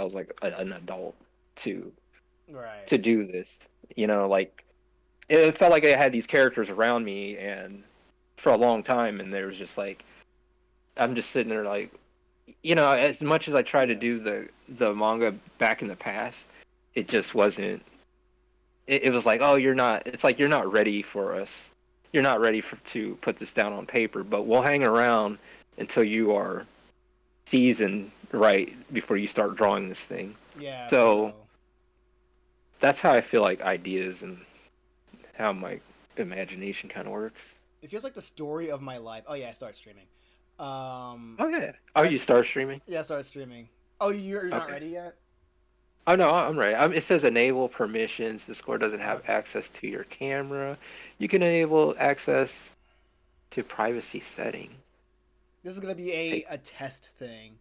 was like an adult to Right. to do this. Like it felt like I had these characters around me and for a long time, and there was just like I'm just sitting there like, as much as I tried to Yeah. do the manga back in the past, it just wasn't. It was like, oh, you're not. It's like you're not ready for us. You're not ready to put this down on paper, but we'll hang around until you are seasoned right before you start drawing this thing. Yeah, for So real. that's how I feel like ideas and how my imagination kind of works. It feels like the story of my life. Oh yeah, I started streaming. Um, Oh yeah. Oh, I you start streaming? yeah, I started streaming. Oh, you're not Okay. ready yet? Oh no, I'm right. It says enable permissions. The score doesn't have Okay. access to your camera. You can enable access to privacy setting. This is gonna be Take. a test thing.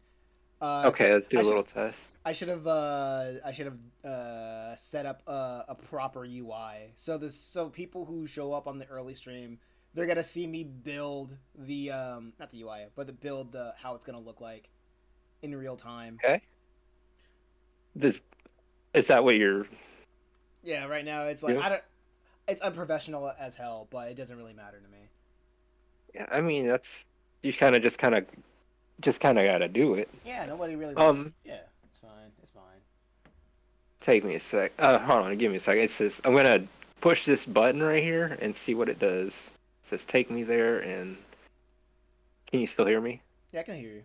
Okay, let's do I a should little test. I should have set up a proper UI. So people who show up on the early stream, they're gonna see me build the not the UI, but the build the how it's gonna look like in real time. Okay. This is that what you're Yeah, right now it's like doing? I don't. It's unprofessional as hell, but it doesn't really matter to me. Yeah, I mean that's you kind of gotta do it. Yeah, nobody really likes. Um, Yeah, it's fine. It's fine. Take me a sec. Hold on, give me a sec. It says I'm gonna push this button right here and see what it does. It says take me there, and can you still hear me? Yeah, I can hear you.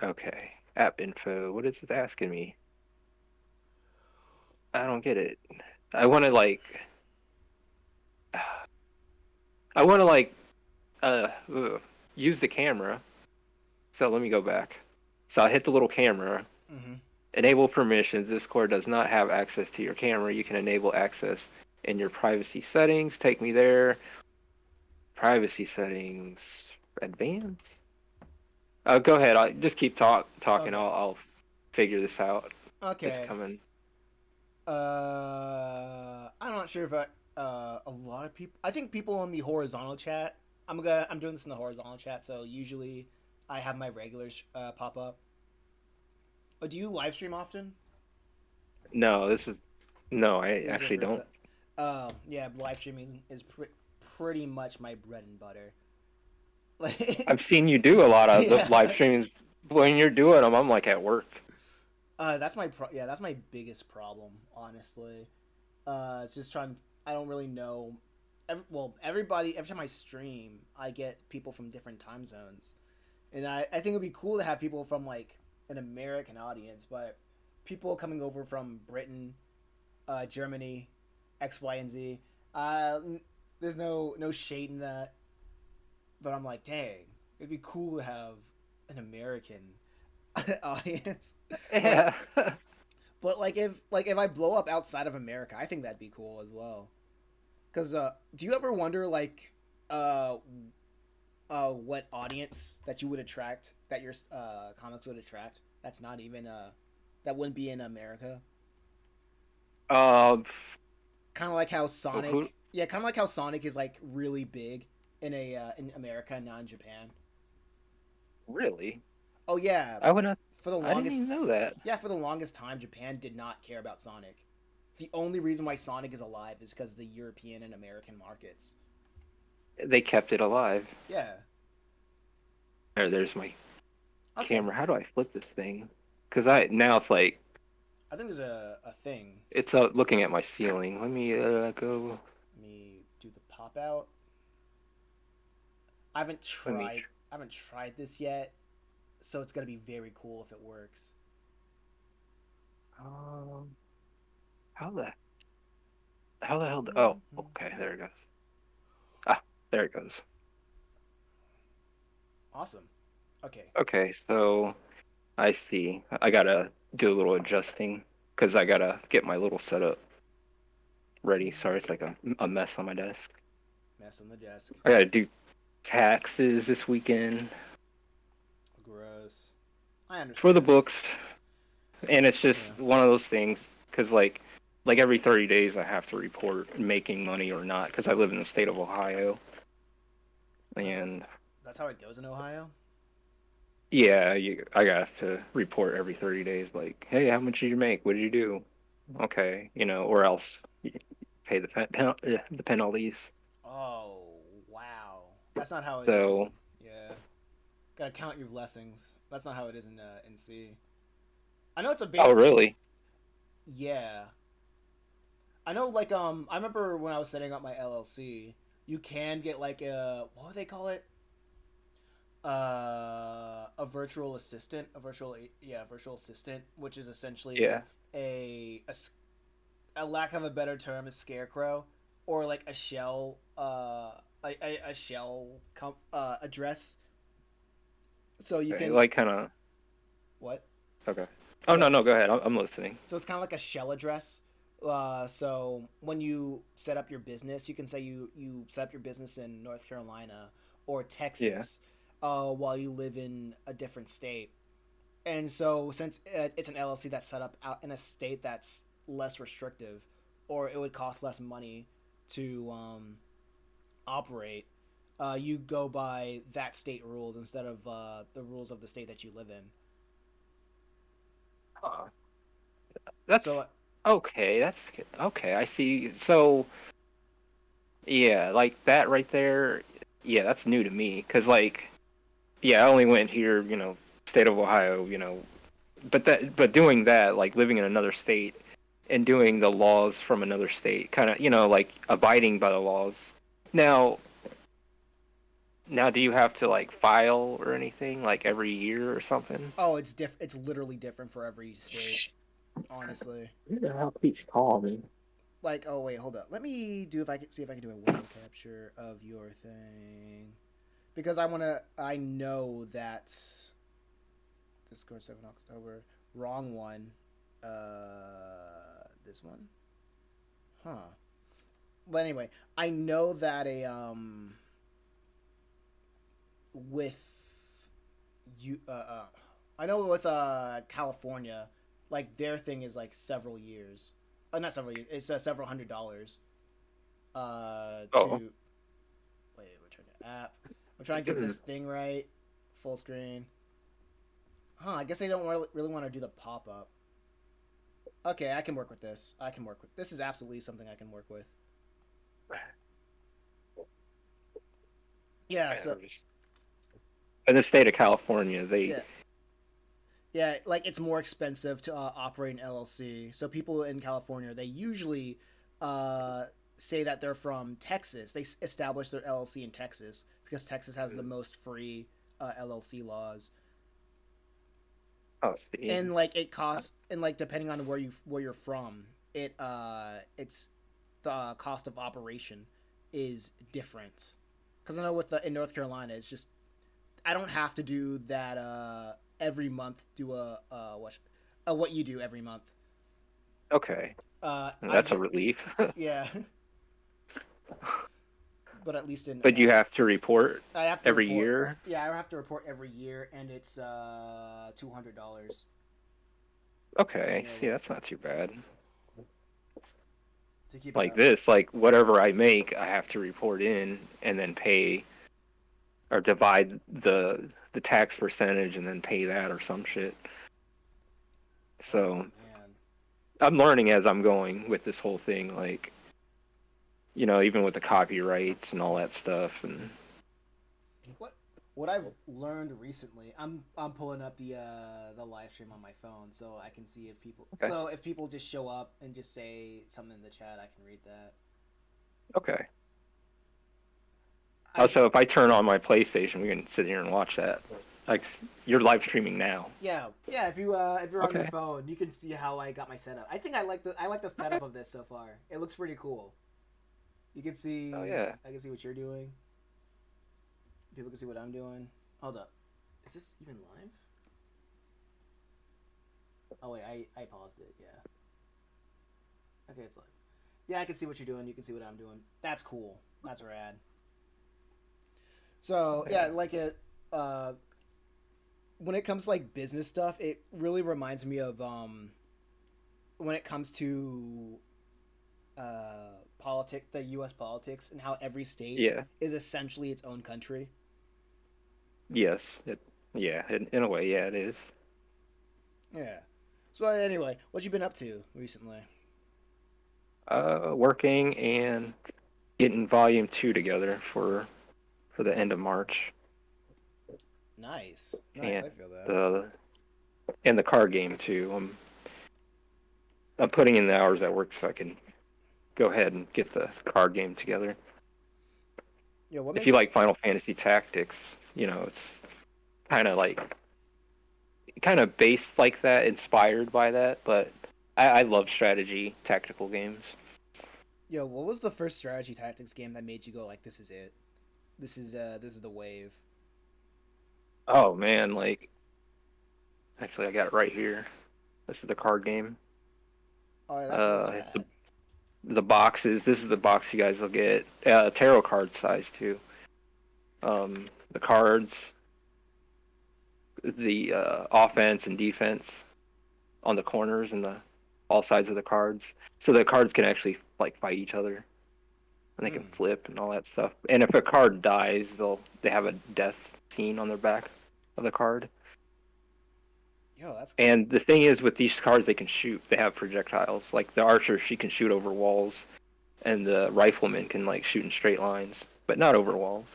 Okay. App info. What is it asking me? I don't get it. I want to like. I want to like. Use the camera. So let me go back. So I hit the little camera. Mm-hmm. Enable permissions. This core does not have access to your camera. You can enable access in your privacy settings. Take me there. Privacy settings. Advanced. Go ahead. I just keep talking. Okay. I'll figure this out. It's Okay. coming. I'm not sure if a lot of people. I think people in the horizontal chat. I'm doing this in the horizontal chat, so usually I have my regulars pop up. But do you live stream often? No, this is no. I This is your actually first. don't. Yeah, live streaming is pretty much my bread and butter. Like, I've seen you do a lot of the live yeah. streams. When you're doing them, I'm like at work. That's yeah, that's my biggest problem, honestly. It's just trying. I don't really know. Everybody. Every time I stream, I get people from different time zones, and I think it'd be cool to have people from like an American audience, but people coming over from Britain, Germany, X, Y, and Z. Uh, there's no shade in that, but I'm like, dang, it'd be cool to have an American audience, but Yeah. if I blow up outside of America, I think that'd be cool as well. Cause do you ever wonder uh what audience that you would attract that your comics would attract? That's not even that wouldn't be in America. um. Kind of like how Who? Sonic, yeah, kind of like how Sonic is like really big in America and not in Japan. Really? Oh yeah, I would not. for the I didn't longest even know that. yeah for the longest time Japan did not care about Sonic. The only reason why Sonic is alive is because of the European and American markets. They kept it alive. Yeah. There's my Okay. camera. How do I flip this thing? Because I now it's like I think there's a thing. it's looking at my ceiling. Let me go. Let me do the pop out. I haven't Let me. tried. I haven't tried this yet, so it's gonna be very cool if it works. Um. How the hell? Oh, okay. There it goes. Ah, there it goes. Awesome. Okay. Okay, so I see. I gotta do a little adjusting because I gotta get my little setup ready. Sorry, it's like a mess on my desk. Mess on the desk. I gotta do taxes this weekend Gross. I for the understand. books, and it's just Yeah. one of those things because like every 30 days I have to report making money or not because I live in the state of Ohio, That's and that's how it goes in Ohio. Yeah, I got to report every 30 days, like, hey, how much did you make? What did you do? Okay, or else you pay the penalties. Oh, wow. That's not how it is So, in. Yeah. Gotta count your blessings. That's not how it is in C. I know it's a big. oh, really? Yeah. I know, like, I remember when I was setting up my LLC, you can get, like, what do they call it? A virtual assistant, virtual assistant, which is essentially Yeah. a lack of a better term, a scarecrow, or like a shell, a shell address. So you Okay, can like kind of. what? Okay. Oh, Yeah. no, no, go ahead. I'm listening. So it's kind of like a shell address. So when you set up your business, you can say you set up your business in North Carolina or Yeah. Texas, while you live in a different state. And so since it's an LLC that's set up out in a state that's less restrictive, or it would cost less money to operate, you go by that state rules instead of the rules of the state that you live in. Huh. That's So okay. That's okay. I see. So, yeah, like that right there. Yeah, that's new to me. Cause like, yeah, I only went here, state of Ohio, but doing that, like living in another state and doing the laws from another state, kind of, like abiding by the laws. Now, now, do you have to like file or anything like every year or something? it's literally different for every state, honestly. Who the hell keeps calling me? Like, oh wait, hold up. Let me do if I can see if I can do a window capture of your thing, because I know that Discord 7 October. Wrong one. This one. Huh. But anyway, I know that a with you I know with California, like their thing is like several years. Not several years. It's several $100s. Oh, To wait, we're trying to app. I'm trying to get this thing right. Full screen. Huh? I guess they don't really want to do the pop up. Okay, I can work with this. I can work with this. Is absolutely something I can work with. Yeah. So in the state of California, they. yeah, yeah. Like it's more expensive to operate an LLC. So people in California, they usually uh, say that they're from Texas. They establish their LLC in Texas because Texas has the most free LLC laws. Oh, see. And like it costs, and like depending on where you're from, it's the cost of operation is different. Because I know in North Carolina, it's just I don't have to do that every month. Do what you do every month. Okay, I that's a just relief. yeah, but at least in But you have to report I have to every report. year. Yeah, I have to report every year, and it's $200 Okay, see, annually that's not too bad. to keep it Like up. this, like whatever I make, I have to report in and then pay or divide the tax percentage and then pay that or some shit. Oh So man. I'm learning as I'm going with this whole thing, like even with the copyrights and all that stuff. And What what I've learned recently, I'm pulling up the live stream on my phone so I can see if people okay, if people just show up and just say something in the chat, I can read that. okay. I Also, if I turn on my PlayStation, we can sit here and watch that. Like you're live streaming now. yeah, if you're on your Okay. phone, you can see how I got my setup. I think I like the setup of this so far. It looks pretty cool. You can Oh see yeah. I can see what you're doing. People can see what I'm doing. Hold up. Is this even live? Oh wait, I paused it. Yeah. Okay, it's live. Yeah, I can see what you're doing. You can see what I'm doing. That's cool. That's rad. So yeah, Yeah. like it. Uh, when it comes to like business stuff, it really reminds me of when it comes to the U.S. politics, and how every state Yeah. is essentially its own country. Yes. Yeah, in a way, yeah, it is. Yeah. So anyway, what you been up to recently? Working and getting volume two together for the end of March, Nice, nice. and I feel that. the and the card game too. I'm putting in the hours at work so I can go ahead and get the card game together. Yo, what If you makes like Final Fantasy Tactics, it's kind of like kind of based like that, inspired by that. But I love strategy tactical games. Yo, what was the first strategy tactics game that made you go like, "This is it. This is the wave." Oh man, like actually I got it right here. This is the card game. Oh, yeah, that's Uh, rad. the boxes. This is the box you guys will get. Tarot card size too. The cards, the offense and defense on the corners and the all sides of the cards, so the cards can actually like fight each other and they can Hmm. flip and all that stuff. And if a card dies, they have a death scene on their back of the card. Yo, that's And the thing is, with these cards, they can shoot. They have projectiles. Like the archer, she can shoot over walls, and the rifleman can like shoot in straight lines, but not over walls.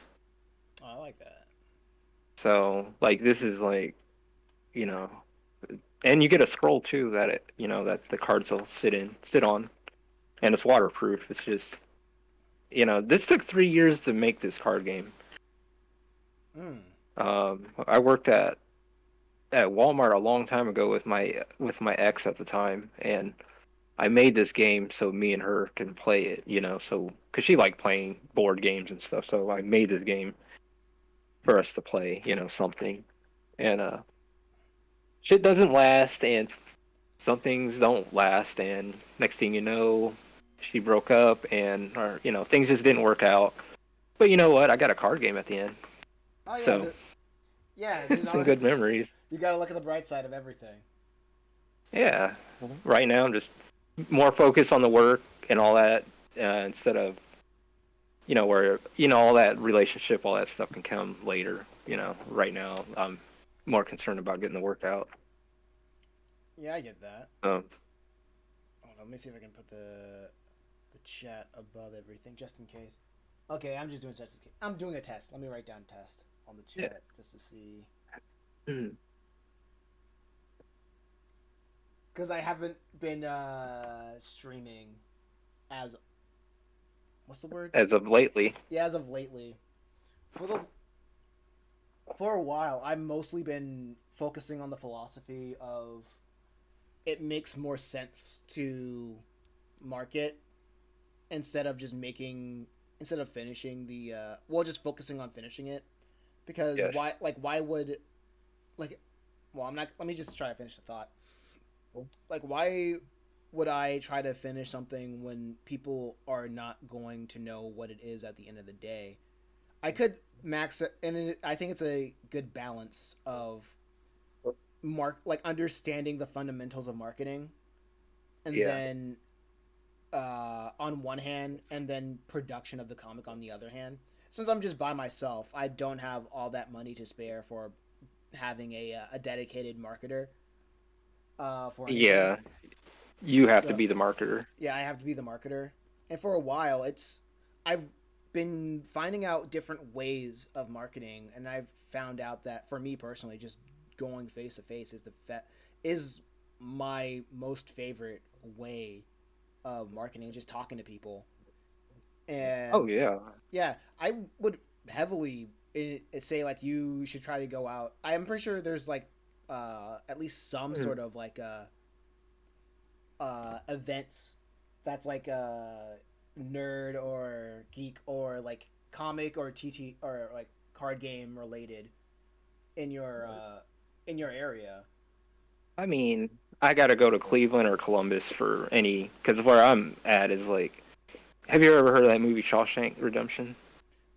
oh, I like that. So like this is like you know, and you get a scroll too that that the cards will sit on, and it's waterproof. It's just this took 3 years to make this card game. Hmm. I worked at Walmart a long time ago with my ex at the time, and I made this game so me and her can play it. So because she liked playing board games and stuff, so I made this game for us to play. Something, and shit doesn't last, and some things don't last, and next thing you know, she broke up, and or things just didn't work out. But you know what? I got a card game at the end, Oh yeah, so yeah. There's some always good memories. you gotta look at the bright side of everything. Yeah, right now I'm just more focused on the work and all that instead of where all that relationship, all that stuff can come later. Right now I'm more concerned about getting the work out. Yeah, I get that. Um, Hold on, let me see if I can put the chat above everything just in case. Okay, I'm just doing test. I'm doing a test. Let me write down test on the yeah. chat just to see Mm. because I haven't been streaming as what's the word? As of lately, Yeah, as of lately. For the for a while, I've mostly been focusing on the philosophy of it makes more sense to market instead of finishing the just focusing on finishing it because yes. why would like well I'm not let me just try to finish the thought like why would I try to finish something when people are not going to know what it is at the end of the day. I could max it, and I think it's a good balance of understanding the fundamentals of marketing, and Yeah. then on one hand, and then production of the comic on the other hand. Since I'm just by myself, I don't have all that money to spare for having a dedicated marketer for anything. Yeah. You have to So be the marketer. yeah, I have to be the marketer. And for a while, I've been finding out different ways of marketing, and I've found out that for me personally, just going face to face is my most favorite way of marketing. Just talking to people, Oh and yeah. yeah, I would heavily say like you should try to go out. I'm pretty sure there's like at least some Mm. sort of like events that's like nerd or geek or like comic or TT or like card game related in your area. I mean, I gotta go to Cleveland or Columbus for any, because where I'm at is like, have you ever heard of that movie Shawshank Redemption?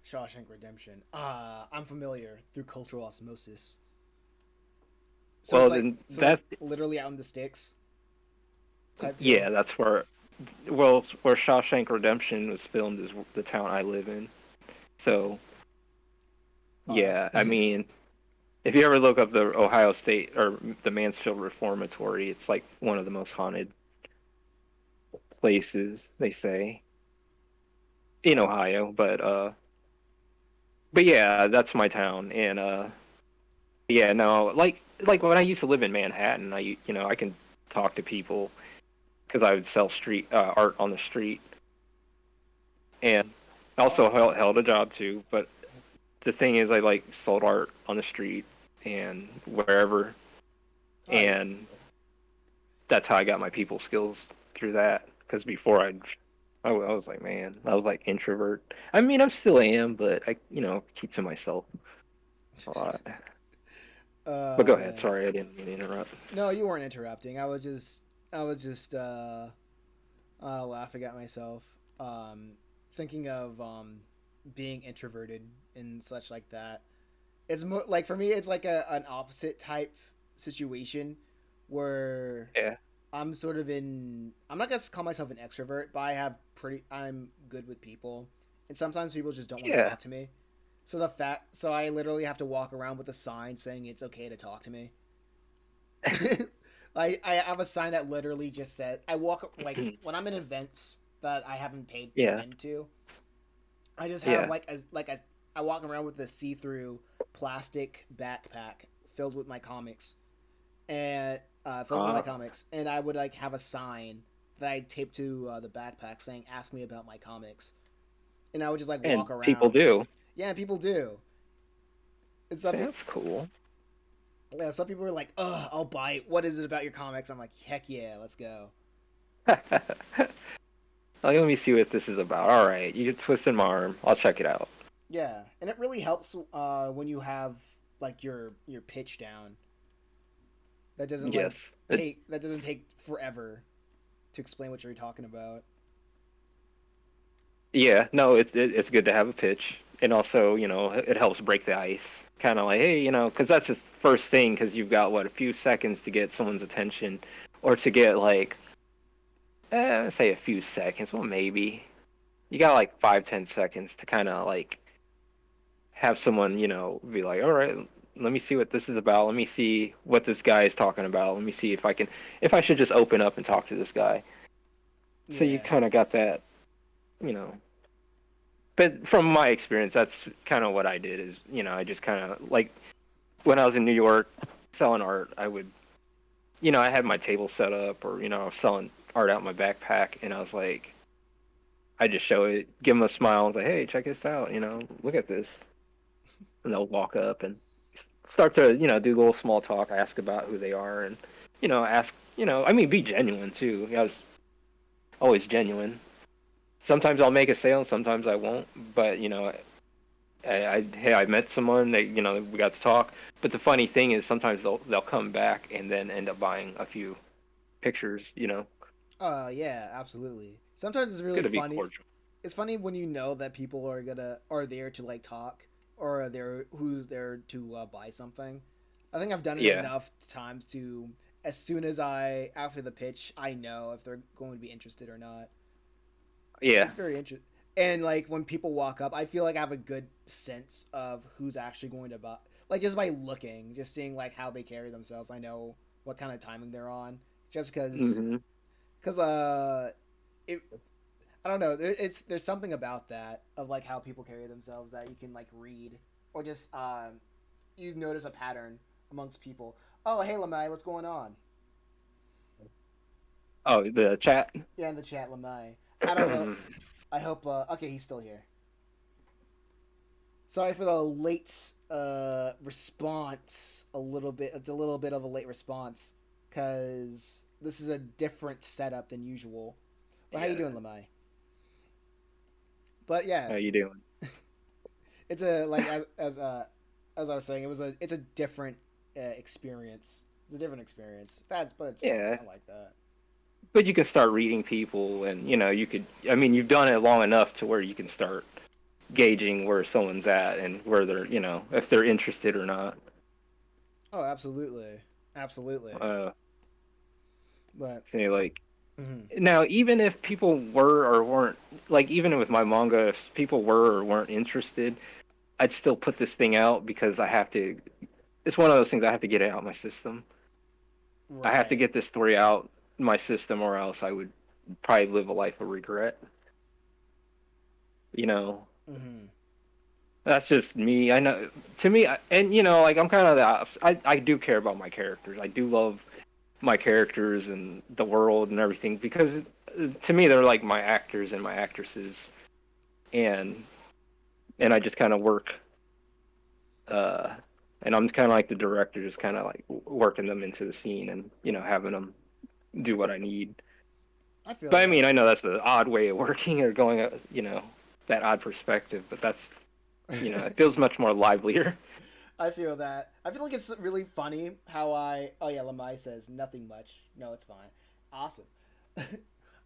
Shawshank Redemption. I'm familiar through cultural osmosis. Well, then So it's like that, literally out in the sticks type deal. yeah, that's where Shawshank Redemption was filmed is the town I live in. So Oh, that's yeah, I mean, If you ever look up the Ohio State or the Mansfield Reformatory, it's like one of the most haunted places, they say, in Oh, Ohio. But yeah, that's my town, and yeah, no, like when I used to live in Manhattan, I can talk to people because I would sell street art on the street, and also oh, held a job too. But the thing is, I like sold art on the street and wherever, oh yeah. and that's how I got my people skills through that. Because before I was like, man, I was like introvert. I mean, I still am, but I, keep to myself a lot. But go ahead. Man. Sorry, I didn't mean to interrupt. No, you weren't interrupting. I was just laughing at myself, um, thinking of being introverted and such like that. It's more like for me, it's like an opposite type situation where Yeah, I'm sort of in. I'm not gonna call myself an extrovert, but I'm good with people, and sometimes people just don't want to yeah. talk to me. So I literally have to walk around with a sign saying it's okay to talk to me. I have a sign that literally just said I walk like when I'm in events that I haven't paid to Yeah, into. I just have yeah. I walk around with a see-through plastic backpack filled with my comics and Uh, and I would like have a sign that I tape to the backpack saying "Ask me about my comics," and I would just like and walk people around. do. Yeah, people do. And So that's cool. yeah, some people are like, "Ugh, I'll buy it. What is it about your comics?" I'm like, "Heck yeah, let's go." Like, let me see what this is about. All right, you twisted my arm. I'll check it out. Yeah, and it really helps when you have like your pitch down. Yes. That doesn't take forever to explain what you're talking about. Yeah. No, it's good to have a pitch, and also, it helps break the ice. Kind of like, hey, because that's the first thing. Because you've got what, a few seconds to get someone's attention, or to get like, say a few seconds. Well, maybe you got like 5-10 seconds to kind of like have someone, be like, all right, let me see what this is about. Let me see what this guy is talking about. Let me see if I should just open up and talk to this guy. So you Yeah. kind of got that, you know. But from my experience, that's kind of what I did is, I just kind of like when I was in New York selling art, I would, I had my table set up or, I was selling art out in my backpack and I was like, I just show it, give them a smile, and like, hey, check this out, look at this. And they'll walk up and start to do a little small talk, ask about who they are, and ask I mean be genuine too. I was always genuine. Sometimes I'll make a sale, sometimes I won't. But hey, I met someone. They we got to talk. But the funny thing is sometimes they'll come back and then end up buying a few pictures. Yeah, absolutely. Sometimes it's really Good to be funny. cordial. It's funny when you know that people are there to like talk or are there who's there to buy something. I think I've done it Yeah, enough times to as soon as I after the pitch, I know if they're going to be interested or not. yeah, It's very interesting. And like when people walk up, I feel like I have a good sense of who's actually going to buy. Like just by looking, just seeing like how they carry themselves, I know what kind of timing they're on. Just hmm because it I don't know. There's something about that of like how people carry themselves that you can like read or just you notice a pattern amongst people. Oh hey Lamai, what's going on? Oh, the chat. Yeah, in the chat, Lamai. I don't know. I hope. Okay, he's still here. Sorry for the late response. A little bit. It's a little bit of a late response because this is a different setup than usual. But how you Yeah, doing, Lamai? But yeah, how you doing? it's a like as I was saying, it's a different experience. It's a different experience. But it's fun. Yeah, I like that. but you can start reading people, and you could. I mean, you've done it long enough to where you can start gauging where someone's at and where they're, if they're interested or not. Oh, absolutely, absolutely. Uh, But say like mhm. now, even if people were or weren't, like even with my manga, if people were or weren't interested, I'd still put this thing out because I have to. it's one of those things I have to get it out of my system. I have to Right. get this story out my system, or else I would probably live a life of regret. You know, Mm-hmm. that's just me. I know. To me, and like I'm kind of the opposite. I do care about my characters. I do love my characters and the world and everything because to me they're like my actors and my actresses, and I just kind of work. Uh, and I'm kind of like the director, just kind of like working them into the scene and having them do what I need. I feel But I mean, that. I know that's an odd way of working or going, that odd perspective, but that's, it feels much more livelier. I feel that. I feel like it's really funny how I. Oh yeah, Lamai says nothing much. No, it's fine. Awesome.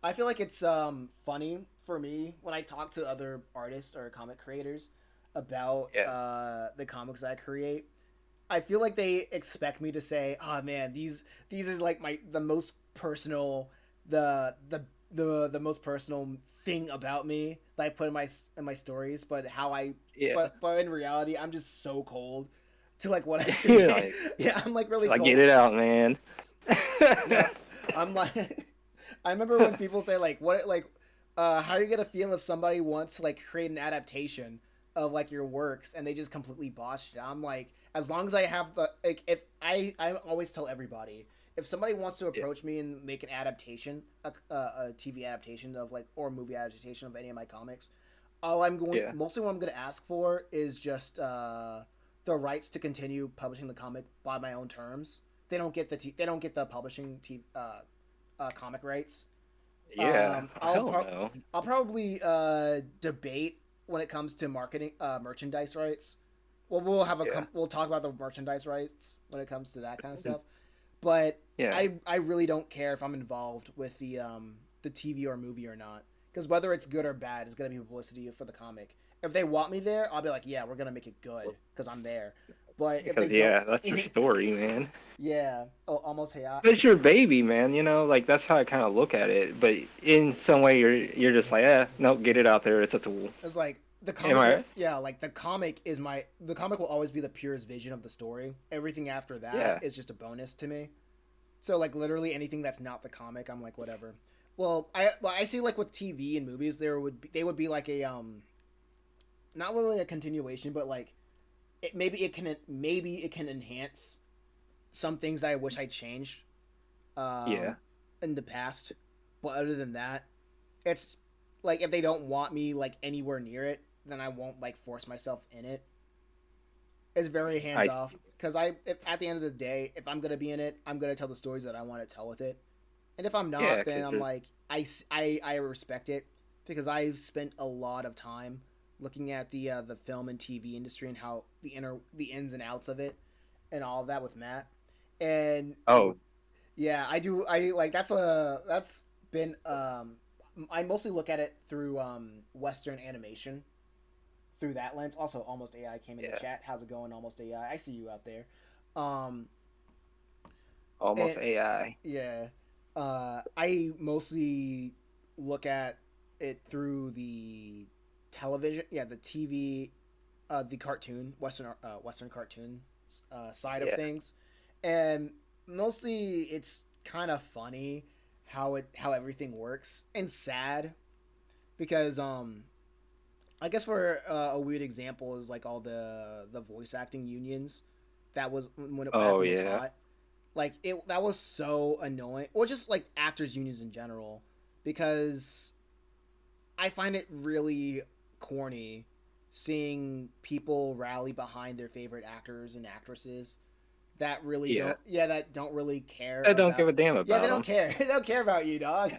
I feel like it's funny for me when I talk to other artists or comic creators about Yeah. the comics that I create. I feel like they expect me to say, "Oh man, these is like the most personal, the most personal thing about me that I put in my stories." But Yeah. but in reality, I'm just so cold to like what I You're create. like, Yeah, I'm like really get cold. it out, man. No, I'm like, I remember when people say like, what like, how are you gonna feel if somebody wants to like create an adaptation of like your works and they just completely botched it? I'm like, as long as I have the like, if I always tell everybody if somebody wants to Yeah. approach me and make an adaptation, a TV adaptation of like or a movie adaptation of any of my comics, all I'm going Yeah. mostly what I'm going to ask for is just the rights to continue publishing the comic by my own terms. They don't get the publishing comic rights. Yeah. I'll Hell no. I'll probably debate when it comes to marketing merchandise rights. Well, Yeah. we'll talk about the merchandise rights when it comes to that kind of stuff. But Yeah. I really don't care if I'm involved with the TV or movie or not, because whether it's good or bad is gonna be publicity for the comic. If they want me there, I'll be like, yeah, we're gonna make it good because I'm there. But if they Because don't, that's your story, man. yeah, oh, almost hey, It's your baby, man. Like that's how I kind of look at it. But in some way, you're just like, no, get it out there. It's a tool. it's like the Am comic I will right? yeah like the comic will always be the purest vision of the story. Everything after that Yeah. is just a bonus to me. So like literally anything that's not the comic, I'm like whatever. Well, I see like with TV and movies, they would be like a not really a continuation, but like maybe it can enhance some things that I wish I changed Yeah. um, in the past. But other than that, it's like if they don't want me like anywhere near it, then I won't like force myself in it. It's very hands I off see. because at the end of the day, if I'm gonna be in it, I'm gonna tell the stories that I want to tell with it. And if I'm Yeah, not, then because I'm like I respect it because I've spent a lot of time looking at the film and TV industry and how the ins and outs of it and all of that with Matt. And oh yeah, I do. That's been I mostly look at it through Western animation through that lens. Also, almost AI came in the yeah, chat. How's it going, almost AI? I see you out there. Um, almost and AI. yeah, I mostly look at it through the television. Yeah, the TV, the cartoon Western cartoon side of Yeah. things, and mostly it's kind of funny how everything works and sad because I guess for a weird example is like all the voice acting unions that was when it back Oh when it was yeah. hot. Like it that was so annoying, or just like actors unions in general, because I find it really corny seeing people rally behind their favorite actors and actresses that really Yeah. that don't really care I don't about give a damn yeah they about don't them. care they don't care about you dog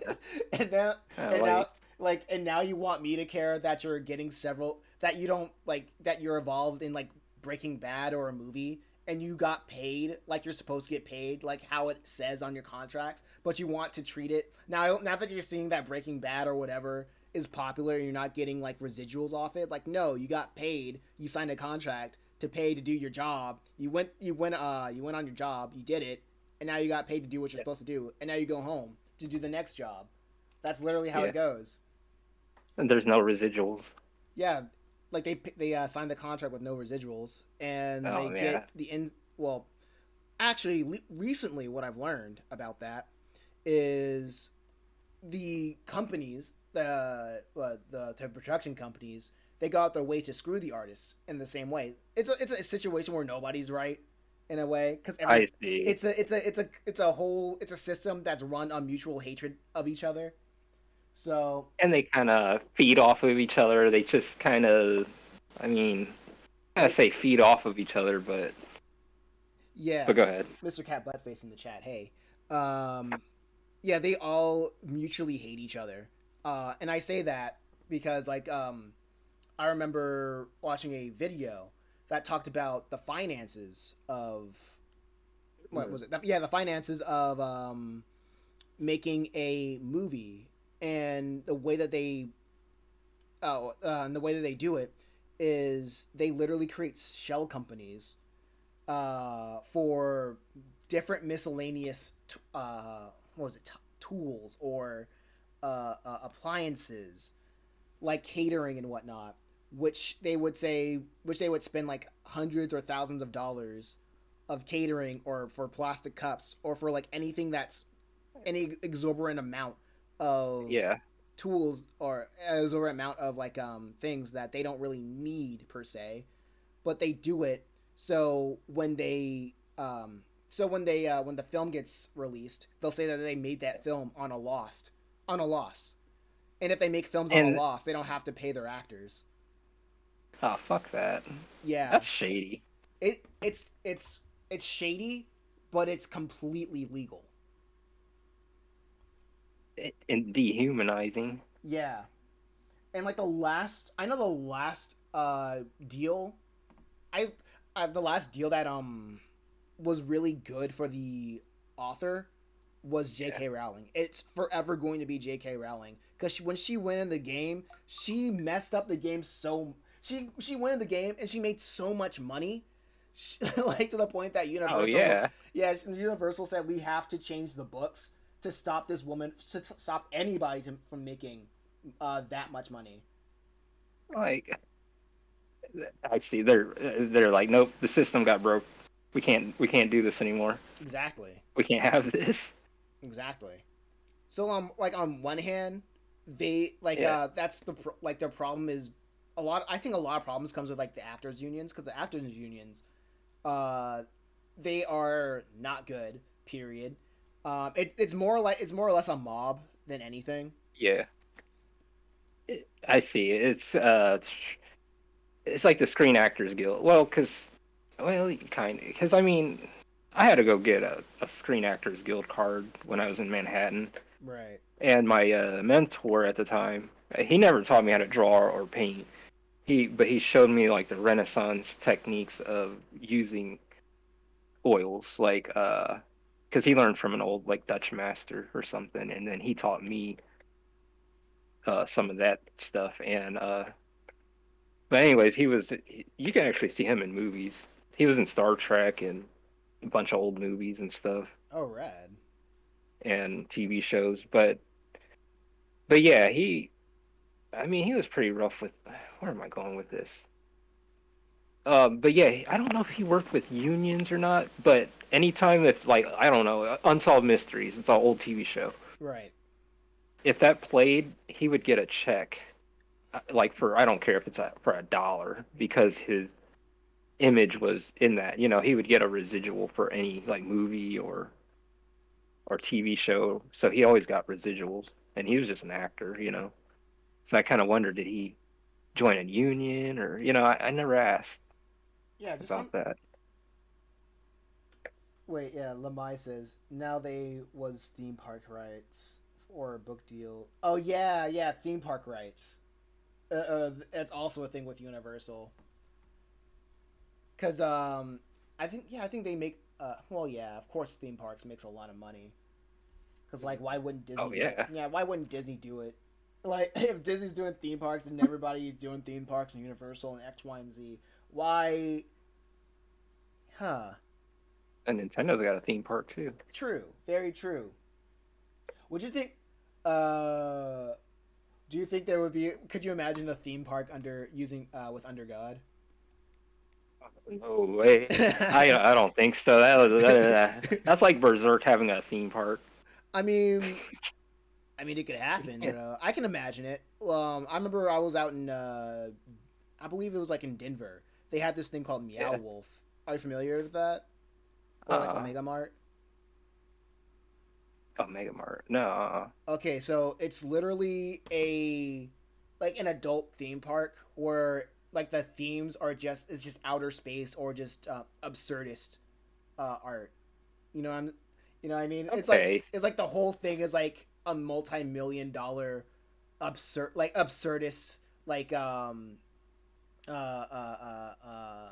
and now and now Like, and now you want me to care that you're getting several that you don't like that you're involved in like Breaking Bad or a movie and you got paid like you're supposed to get paid like how it says on your contract, but you want to treat it now that you're seeing that Breaking Bad or whatever is popular and you're not getting like residuals off it. Like no, you got paid, you signed a contract to pay to do your job. You went on your job, you did it, and now you got paid to do what you're supposed to do, and now you go home to do the next job. That's literally how yeah. it goes. And there's no residuals. Yeah, like they signed the contract with no residuals, and Oh they get yeah. the in well, actually, recently, what I've learned about that is the companies, the production companies, they go out their way to screw the artists in the same way. It's a situation where nobody's right in a way because I see. it's a system that's run on mutual hatred of each other. So And they kind of feed off of each other. They just kind of, I mean, I like say feed off of each other, yeah, but go ahead. Mr. Cat Buttface in the chat. Hey, um, yeah, they all mutually hate each other, and I say that because I remember watching a video that talked about the finances of what was it? Yeah, the finances of making a movie and the way that they do it is they literally create shell companies for different miscellaneous what was it tools or appliances like catering and whatnot, which they would spend like hundreds or thousands of dollars of catering or for plastic cups or for like anything that's any exorbitant amount of Yeah. tools or exorbitant amount of things that they don't really need per se, but they do it so when the film gets released, they'll say that they made that film on a loss. And if they make films on a And loss, they don't have to pay their actors. oh, fuck that. Yeah, That's shady it's shady, but it's completely legal. and dehumanizing. Yeah, and like I know the last deal, I, the last deal that was really good for the author was Yeah. J.K. Rowling. It's forever going to be J.K. Rowling because when she went in the game, she messed up the game so she went in the game and she made so much money, like to the point that Oh Universal, yeah. yeah, Universal said we have to change the books to stop this woman to stop anybody from making that much money. Like I see they're like, nope, the system got broke. We can't do this anymore. Exactly, We can't have this. exactly. So like on one hand, they Yeah. that's like their problem is a lot. I think a lot of problems comes with like the actors unions because the actors unions, uh, they are not good. Period. It's more or less a mob than anything. Yeah. I see. It's like the Screen Actors Guild. Well, kind of, because I mean, I had to go get a Screen Actors Guild card when I was in Manhattan, Right. and my mentor at the time, he never taught me how to draw or paint. But he showed me like the Renaissance techniques of using oils, like because he learned from an old like Dutch master or something, and then he taught me some of that stuff. And but anyways, you can actually see him in movies. He was in Star Trek and a bunch of old movies and stuff Oh, rad. and TV shows. But yeah, I mean, he was pretty rough with. Where am I going with this? But yeah, I don't know if he worked with unions or not. But anytime if like I don't know, Unsolved Mysteries, it's an old TV show. Right. If that played, he would get a check, like for I don't care if it's for $1 because his image was in that. He would get a residual for any like movie or TV show. So he always got residuals, and he was just an actor. So I kind of wondered, did he join a union or I never asked Yeah. Just some. about that. Wait. Yeah. Lamai says now they was theme park rights or a book deal. Oh yeah. Yeah. Theme park rights. It's also a thing with Universal. Cause I think they make well yeah of course theme parks makes a lot of money. Cause like why wouldn't Oh Disney do it? yeah, Yeah, why wouldn't Disney do it? Like if Disney's doing theme parks and everybody's doing theme parks and Universal and X, Y, and Z, why? Huh? and Nintendo's got a theme park too. True, very true. Would you think? Uh, do you think there would be? Could you imagine a theme park under using with Under God? No way. I don't think so. That's like Berserk having a theme park. I mean, it could happen. You know, I can imagine it. I remember I was out in, I believe it was like in Denver. They had this thing called Meow Yeah. Wolf. Are you familiar with that? Or like Omega Mart? Mega Mart. No. Okay, so it's literally like an adult theme park where like the themes are just it's just outer space or just absurdist art. You know I'm you know what I mean? Okay. It's like the whole thing is like a multi-million-dollar absurdist like uh uh uh uh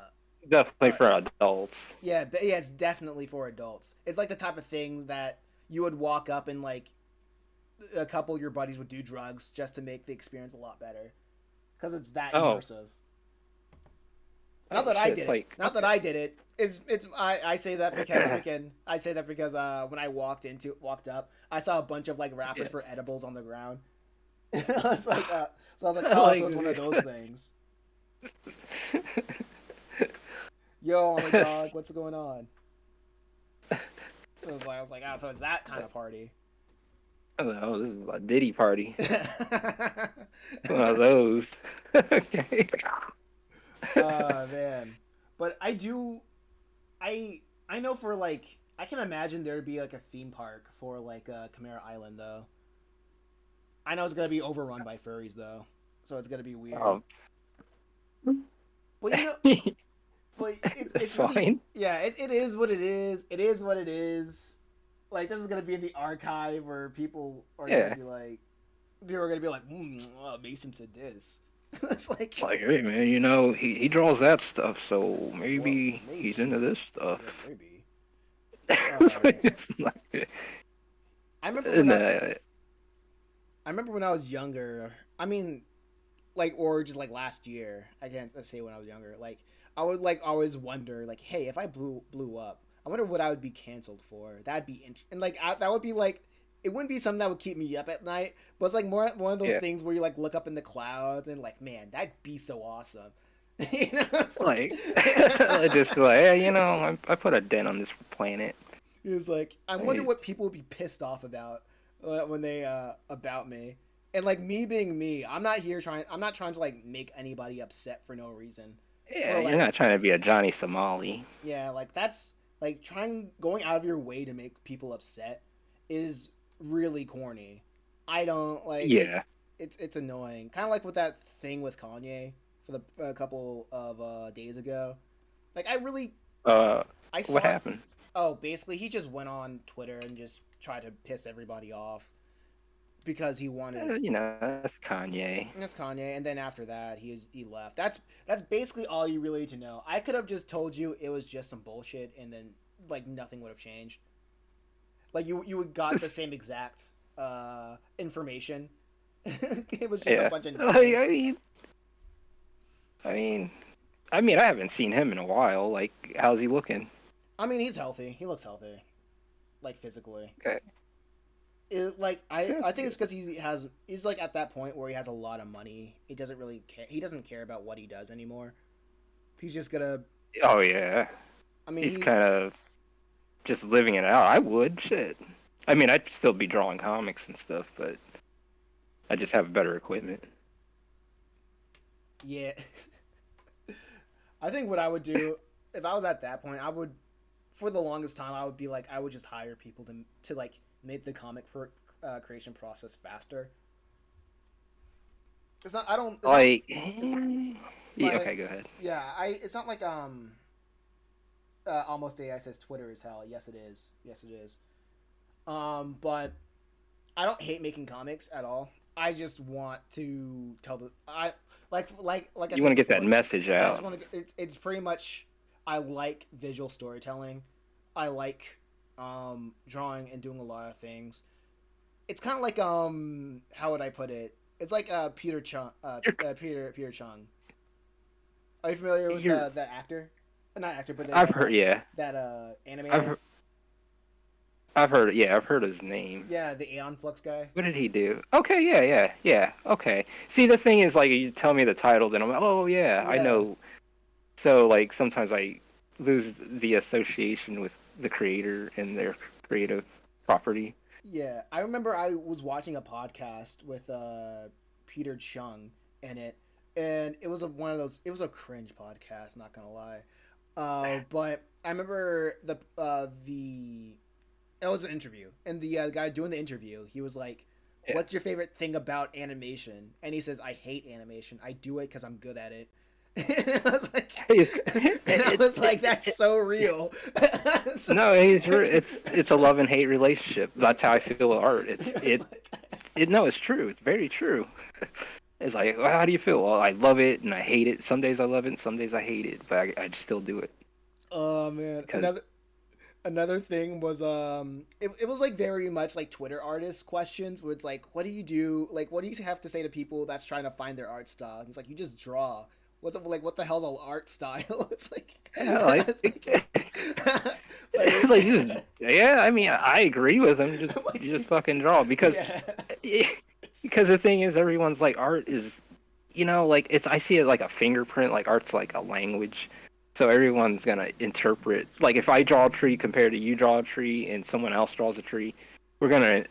Definitely uh for adults. yeah, yeah, it's definitely for adults. It's like the type of things that you would walk up and like a couple of your buddies would do drugs just to make the experience a lot better because it's that Oh. immersive. Not Oh that I shit. did It's it. like Not that I did it. It's I say that because freaking I say that because when I walked up, I saw a bunch of like wrappers yeah. for edibles on the ground. I was like, so I was like, oh, Like so it's one of those things. Yo, oh my god, what's going on? So I was like, oh, so it's that kind of party. Oh, this is a Diddy party. One of those. Okay. Oh man, but I know for like I can imagine there'd be like a theme park for like Chimera Island though. I know it's gonna be overrun by furries though, so it's gonna be weird. Oh. But you know, but That's it's really fine. yeah, it is what it is. It is what it is. Like this is gonna be in the archive where people are Yeah. gonna be like, Mason said this. It's like, Like, hey man, you know, he draws that stuff, so well, maybe he's maybe, into this stuff. yeah, maybe. So it's like, I remember when and, I remember when I was younger. I mean, like, or just like last year. I can't say when I was younger. Like, I would like always wonder, like, hey, if I blew up, I wonder what I would be canceled for. That'd be and like that would be like. It wouldn't be something that would keep me up at night, but it's like more one of those yeah, things where you like look up in the clouds and like, man, that'd be so awesome. You know, it's like, just like, hey, you know, I put a dent on this planet. it's like I wonder Hey, what people would be pissed off about when they about me. And like me being me, I'm not trying to like make anybody upset for no reason. yeah, For you're like not trying to be a Johnny Somali. yeah, like that's like going out of your way to make people upset is really corny. I don't like it. Yeah. It's annoying. Kind of like with that thing with Kanye for the a couple of days ago. Like Uh, I saw what happened? oh, basically he just went on Twitter and just tried to piss everybody off because he wanted You know, that's Kanye. that's Kanye, and then after that he left. That's basically all you really need to know. I could have just told you it was just some bullshit, and then like nothing would have changed. Like you would got the same exact information. It was just a Yeah. bunch of Like, nothing. I mean, I haven't seen him in a while. Like, how's he looking? I mean, he's healthy. He looks healthy, like physically. Okay. Like I That's think it's good. because he's like at that point where he has a lot of money. He doesn't really care. He doesn't care about what he does anymore. He's just gonna. Oh yeah. I mean, He's kind of just living it out. I would shit. I mean, I'd still be drawing comics and stuff, but I just have better equipment. yeah. I think what I would do if I was at that point, I would, for the longest time, I would be like, I would just hire people to like make the comic creation process faster. It's not. I don't. It's not, Like, yeah. like Okay, go ahead. yeah. It's not like almost AI says Twitter is hell. Yes, it is. Yes, it is. But I don't hate making comics at all. I just want to tell the I like I You said want to get that before. message I just out. want to. It's pretty much. I like visual storytelling. I like drawing and doing a lot of things. It's kind of like how would I put it? It's like Peter Chung. Are you familiar with You're, that actor? Not actor, but I've heard, yeah. that I've animator. heard, I've heard, yeah, I've heard his name. Yeah, the Aeon Flux guy. What did he do? Okay, yeah. Okay. See, the thing is, like, you tell me the title, then I'm like, oh yeah, I Yeah. know So like sometimes I lose the association with the creator and their creative property. Yeah, I remember I was watching a podcast with Peter Chung in it, and it was one of those. It was a cringe podcast, not gonna lie. But I remember the it was an interview, and the guy doing the interview, he was like, Yeah. "What's your favorite thing about animation?" And he says, "I hate animation. I do it because I'm good at it." And I was like, It's, and I was like, it, "That's so real." So, no, it's a love and hate relationship. That's how I feel with art. it's like, No, it's true. It's very true. It's like, well, how do you feel? Well, I love it and I hate it. Some days I love it and some days I hate it, but I still do it oh man, because another thing was it was like very much like Twitter artist questions where it's like, what do you do, like what do you have to say to people that's trying to find their art style? And it's like, you just draw. What the hell's an art style? It's like, yeah, it's like, like like, yeah. I mean, I agree with him. like, You just fucking draw because yeah. because the thing is, everyone's like art is, like it's I see it like a fingerprint. Like art's like a language. So everyone's gonna interpret. Like if I draw a tree compared to you draw a tree, and someone else draws a tree, we're gonna,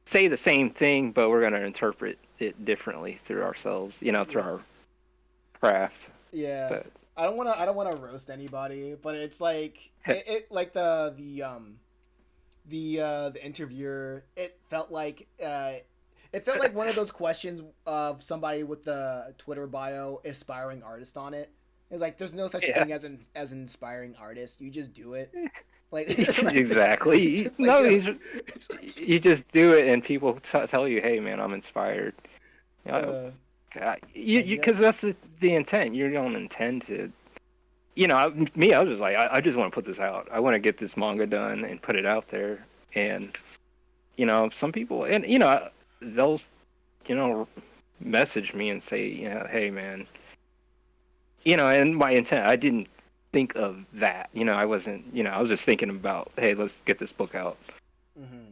say the same thing, but we're gonna interpret it differently through ourselves. Through Yeah. our craft. Yeah. But I don't wanna roast anybody, but it's like like the interviewer, it felt like one of those questions of somebody with the Twitter bio aspiring artist on it. It's like there's no such yeah, thing as an inspiring artist. You just do it. Like, exactly. it's like No, it's like you just do it, and people tell you, "Hey, man, I'm inspired." You know, uh yeah. because that's the intent. You don't intend to. Me, I was just like, I just want to put this out. I want to get this manga done and put it out there. And some people, and they'll, you know, message me and say, hey, man, and my intent, I didn't think of that. I wasn't, I was just thinking about, hey, let's get this book out. Hmm.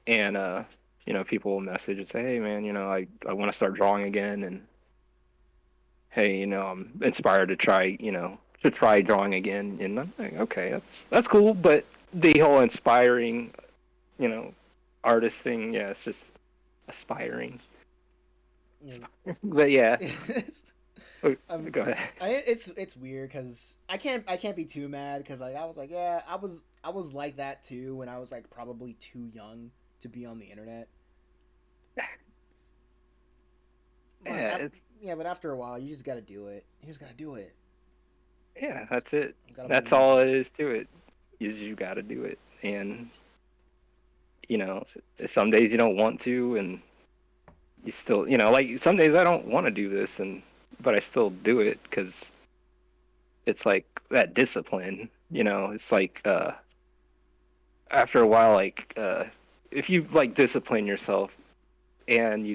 And people will message and say, hey, man, I want to start drawing again, and hey, I'm inspired to try, drawing again. And I'm like, okay, that's cool. But the whole inspiring, you know, artist thing, yeah, it's just aspiring. But yeah, go ahead. It's weird because I can't be too mad because like I was like, yeah, I was like that too when I was like probably too young to be on the internet. But Yeah, yeah, but after a while, you just gotta do it. You just gotta do it. yeah, that's it. You gotta That's believe all it. it is to it. Is you got to do it, and you know, some days you don't want to, and you still, like some days I don't want to do this, but I still do it because it's like that discipline. It's like after a while, like if you like discipline yourself and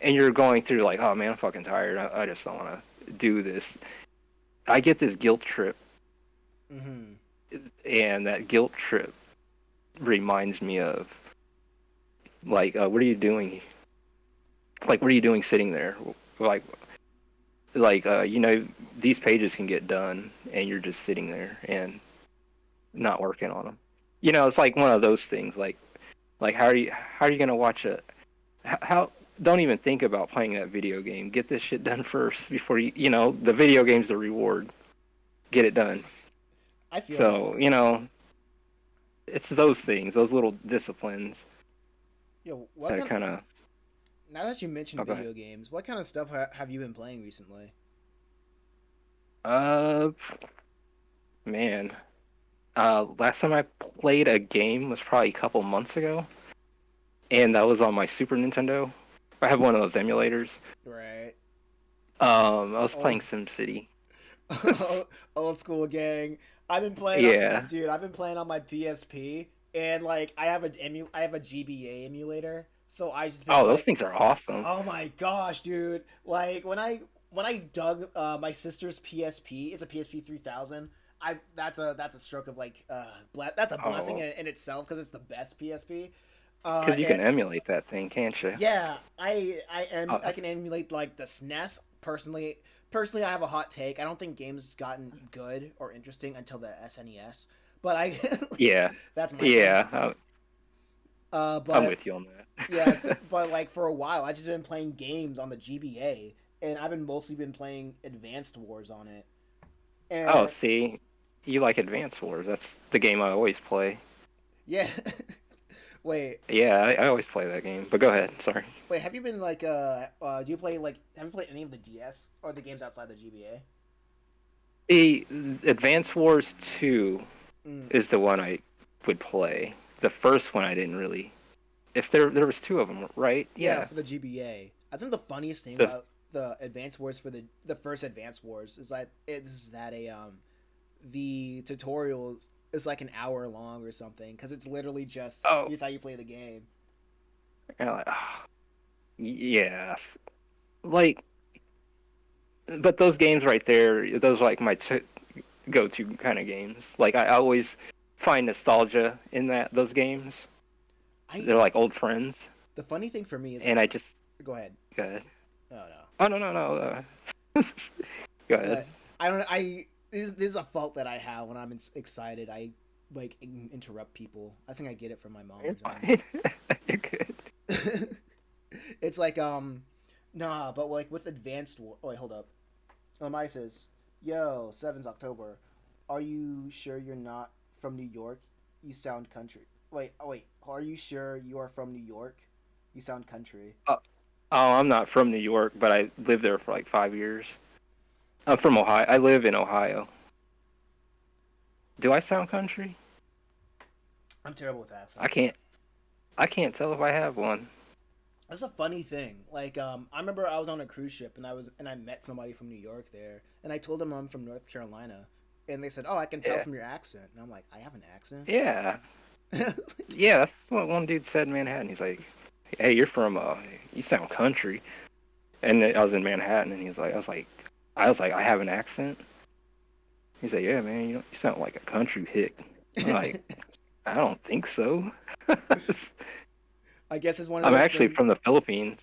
and you're going through like, oh man, I'm fucking tired. I just don't want to do this. I get this guilt trip, Hmm. and that guilt trip reminds me of like, what are you doing? Like, what are you doing sitting there? Like, these pages can get done, and you're just sitting there and not working on them. It's like one of those things. Like how are you gonna watch how? Don't even think about playing that video game. Get this shit done first before the video game's the reward. Get it done. I feel So that. it's those things, those little disciplines Yo, what that kind? kind of. Now that you mentioned Oh, go ahead. video games, what kind of stuff have you been playing recently? Uh, man. Last time I played a game was probably a couple months ago, and that was on my Super Nintendo. I have one of those emulators. Right. I was Old, playing SimCity. old school gang. I've been playing, Yeah. dude. I've been playing on my PSP, and like I have a GBA emulator, so I just been Oh, those playing. things are awesome. Oh my gosh, dude! Like when I dug my sister's PSP, it's a PSP 3000. That's a stroke of like that's a blessing Oh, in itself because it's the best PSP. because you And can emulate that thing, can't you? yeah, I Oh, can emulate like the SNES personally. personally, I have a hot take. I don't think games gotten good or interesting until the SNES. But I, Yeah, that's my thing. yeah, I'm But with you on that. yes, but like for a while, I just been playing games on the GBA, and I've been mostly been playing Advanced Wars on it. Oh, And see, you like Advance Wars? That's the game I always play. yeah, wait, Yeah, I always play that game. But go ahead. Sorry. wait, have you been like do you play like have you played any of the DS or the games outside the GBA? The Advance Wars 2 Mm. is the one I would play. The first one I didn't really. If there was two of them, right? Yeah, Yeah. for the GBA. I think the funniest thing The about the Advance Wars for the first Advance Wars is that the tutorial is like an hour long or something because it's literally just oh, here's how you play the game. and I'm like, yeah, like, but those games right there, those are like my go-to kind of games. Like I always find nostalgia in those games. I They're like old friends, The funny thing for me is and like I just go ahead. go ahead. Oh no. Oh no. Go ahead. I don't. This is a fault that I have when I'm excited. I like interrupt people. I think I get it from my mom. You're fine. You're good. It's like nah, but like with Advanced War. Oh wait, hold up. I says, "Yo, 7's October. Are you sure you're not from New York? You sound country." Wait, oh wait. Are you sure you are from New York? You sound country. Oh, I'm not from New York, but I lived there for like 5 years. I'm from Ohio. I live in Ohio. Do I sound country? I'm terrible with I accents. can't. I can't tell if I have one. That's a funny thing. Like, I remember I was on a cruise ship and I met somebody from New York there, and I told them I'm from North Carolina, and they said, "Oh, I can tell Yeah. from your accent." And I'm like, "I have an accent." Yeah. Yeah. That's what one dude said in Manhattan. He's like, "Hey, you're from you sound country." And I was in Manhattan, and I was like, I have an accent. He's like, "Yeah, man, you sound like a country hick." I'm like, I don't think so. I guess it's one of I'm those actually things. from the Philippines.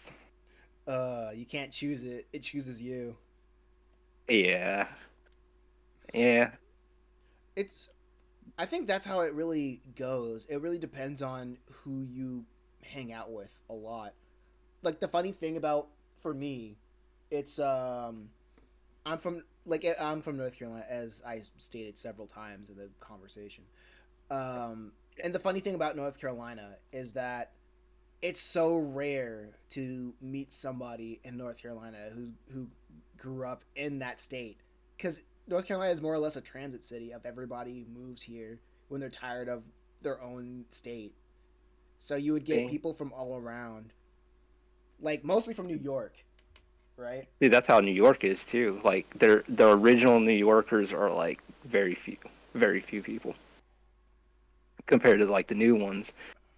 You can't choose it; it chooses you. Yeah. Yeah. It's. I think that's how it really goes. It really depends on who you hang out with a lot. Like the funny thing about for me, it's I'm from North Carolina, as I stated several times in the conversation. And the funny thing about North Carolina is that it's so rare to meet somebody in North Carolina who grew up in that state, because North Carolina is more or less a transit city of everybody who moves here when they're tired of their own state. So you would get See, people from all around, like mostly from New York, right? see, that's how New York is too. Like the original New Yorkers are like very few people compared to like the new ones,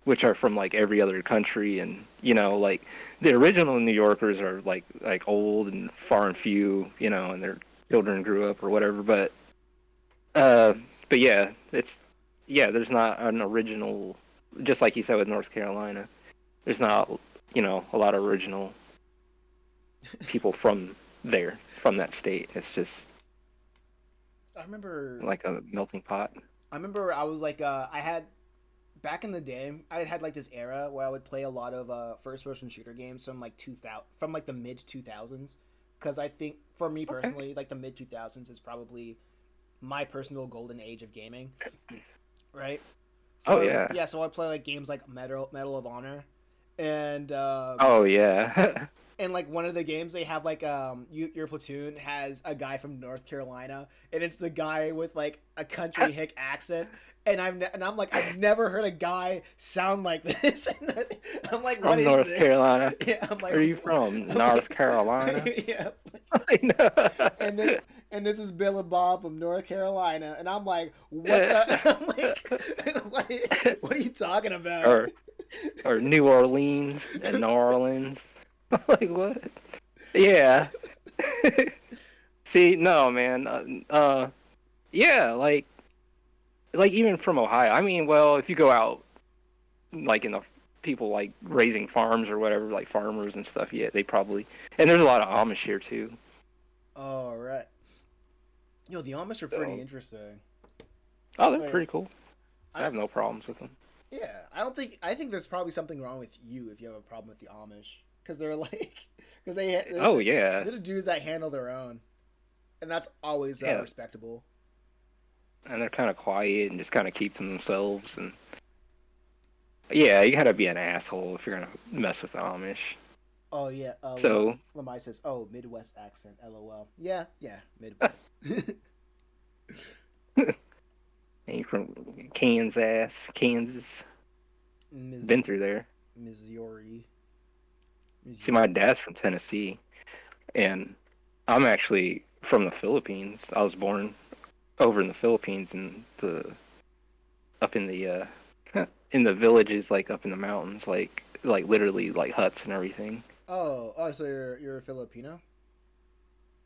which are from like every other country, and like the original New Yorkers are like old and far and few, and their children grew up or whatever. Uh, but yeah, there's not an original, just like you said with North Carolina. There's not a lot of original people from that state. It's just I remember like a melting pot. I was like I had back in the day, I had like this era where I would play a lot of first person shooter games from like 2000 from like the mid 2000s, because I think for me Okay. personally like the mid 2000s is probably my personal golden age of gaming, right? Oh So yeah. yeah, so I play like games like Medal of Honor, and Oh yeah. in like one of the games they have like your platoon has a guy from North Carolina, and it's the guy with like a country hick accent, and I'm like, I've never heard a guy sound like this. And I'm like, what From is North this? Carolina. Yeah, I'm like, Where are you from? I'm North like, Carolina. yeah, I and know. this is Bill and Bob from North Carolina, and I'm like, what Yeah. the? I'm like, what are you talking about? or or New Orleans and New Orleans. Like what? Yeah. See, no, man. Yeah, like even from Ohio. I mean, well, if you go out like in the people like raising farms or whatever, like farmers and stuff, yeah, they probably. And there's a lot of Amish here too. Oh, right. Yo, the Amish are pretty So, interesting. oh, they're Like, pretty cool. I I don't. have no problems with them. Yeah, I don't think. I think there's probably something wrong with you if you have a problem with the Amish, because they're like, because Oh yeah, they're the dudes that handle their own, and that's always yeah, respectable. and they're kind of quiet and just kind of keep to themselves. And yeah, you gotta be an asshole if you're gonna mess with the Amish. Oh yeah, So, Lamai says, "Oh, Midwest accent, LOL." Yeah, yeah, Midwest. ain't from Kansas. Miss Been through there. Missouri, See, my Missouri. dad's from Tennessee, and I'm actually from the Philippines. I was born over in the Philippines, in the up in the in the villages, like up in the mountains, like literally like huts and everything. Oh, so you're a Filipino?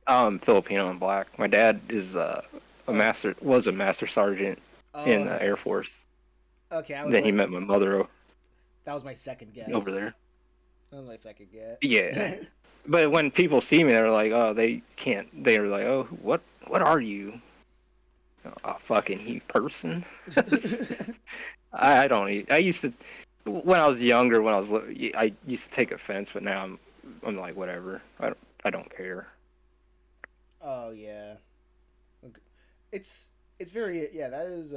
I'm Filipino and black. My dad is a Oh, master was a master sergeant oh, in the Air okay, Force. okay. I was Then he like, met my mother that was my second over guess. there. That was my second Yeah, guess. but when people see me, they're like, "Oh, they can't." They're like, "Oh, what are you? A fucking he person?" I don't. I used to when I was younger. When I used to take offense, but now I'm like whatever. I don't care. Oh yeah, okay. it's it's very yeah. That is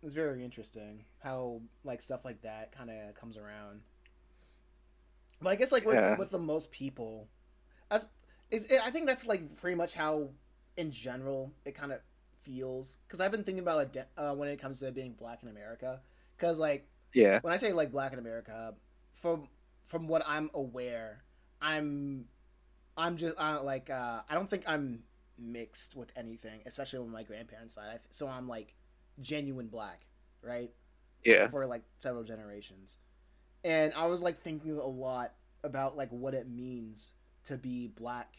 it's very interesting how like stuff like that kind of comes around. But I guess like Yeah, with the most people, as I think that's like pretty much how in general it kind of feels. Because I've been thinking about it when it comes to being black in America. Because like yeah, when I say like black in America, from what I'm aware, I'm I'm just I don't think I'm mixed with anything, especially with my grandparents' side. So I'm like genuine black, right? yeah, For like several generations, and I was like thinking a lot about like what it means to be black,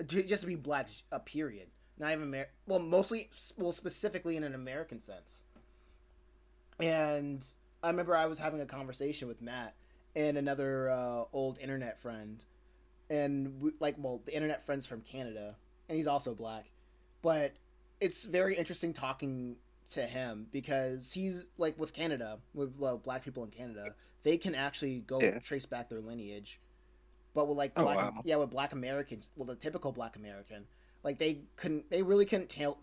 just to be black. A period. Not even well, mostly well, specifically in an American sense. And I remember I was having a conversation with Matt and another old internet friend, and well, the internet friend's from Canada, and he's also black, but it's very interesting talking to him because he's like with Canada, with black people in Canada, they can actually go yeah. trace back their lineage, but with like Oh wow. with black Americans, well, the typical black American, like they really can't tell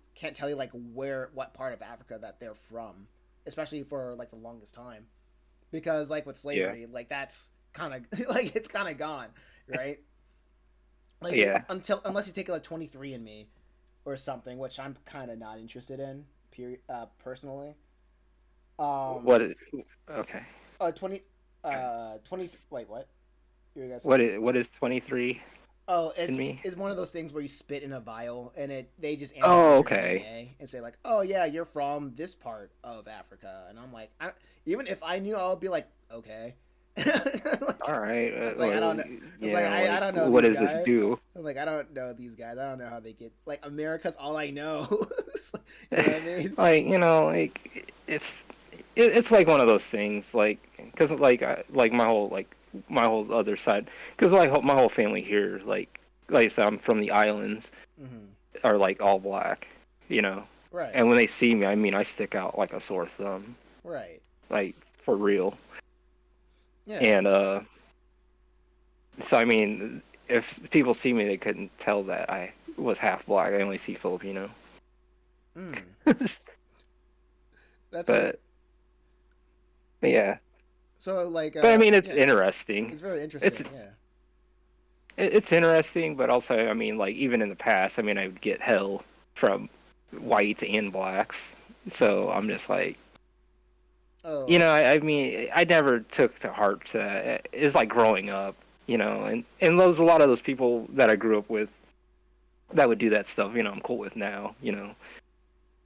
you like what part of Africa that they're from, especially for like the longest time, because like with Yeah, slavery, like that's kind of like it's kind of gone, right? Like yeah. until unless you take like 23 and Me or something, which I'm kind of not interested in, period, personally. What Um, is okay? 20, 20. Wait, what? You were gonna say something? What is 23 Oh, in me? it's one of those things where you spit in a vial and they just Oh, analyze your okay. DNA and say like, oh yeah, you're from this part of Africa, and I'm like, even if I knew, I would be like, okay. All Like, right. I was like, I Well, don't know. It's like yeah. I Like, don't know what these does this guys. do? I'm like, I don't know these guys. I don't know how they get like America's all I know. You know what I mean? Like, like it's like one of those things. Like, cause like my whole other side. Cause my whole family here, like I said, I'm from the islands, Hmm. are like all black. You know, Right. and when they see me, I mean, I stick out like a sore thumb. Right. Like for real. Yeah. And so I mean, if people see me, they couldn't tell that I was half black. They only see Filipino. Mm. but That's very but yeah. so like But I mean, it's yeah. interesting. It's very It's interesting. Yeah. it's interesting, but also I mean, like even in the past, I mean, I would get hell from whites and blacks. So I'm just like, Oh. I mean, I never took to heart to that. It's like growing up, and those a lot of those people that I grew up with that would do that stuff. I'm cool with now.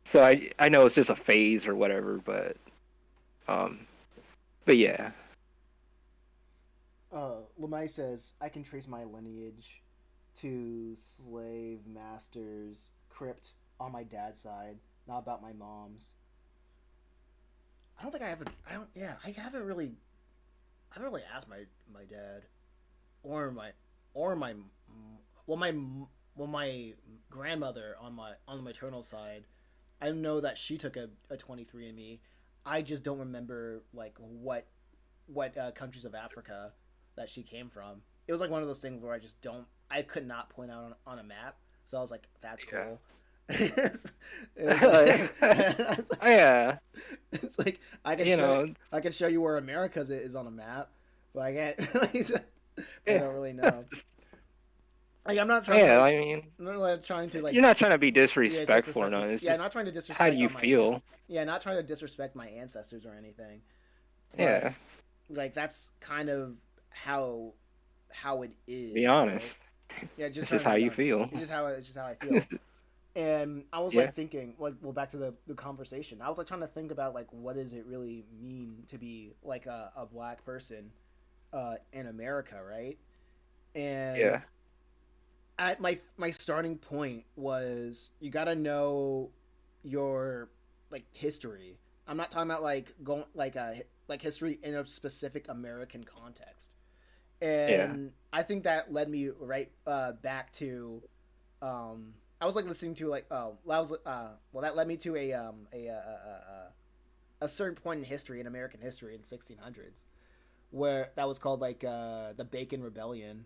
So I know it's just a phase or whatever, um, but yeah, Lemay says I can trace my lineage to slave masters crypt on my dad's side, not about my mom's. I don't think I have a. I don't. Yeah, I haven't really. I haven't really asked my dad or my or my well well, my grandmother on the maternal side, I know that she took a 23andMe. I just don't remember like what countries of Africa that she came from. It was like one of those things where I could not point out on a map. So I was like, that's Yeah. cool. Yeah. It's like You know. I can show you where America's is on a map, but I can't. I Yeah. don't really know. Like I'm not trying to Yeah. like I mean, I'm not like, trying to like you're not trying to be yeah disrespectful or disrespect. nothing. It's Yeah, just not trying to how do disrespect you on my feel? yeah, not trying to disrespect my ancestors or anything, but Yeah. like that's kind of how it Be is, right? honest. Yeah, just It's trying just to how be you honest. feel. It's just how I feel. And I was Yeah. like thinking, like, well, back to the conversation. I was like trying to think about like what does it really mean to be like a black person in America, right? And Yeah. at my starting point was you got to know your like history. I'm not talking about like going like history in a specific American context. Yeah. And I think that led me right back to I was like listening to like I was well that led me to a certain point in history in American history in 1600s where that was called like the Bacon Rebellion,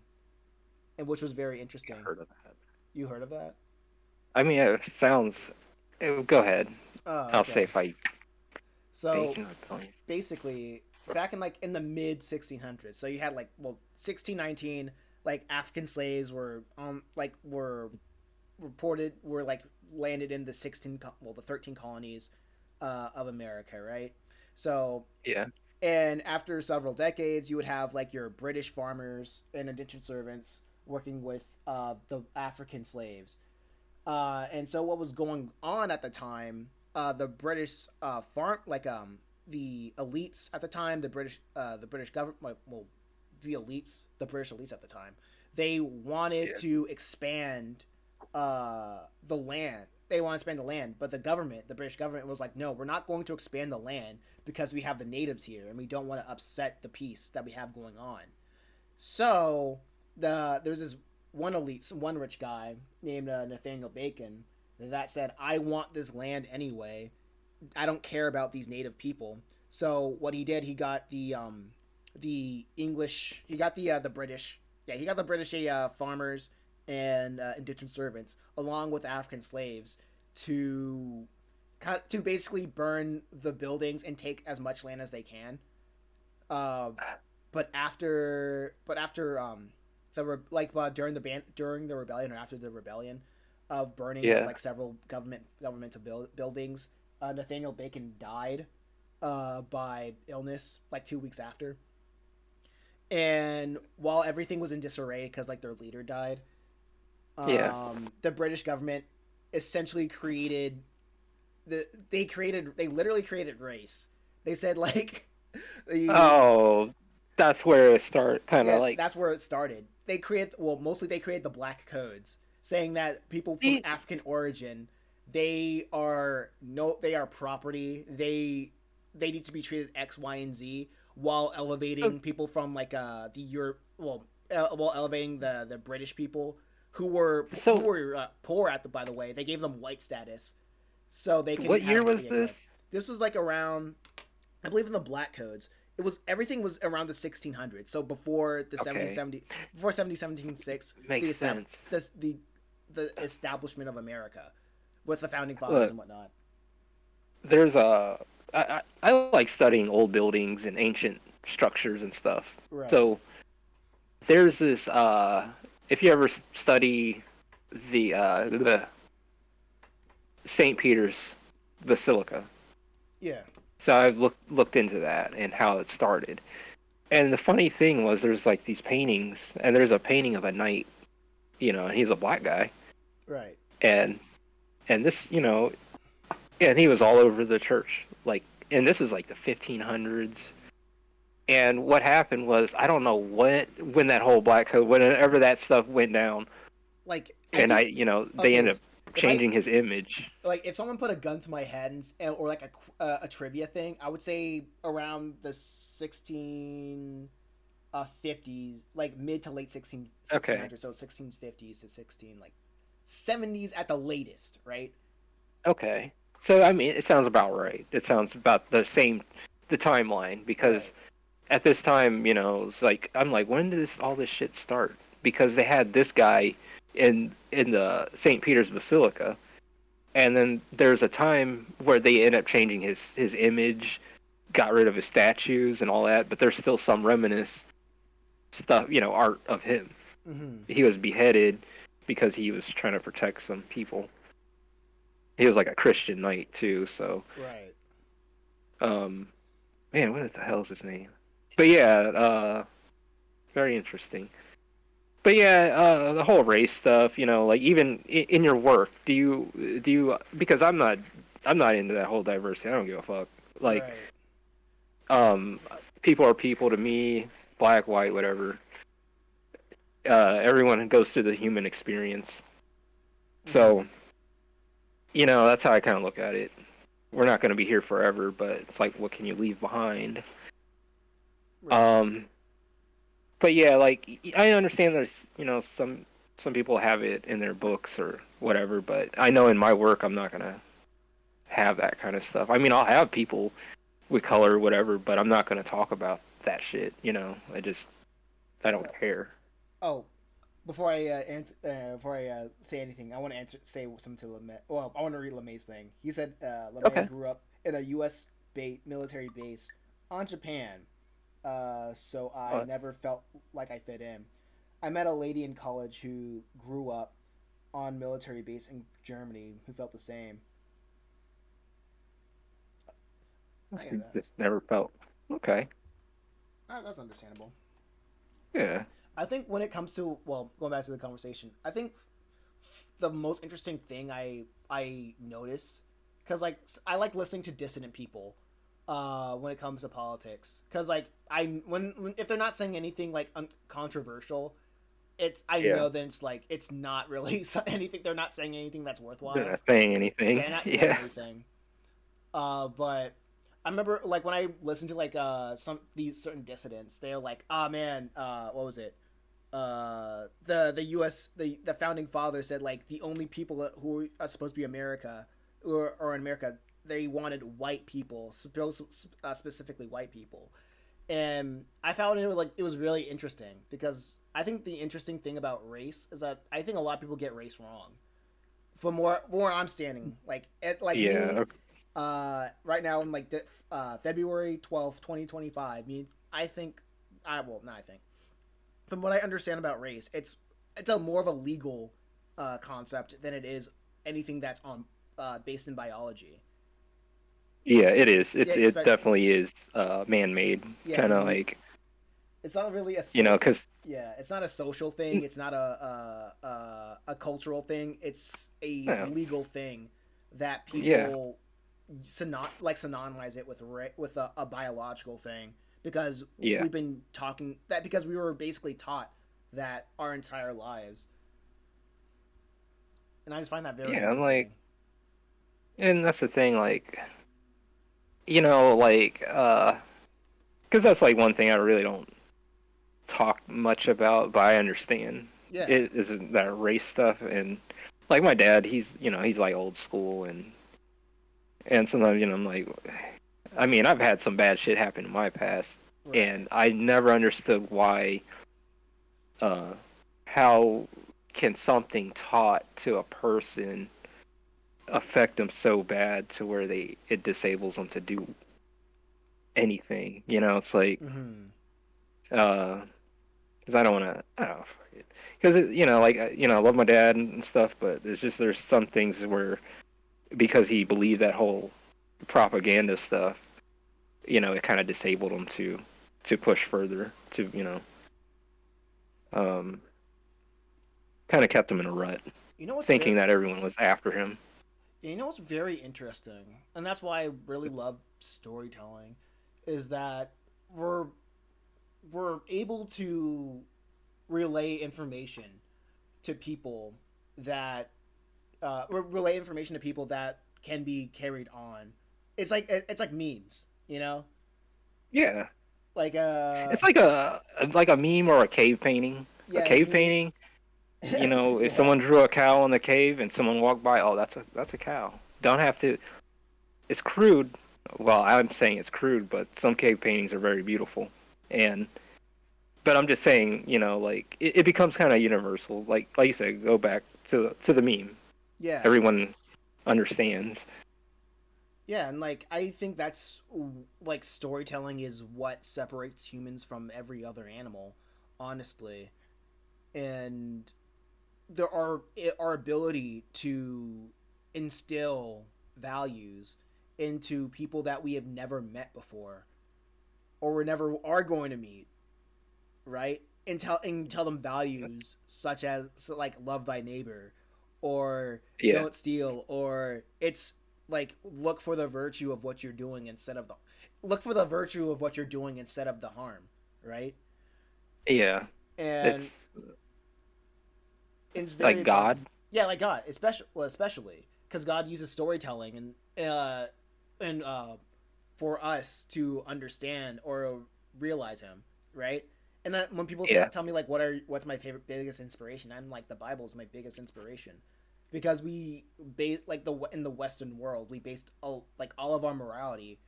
and which was very I interesting. heard of that. You heard of that? I mean, it sounds. Go ahead. Oh, I'll say okay. if I So bacon rebellion. basically, back in like in the mid 1600s, so you had like 1619, like African slaves were reported were like landed in the the 13 colonies of America, right? So Yeah. and after several decades, you would have like your British farmers and indentured servants working with the African slaves. And so what was going on at the time? The British the elites at the time, the British government, well, the British elites at the time, they wanted Yeah. to expand the land. They want to expand the land, but the British government, was like, no, we're not going to expand the land because we have the natives here, and we don't want to upset the peace that we have going on. So there's this one rich guy named Nathaniel Bacon that said, "I want this land anyway. I don't care about these native people." So what he did, he got the English, he got the British, yeah, he got the British farmers and indentured servants along with African slaves to to basically burn the buildings and take as much land as they can. Uh, but during the rebellion or after the rebellion of burning of Yeah. like several governmental buildings, Nathaniel Bacon died by illness like 2 weeks after. And while everything was in disarray because like their leader died, Yeah. the British government essentially they literally created race. They said like you Oh, that's where it start. Kind of yeah, like. that's where it started. Mostly they create the black codes, saying that people from See, African origin, they are property. They need to be treated X, Y, and Z, while so, elevating people from like the Europe, while elevating the British people who so were poor at the by the way, they gave them white status, so they can what year have was yeah. Go this? ahead. This was like around, I believe in the black codes everything was around the 1600s. So before the Okay, 1776, makes sense. the establishment of America with the founding fathers Look, and whatnot. there's a. I like studying old buildings and ancient structures and stuff. Right. So there's this. If you ever study the St. Peter's Basilica, Yeah. so I've looked into that and how it started. And the funny thing was, there's like these paintings, and there's a painting of a knight, and he's a black guy, Right. and this, and he was all over the church, like, and this was like the 1500s. And what happened was, I don't know when that whole black coat, whenever that stuff went down, Like I and think they okay, ended up if I changing his image. like if someone put a gun to my head or like a trivia thing, I would say around the 16 50s, like mid to late 16 Okay, 1600s, so 1650s to 16 like '70s at the latest, right? Okay. So I mean, it sounds about right. It sounds about the timeline because Right. at this time, it's like I'm like, when did all this shit start? Because they had this guy in the St. Peter's Basilica, and then there's a time where they end up changing his image, got rid of his statues and all that, but there's still some reminiscent stuff, art of him. Mm-hmm. He was beheaded because he was trying to protect some people. He was like a Christian knight too, so Right. um man, what the hell is his name? But yeah, very interesting. But yeah, the whole race stuff, like even in your work, do you because I'm not into that whole diversity. I don't give a fuck. Like, Right. um, people are people to me, black, white, whatever. Everyone goes through the human experience. Mm-hmm. So, that's how I kind of look at it. We're not going to be here forever, but it's like, what can you leave behind? Right. Um, but yeah, like I understand there's some people have it in their books or whatever, but I know in my work I'm not gonna have that kind of stuff. I mean, I'll have people with color or whatever, but I'm not gonna talk about that shit. I don't care. Oh, before I say anything, I want to say something to LeMay. Well, I want to read LeMay's thing. He said LeMay Okay. grew up in a U.S. military base on Japan, so I Uh, never felt like I fit in. I met a lady in college who grew up on military base in Germany who felt the same. I get that. just never felt okay. That's understandable. Yeah. I think when it comes to, well, going back to the conversation, I think the most interesting thing I notice, because like I like listening to dissident people when it comes to politics, because like when if they're not saying anything like controversial, it's I Yeah. know then it's like it's not really anything. They're not saying anything that's They're worthwhile. not saying anything. Yeah, they're not saying Yeah. anything. But I remember like when I listened to like some these certain dissidents, they're like, "Ah, man, what was it? The U.S. the founding fathers said like the only people who are supposed to be America or in America, they wanted white people, specifically white people." And I found it was really interesting because I think the interesting thing about race is that I think a lot of people get race wrong. From where I'm standing, like Yeah. me, right now I'm like February 12th, 2025. Me, I think, I well, not I think. From what I understand about race, it's a more of a legal concept than it is anything that's on based in biology. Yeah, it is. Yeah, It definitely is man-made, yeah, kind of like, it's not really because yeah, it's not a social thing. It's not a cultural thing. It's a yeah, legal thing that yeah, people synonymize it with with a biological thing because yeah, we've been talking that because we were basically taught that our entire lives, and I just find that very yeah. I'm interesting. like, and that's the thing, like, like, because that's like one thing I really don't talk much about, but I understand Yeah, it isn't that race stuff, and like my dad, he's like old school, and sometimes I'm like, I mean, I've had some bad shit happen in my past, right. and I never understood why, uh, how can something taught to a person affect them so bad to where it disables them to do anything. It's like, Mm-hmm. because I don't want to, I don't know, because like I love my dad and stuff, but there's some things where because he believed that whole propaganda stuff, it kind of disabled him to push further to um kind of kept him in a rut, You know what's thinking very that everyone was after him. you know what's very interesting, and that's why I really love storytelling, is that we're we're able to relay information to people that relay information to people that can be carried on. It's like memes, you know, Yeah, like it's like a meme or a cave painting. A yeah, like cave meme. painting You know, if Yeah. someone drew a cow in the cave and someone walked by, oh, that's a cow. Don't have to. It's crude. Well, I'm saying it's crude, but some cave paintings are very beautiful. And but I'm just saying, you know, like it becomes kind of universal. Like you said, go back to the meme. Yeah. Everyone understands. Yeah, and like I think that's like storytelling is what separates humans from every other animal, honestly. And there are our ability to instill values into people that we have never met before or we never are going to meet, right? And tell them values such as so like love thy neighbor or Yeah, don't steal or it's like look for the virtue of what you're doing instead of the look for the virtue of what you're doing instead of the harm, right? yeah. And It's it's very like God. yeah, like God, especially because God uses storytelling and for us to understand or realize Him, right? And then when people say, Yeah, tell me like what's my favorite biggest inspiration, I'm like the Bible is my biggest inspiration because we base like the in the Western world we based like all of our morality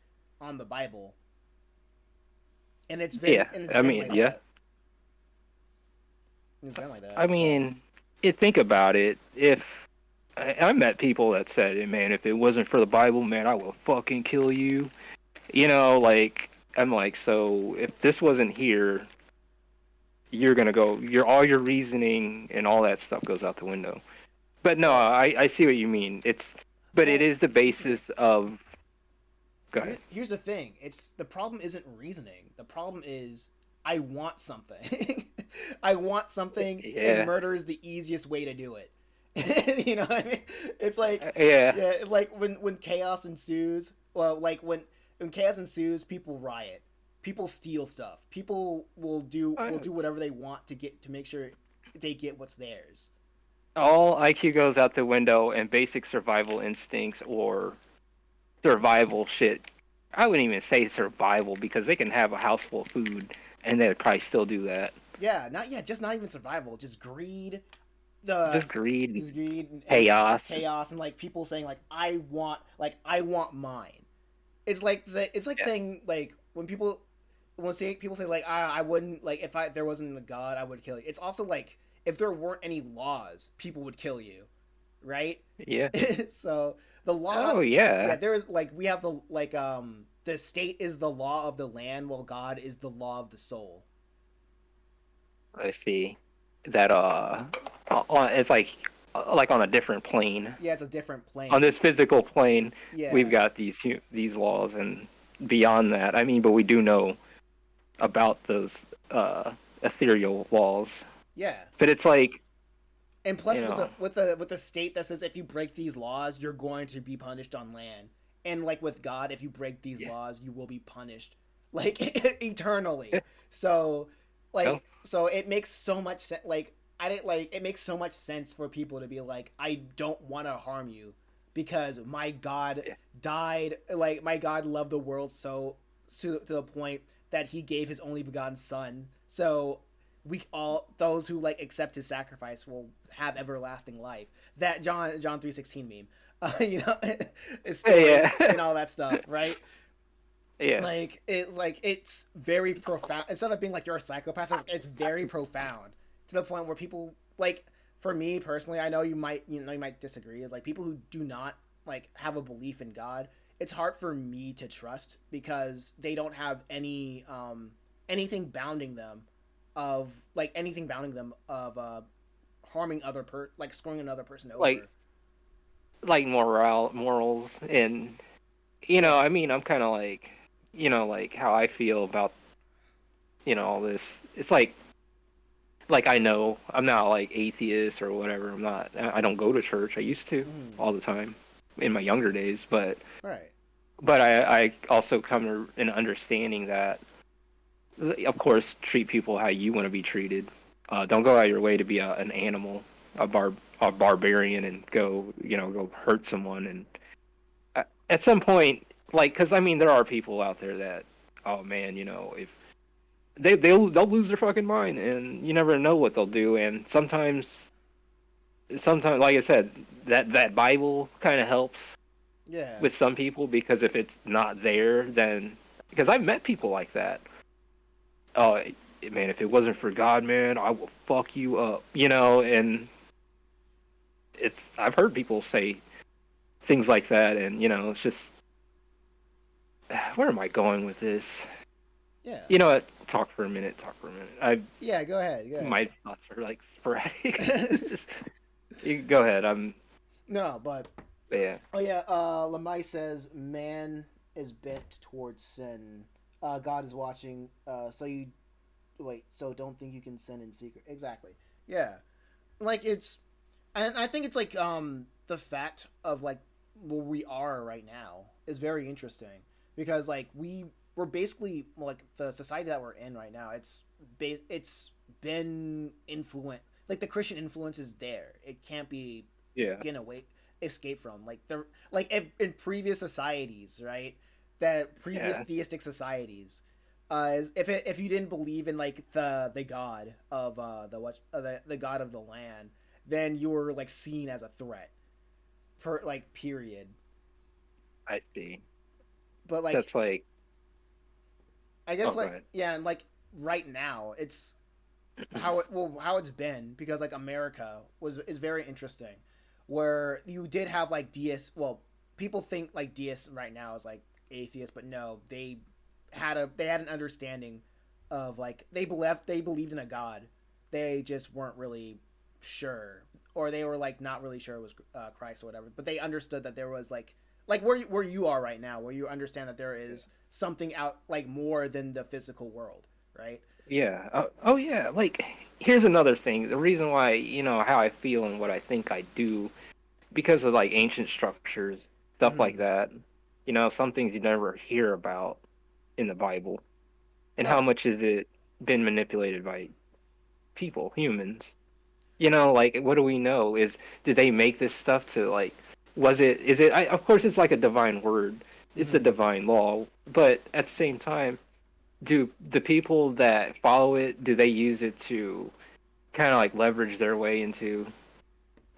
on the Bible, yeah. and it's I been mean, like yeah. that. It's been like that. I So mean, think about it. If I met people that said, hey, "Man, if it wasn't for the Bible, man, I will fucking kill you." You know, like I'm like, so if this wasn't here, you're gonna go. Your all your reasoning and all that stuff goes out the window. But no, well, I see what you mean. But it well, is the here's the thing. basis of. Go ahead. Here's the thing. It's the problem isn't reasoning. The problem is I want something. I want something, and Yeah, murder is the easiest way to do it. You know what I mean? It's like yeah. yeah, like when chaos ensues. Well, like when chaos ensues, people riot. People steal stuff. People will do whatever they want to make sure they get what's theirs. All IQ goes out the window, and basic survival instincts or survival shit. I wouldn't even say survival because they can have a house full of food and they'd probably still do that. Yeah, just not even survival, just greed, the Just greed, just greed chaos. chaos, and like people saying I want mine. It's like Yeah. saying like when people say like I wouldn't like if I there wasn't a god I would kill you. It's also like if there weren't any laws, people would kill you, right? Yeah. So the law, Oh yeah, yeah. there is like we have the state is the law of the land, while God is the law of the soul. I see. That it's like on a different plane. Yeah, it's a different On plane. this physical plane, we've Yeah, got these laws, and beyond that, I mean, but we do know about those ethereal laws. yeah. But it's like, And you plus, know, with the state that says if you break these laws, you're going to be punished on land. And like with God, if you break these yeah, laws, you will be punished like eternally. yeah, So no, so it makes so much sense. Like I didn't like it makes so much sense for people to be like, I don't want to harm you because my God yeah, died. Like my God loved the world so to the point that He gave His only begotten Son. So we all those who like accept His sacrifice will have everlasting life. That John 3:16 meme, you know, his story yeah, and all that stuff, right? yeah. Like it's very profound. Instead of being like you're a psychopath, it's very profound to the point where people like. For me personally, I know you might disagree. Is like people who do not like have a belief in God. It's hard for me to trust because they don't have anything bounding them of like anything bounding them of harming like screwing another person Like over. morals, and Yeah. I mean, I'm kind of like, like how I feel about all this. It's like I know I'm not like atheist or whatever. I'm not. I don't go to church. I used to Mm. all the time in my younger days, but Right. I also come to an understanding that, of course, treat people how you want to be treated. Don't go out your way to be an animal, a barbarian, and go hurt someone. And at some point, like, because I mean, there are people out there that, oh man, if they'll lose their fucking mind, and you never know what they'll do. And sometimes, sometimes, like I said, that Bible kind of helps Yeah. with some people because if it's not there, then because I've met people like that. Oh man, if it wasn't for God, man, I will fuck you up, and it's I've heard people say things like that, and it's just where am I going with this? Yeah. You know what? Talk for a minute. Talk for a minute. I Yeah. Go ahead. Go ahead. My thoughts are like sporadic. You go ahead. No, but Yeah. oh yeah. Lamai says man is bent towards sin. God is watching. So you wait. So don't think you can sin in secret. Exactly. Yeah. Like it's, and I think it's like the fact of like where we are right now is very interesting because like we're basically like the society that we're in right now. It's been influenced, like the Christian influence is there. It can't be Yeah. get away escape from like the like in previous societies, right? That previous Yeah. theistic societies, if you didn't believe in like the god of the god of the land, then you were like seen as a threat, per like period. I see. But like That's like. I guess Oh, go like ahead. yeah, and like right now it's how it's been because like America was is very interesting, where you did have like deists. Well, people think like deists right now is like atheists, but no, they had an understanding of like they believed in a god. They just weren't really sure, or they were like not really sure it was Christ or whatever. But they understood that there was like where you are right now, where you understand that there is something out like more than the physical world, right? Yeah. Oh, yeah. Like, here's another thing. The reason why, how I feel and what I think I do, because of like ancient structures, stuff like Mm-hmm. that. Some things you never hear about in the Bible, and how No. much is it been manipulated by people, humans? Like, what do we know? Did they make this stuff to like? Is it? Of course, it's like a divine word. It's a Mm-hmm. divine law, but at the same time, do the people that follow it do they use it to kind of like leverage their way into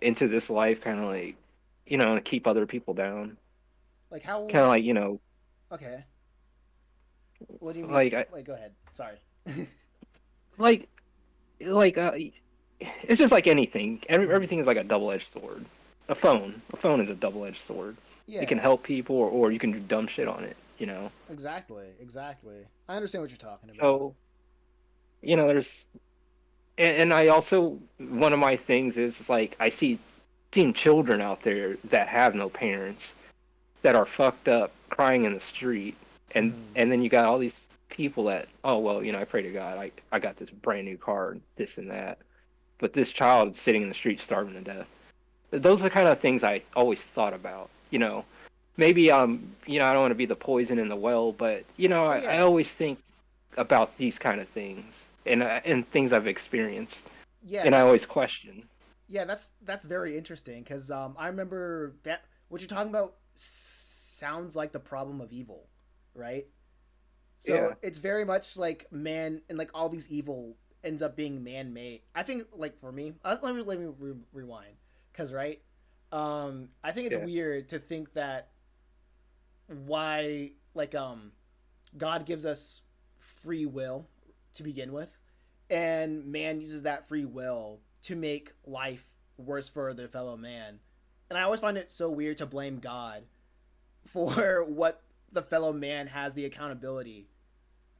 this life, kind of like to keep other people down, Like how? kind of like Okay. What do you mean? like I, Wait, go ahead. Sorry. like like it's just like anything. Mm-hmm. Everything is like a double-edged sword. A phone is a double-edged sword. It can Yeah. help people, or you can do dumb shit on it. Exactly. Exactly. I understand what you're talking about. So there's and I also, one of my things is like I seen children out there that have no parents, that are fucked up crying in the street, and Mm-hmm. and then you got all these people that, oh well, I pray to God, I got this brand new car, this and that, but this child is sitting in the street starving to death. Those are the kind of things I always thought about. Maybe I don't want to be the poison in the well, but Oh I yeah. always think about these kind of things, and things I've experienced, Yeah. and I always question. Yeah. That's very interesting because I remember that what you're talking about sounds like the problem of evil, right? So Yeah, it's very much like man and like all these evil ends up being man made. I think like for me, let me rewind because right, I think it's yeah, weird to think that why like God gives us free will to begin with, and man uses that free will to make life worse for their fellow man. And I always find it so weird to blame God for what the fellow man has the accountability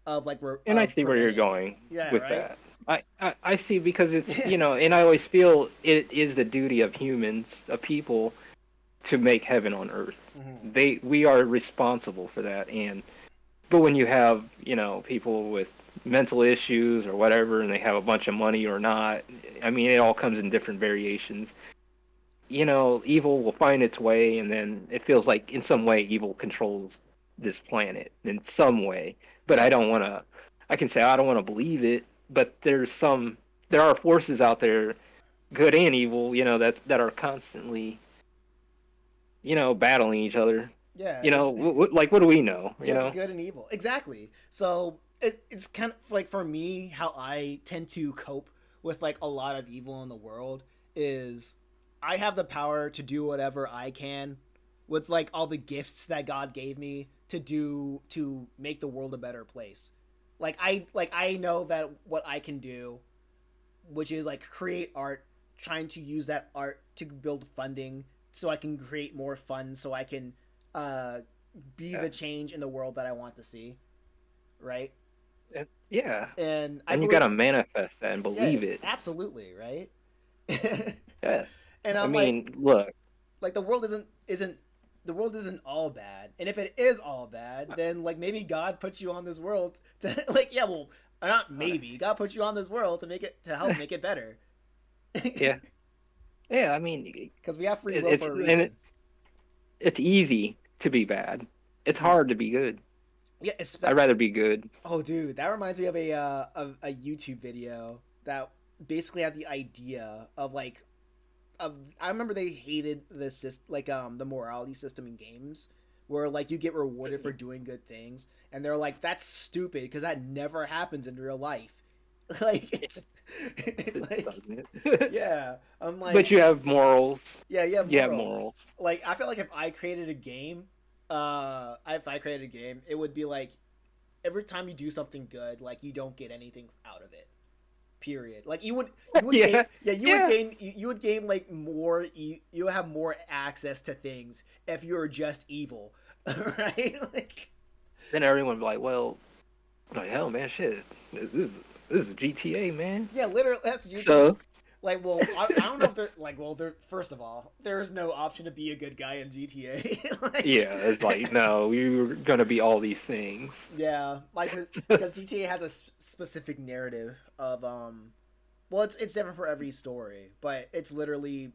of and I of see where you're preventing. going Yeah, with right. that. I see, because and I always feel it is the duty of humans, of people, to make heaven on earth. Mm-hmm. We are responsible for that, but when you have people with mental issues or whatever, and they have a bunch of money or not, I mean, it all comes in different variations. Evil will find its way, and then it feels like in some way evil controls this planet in some way. But I Yeah, don't want to. I can say I don't want to believe it, but there are forces out there, good and evil, that are constantly, battling each other. yeah. It's Like, what do we know? yeah, it's good and evil. Exactly. So it's kind of like for me how I tend to cope with like a lot of evil in the world is I have the power to do whatever I can with like all the gifts that God gave me to make the world a better place. I know that what I can do, which is like create art, trying to use that art to build funding so I can create more funds so I can uh be Yeah. the change in the world that I want to see, right? Yeah. And I And you believe, gotta manifest that and yeah, believe it. absolutely, right? Yeah. And I I'm mean, look. like the world isn't the world isn't all bad. And if it is all bad, then like maybe God put you on this world to like yeah, well, not maybe. God put you on this world to make it to help make it better. Yeah. Yeah. I mean, Because we have free will it's for a and reason. it's easy to be bad. It's It's hard to be good. yeah, I'd rather be good. oh dude, that reminds me of a YouTube video that basically had the idea of like of I remember they hated the morality system in games where like you get rewarded for doing good things and they're like that's stupid because that never happens in real life. Like it's It like doesn't. yeah, I'm But like you have morals. yeah, you have You have moral. morals. Like I feel like if I created a game, if I created a game, it would be like every time you do something good, like you don't get anything out of it. Period. Like you would gain Yeah. yeah Yeah. you would gain like more you would have more access to things if you were just evil, right? Like Then everyone would be like, well, like hell, man, shit. This is GTA, man. yeah, literally that's GTA. So Like, well, I don't know if they're like, well, there. First of all, there is no option to be a good guy in GTA. Like, yeah, it's like no, you're gonna be all these things. yeah, like because GTA has a specific narrative of well, it's different for every story, but it's literally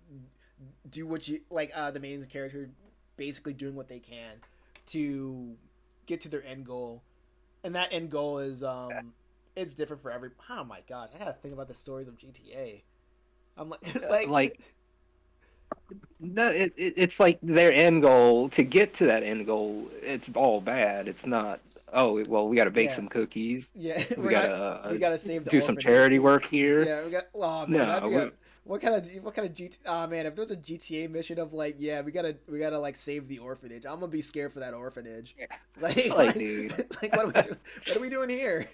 do what you like. The main character basically doing what they can to get to their end goal, and that end goal is it's different for every. Oh my gosh, I gotta think about the stories of GTA. I'm like, it's like Like no, it's like their end goal. To get to that end goal, it's all bad. It's not. Oh well, we got to bake yeah, some cookies. yeah. We We're not. gotta We gotta save the do some orphanage. charity work here. Yeah, we got. Oh man, that'd No, be a. What kind of GT? Oh man, if there's a GTA mission of like, yeah, we gotta like save the orphanage. I'm gonna be scared for that orphanage. Like, like dude. like what are we doing? What are we doing here?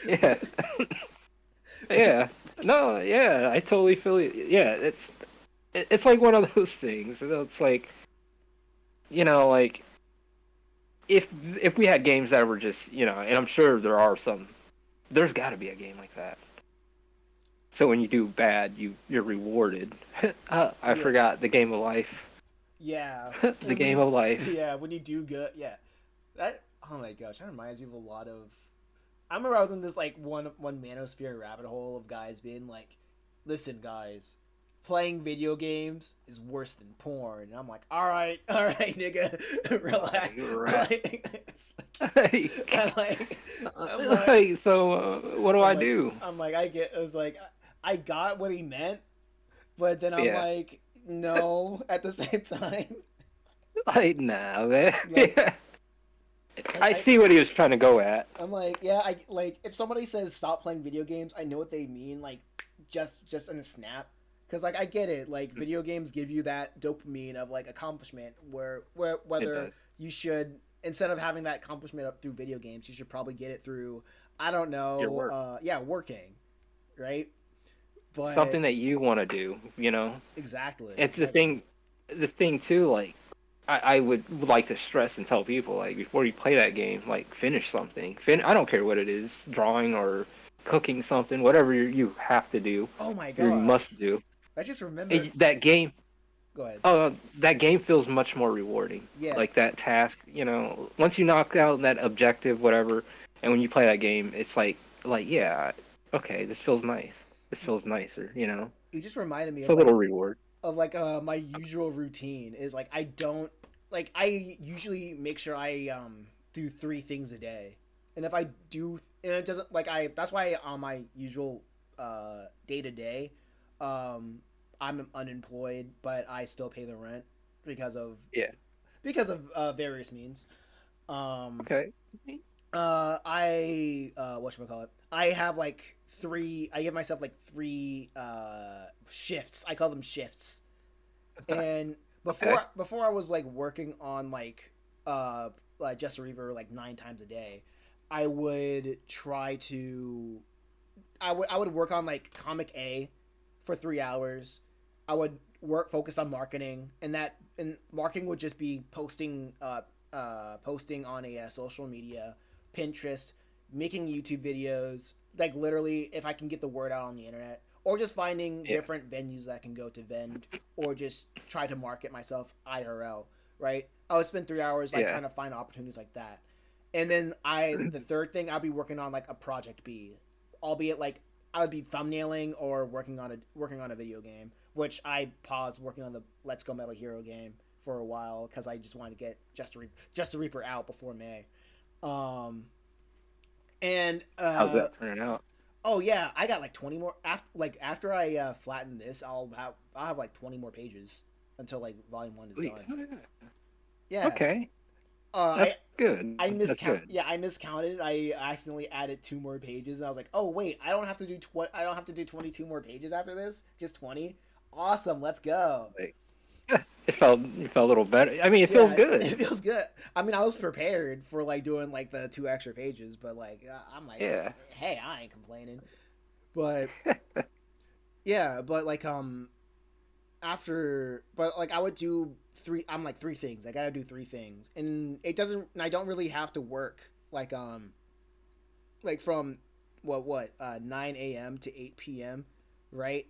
Yeah, yeah. No, yeah. I totally feel you. Yeah, it's like one of those things. It's like like if we had games that were just and I'm sure there are some. There's got to be a game like that. So when you do bad, you're rewarded. I Yeah, forgot the game of life. yeah. The And when game you, of life. yeah, when you do good, yeah. That. Oh my gosh, that reminds me of a lot of. I remember I was in this like one manosphere rabbit hole of guys being like, "Listen, guys, playing video games is worse than porn." And I'm like, all right, nigga, relax." You're right. Like, it's like, I'm like, so what do I do? I'm like, I get. It was like, I got what he meant, but then I'm Yeah, like, no, at the same time, like nah, man. like, Yeah. I I see what he was trying to go at. I'm like, yeah, I like if somebody says stop playing video games, I know what they mean, like just in a snap. Cause like I get it, like video games give you that dopamine of like accomplishment, where It whether does. you should instead of having that accomplishment up through video games, you should probably get it through I don't Your know, work. yeah, working, right? But Something that you want to do. exactly, It's like the thing too, like I would like to stress and tell people like before you play that game, like finish something. I don't care what it is, drawing or cooking something, whatever you have to do, oh my you gosh, must do. I just remember. That game, Go ahead. that game feels much more rewarding. Yeah, Like that task, once you knock out that objective, whatever, and when you play that game, it's like yeah, okay, this feels nice. This feels nicer. you just reminded me It's a little reward. of like my usual routine is like I don't like I usually make sure I do three things a day, and if I do and it doesn't like I that's why on my usual day to day um I'm unemployed but I still pay the rent because of Yeah. various means. Um, Okay. I what should I call it? I have like three. I give myself like three shifts. I call them shifts. And Okay. before I was like working on like Just a Reaver like 9 times a day, I would try to I would work on like comic A for 3 hours. I would focus on marketing, and marketing would just be posting on a social media, Pinterest, making YouTube videos, like literally if I can get the word out on the internet, or just finding Yeah. different venues that I can go to vend, or just try to market myself IRL. Right? I would spend 3 hours like Yeah. trying to find opportunities like that, and then the third thing I'll be working on like a project B, albeit like I would be thumbnailing or working on a video game, which I paused working on the Let's Go Metal Hero game for a while because I just wanted to get Just a Reaper out before May. Um, and How's that turning out? oh yeah, I got like 20 more after I flatten this, I'll have like 20 more pages until like volume 1 is Sweet. done. Oh, yeah. Yeah. Okay. I That's good. I That's miscount. good. Yeah, I miscounted. I accidentally added 2 more pages. And I was like, oh wait, I don't have to do 22 more pages after this. Just 20. Awesome. Let's go. Like, it felt a little better. I mean, it feels Yeah, good. it feels good. I mean, I was prepared for like doing like the 2 extra pages, but like I'm like, Yeah. hey, I ain't complaining. But yeah, but like after, but like I would do three. I'm like three things. I gotta do three things, and it doesn't. I don't really have to work like from 9 a.m. to 8 p.m. Right?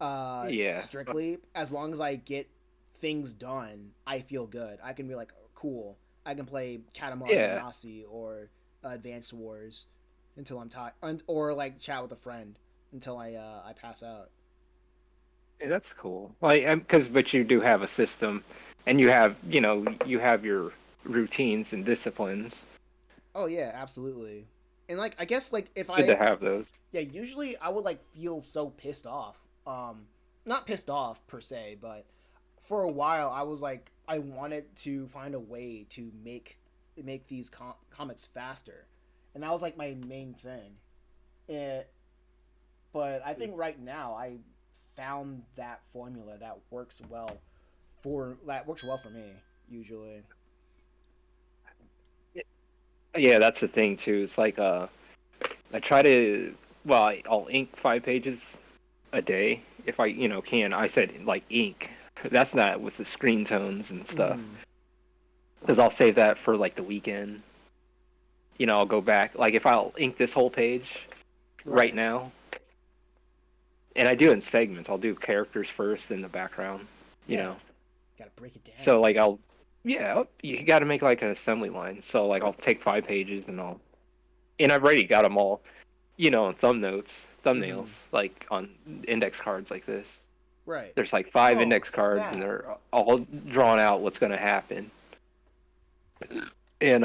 Yeah. Strictly as long as I get things done, I feel good. I can be like, cool. I can play Katamari Yeah. Damacy or Advanced Wars until I'm tired, or like chat with a friend until I pass out. Yeah, that's cool. Like, because but you do have a system, and you have your routines and disciplines. Oh yeah, absolutely. And like I guess like if Good to I have those. yeah, usually I would like feel so pissed off. Not pissed off per se, but for a while I was like I wanted to find a way to make these comics faster. And that was like my main thing. It, but I think right now I found that formula that works well for me usually. Yeah, that's the thing too. It's like I try to well, I'll ink 5 pages a day if I can. I said like ink. That's not with the screen tones and stuff. Mm, Because I'll save that for like the weekend. I'll go back. Like if I'll ink this whole page right right. now, and I do it in segments. I'll do characters first, then the background. You Yeah. know. Gotta break it down. So like yeah, you got to make like an assembly line. So like I'll take 5 pages and I've already got them all, on thumbnails, Mm-hmm. like on index cards like this. Right. There's like five Oh, index cards, and snap. they're all drawn out what's going to happen, and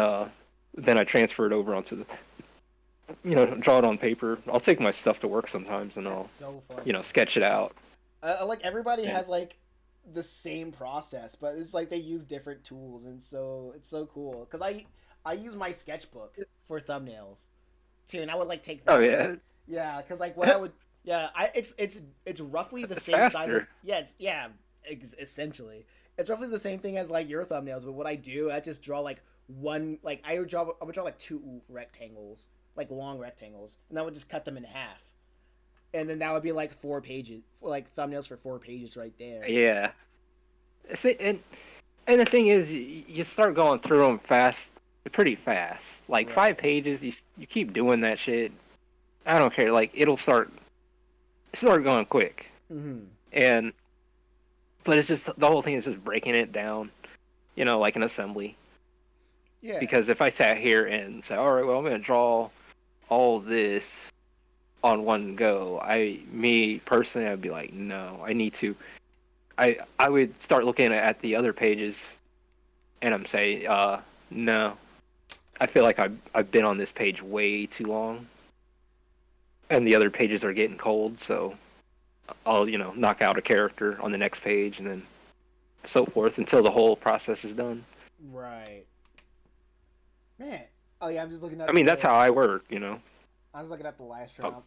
then I transfer it over onto draw it on paper. I'll take my stuff to work sometimes, and That's I'll, so funny. sketch it out. Like everybody And has like the same process, but it's like they use different tools, and so it's so cool. Cause I use my sketchbook for thumbnails too, and I would like take oh that. yeah, Yeah, cause like what I would. Yeah, it's roughly the it's same size of faster. yeah, essentially it's roughly the same thing as like your thumbnails. But what I do, I just draw like one like I would draw like two rectangles, like long rectangles, and I would just cut them in half, and then that would be like 4 pages, like thumbnails for 4 pages right there. Yeah, and the thing is, you start going through them pretty fast. Like five Right. pages, you keep doing that shit. I don't care. Like it'll start going quick, Mm-hmm. and but it's just the whole thing is just breaking it down, like an assembly. Yeah. Because if I sat here and said, all right, well, I'm going to draw all this on one go, me personally, I'd be like, no, I need to. I would start looking at the other pages, and I'm saying, no, I feel like I've been on this page way too long, and the other pages are getting cold, so I'll knock out a character on the next page, and then so forth until the whole process is done. Right. Man. Oh yeah, I'm just looking I at mean, that's the. how I work. I was looking at the live stream. Oh,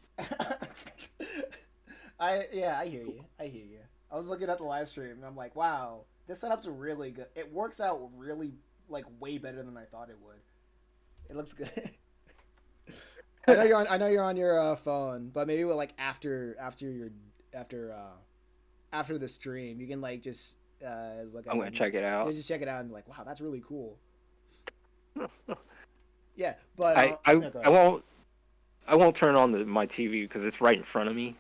I hear you. I hear you. I was looking at the live stream and I'm like, wow, this setup's really good. It works out really like way better than I thought it would. It looks good. I know you're on. I know you're on your phone, but maybe like after after the stream, you can like just look at I'm it gonna and check it out. just check it out and be like, wow, that's really cool. Yeah, but yeah, go I ahead. won't turn on my TV because it's right in front of me.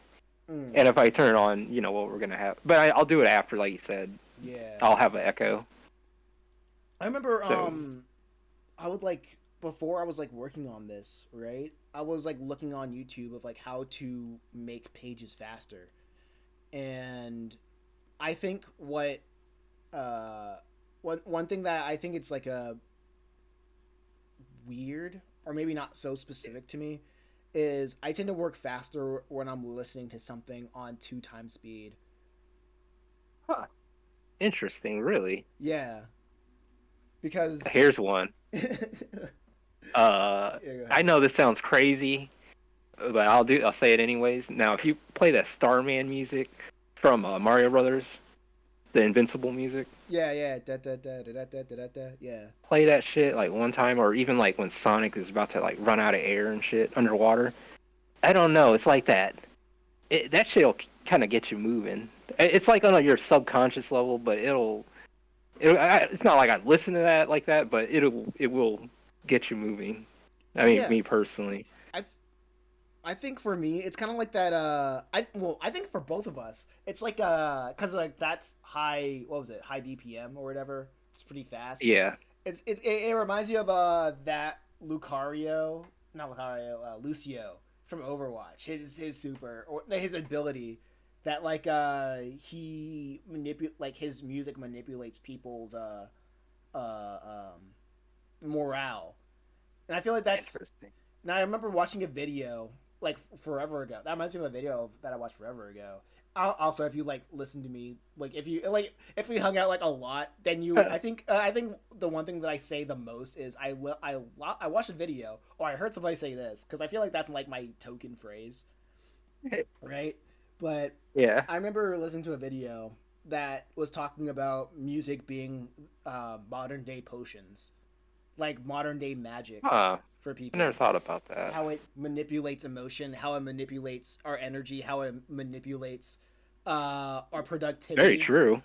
Mm, And if I turn it on, you know what we're gonna have. But I'll do it after, like you said. yeah, I'll have an echo. I remember. So I would like before I was like working on this, right? I was like looking on YouTube of like how to make pages faster, and I think one thing that I think it's like a weird or maybe not so specific to me is I tend to work faster when I'm listening to something on 2 times speed. huh, interesting, really. Yeah, because Here's one. yeah, go I ahead. know this sounds crazy, but I'll say it anyways. Now, if you play that Starman music from Mario Brothers, the Invincible music, Yeah, yeah, da da da da da da da da. Yeah, play that shit like one time, or even like when Sonic is about to like run out of air and shit underwater. I don't know. It's like that. That shit'll kind of get you moving. It's like on your subconscious level, but it's not like I listen to that like that, but it will get you moving. I mean, yeah. me personally. I I think for me, it's kind of like that. I think for both of us, it's like cause like that's high. What was it? High BPM or whatever. It's pretty fast. Yeah. It reminds you of that Lucario, not Lucario, Lucio from Overwatch. His super or his ability that like he like his music manipulates people's morale, and I feel like that's. Interesting. Now I remember watching a video like forever ago. That reminds me of a video that I watched forever ago. Also, if you like listen to me, like if we hung out like a lot, then you I think the one thing that I say the most is I watched a video or I heard somebody say this because I feel like that's like my token phrase, right? But Yeah. I remember listening to a video that was talking about music being modern day potions, like modern day magic Huh. for I never people, thought about that. how it manipulates emotion, how it manipulates our energy, how it manipulates our Very productivity, true.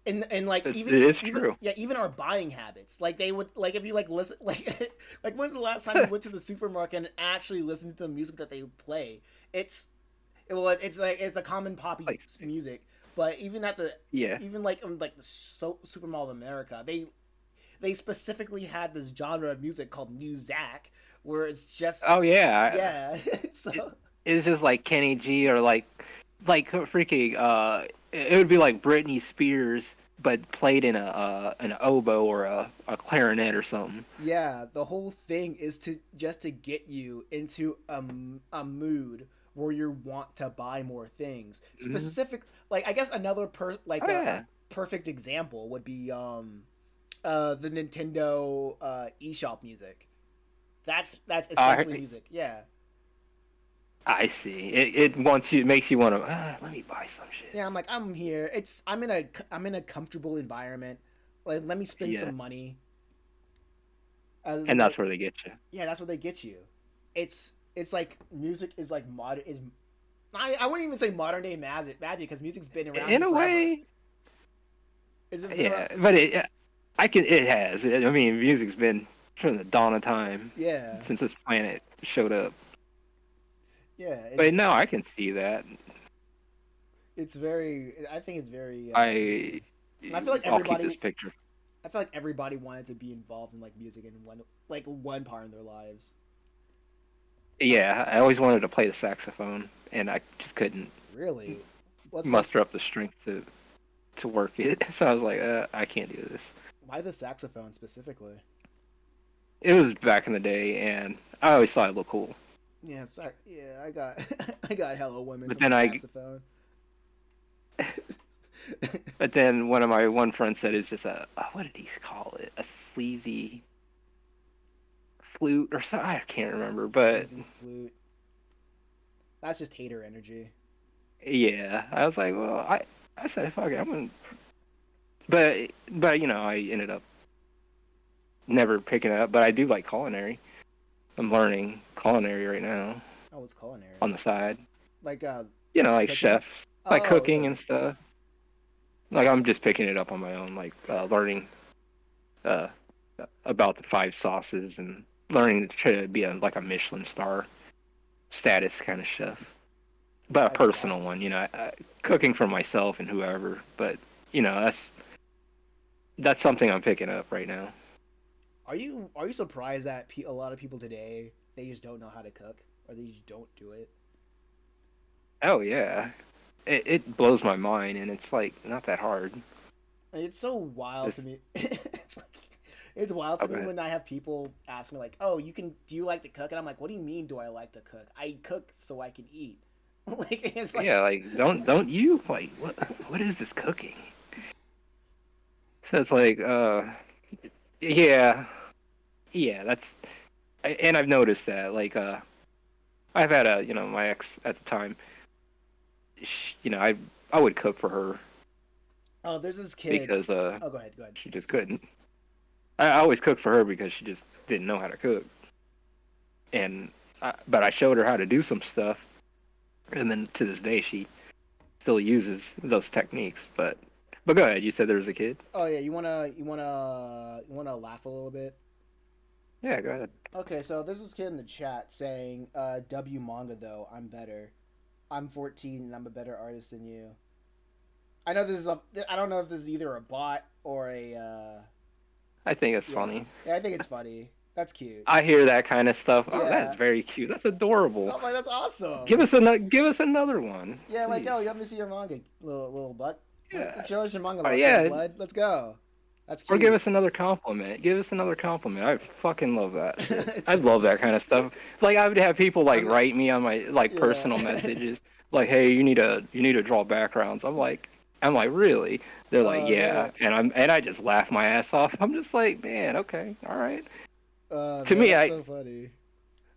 and like It is even true. yeah, even our buying habits. Like they would like if you like listen like like when's the last time you went to the supermarket and actually listened to the music that they play? It's it's like it's the common poppy Like, music, but even at the yeah. even like the Super Mall of America, they specifically had this genre of music called Muzak, where it's just Oh yeah. yeah. It, So it's just like Kenny G or like freaking it would be like Britney Spears but played in a an oboe or a clarinet or something. yeah, the whole thing is to just to get you into a mood where you want to buy more things. Hmm. Specific, like I guess another Oh a yeah. perfect example would be the Nintendo eShop music. That's essentially I music. Yeah. I see. It wants you, it makes you want to. Let me buy some shit. Yeah, I'm like I'm here. I'm in a comfortable environment. Like let me spend Yeah, some money. and that's Like where they get you. yeah, that's what they get you. It's like music is like modern is I wouldn't even say modern day magic because music's been around In here a forever. way, Is it been around? yeah. But I can. It has. I mean, music's been from the dawn of time Yeah, since this planet showed up. yeah. But no, I can see that. It's very. I think it's very. I I feel like I'll keep this everybody. picture. I feel like everybody wanted to be involved in like music in one part in their lives. Yeah, I always wanted to play the saxophone, and I just couldn't Really, what's this? muster up the strength to work it. So I was like, I can't do this. Why the saxophone specifically? It was back in the day, and I always thought it looked cool. Yeah, sorry. Yeah, I got I got Hello Women But from the then saxophone. but then one of my one friends said it's just what did he call it? A sleazy flute or something. I can't remember, but Sleazy flute. That's just hater energy. Yeah, I was like, well, I said, fuck it, I'm gonna. But I ended up never picking it up. But I do like culinary. I'm learning culinary right now Oh, it's culinary. on the side. Like Like cooking. chefs, like Oh, cooking really? and stuff. Like I'm just picking it up on my own, like learning uh, about the five sauces and learning to try to be like a Michelin star status kind of chef, but a Five personal one. sauces. Cooking for myself and whoever. But that's something I'm picking up right now. Are you surprised that a lot of people today they just don't know how to cook or they just don't do it? Oh yeah, it blows my mind, and it's like not that hard. It's so wild It's to me. It's wild to me okay. when I have people ask me like, "Oh, do you like to cook?" And I'm like, "What do you mean? Do I like to cook? I cook so I can eat." Like it's like, Yeah, like don't you like what is this cooking? So it's like yeah, yeah, and I've noticed that I've had my ex at the time. I would cook for her oh, there's this kid. because Oh, go ahead, go ahead. she just couldn't. I always cooked for her because she just didn't know how to cook, but I showed her how to do some stuff, and then to this day she still uses those techniques. But go ahead. You said there was a kid. Oh yeah, you wanna laugh a little bit? Yeah, go ahead. Okay, so there's this kid in the chat saying, "W manga though, I'm better. I'm 14 and I'm a better artist than you." I know this is a. I don't know if this is either a bot or a. I think it's Yeah, funny. yeah. I think it's funny. That's cute. I hear that kind of stuff. Oh, that's Yeah. very cute. That's adorable. Oh my, that's Give awesome. us another one, Yeah, like, please. oh, you let me see your manga, little butt. Yeah. Show us your manga, Oh little yeah. blood. Let's go. That's Or give cute. us another compliment. Give us another compliment. I fucking love that shit. I It's. love that kind of stuff. Like I would have people like I'm. write me on my like Yeah. personal messages, like, "Hey, you need to draw backgrounds." I'm like, really? They're like, Oh yeah, man. and I just laugh my ass off. I'm just like, man, okay, all right. Oh To man, me, that's I so funny.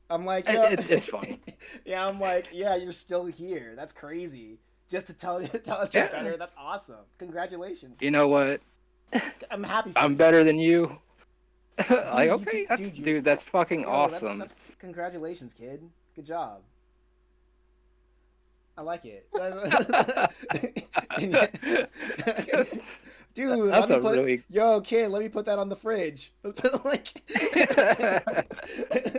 I'm like, yo, it's funny. yeah, I'm like, yeah, you're still here. That's crazy. Just to tell us you're Yeah, better. That's awesome. you Congratulations. know what? I'm happy for I'm you, better than you. Like, dude. You okay, could, that's dude. You, dude, that's fucking yo, that's awesome. that's congratulations, kid. Good job. I like it. And dude, let That's me a put it. really Yo, kid, let me put that on the fridge. Like,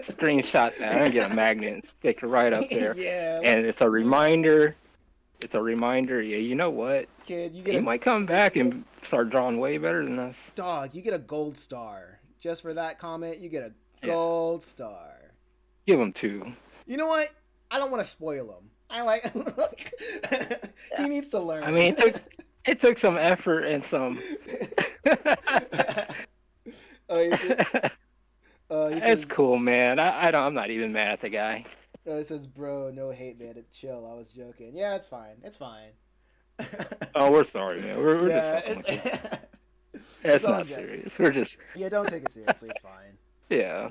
screenshot that. I'm gonna get a magnet and stick it right up there. yeah, like And it's a you, reminder. It's a reminder. Yeah, you know what? kid, you get He a might come back and start drawing way better than us. dog. You get a gold star just for that comment. You get a Yeah, gold star. give him two. You know what? I don't want to spoil him. I like. Yeah. He needs to I learn. mean, it took some effort and some. Oh, he It's says, cool, man. I'm not even mad at the guy. he says, bro, no hate, man. Chill. I was joking. Yeah, it's fine. It's fine. Oh, we're sorry, man. We're just Yeah, fucking with you. it's It's all not good. serious. We're just Yeah, don't take it seriously. It's fine. yeah.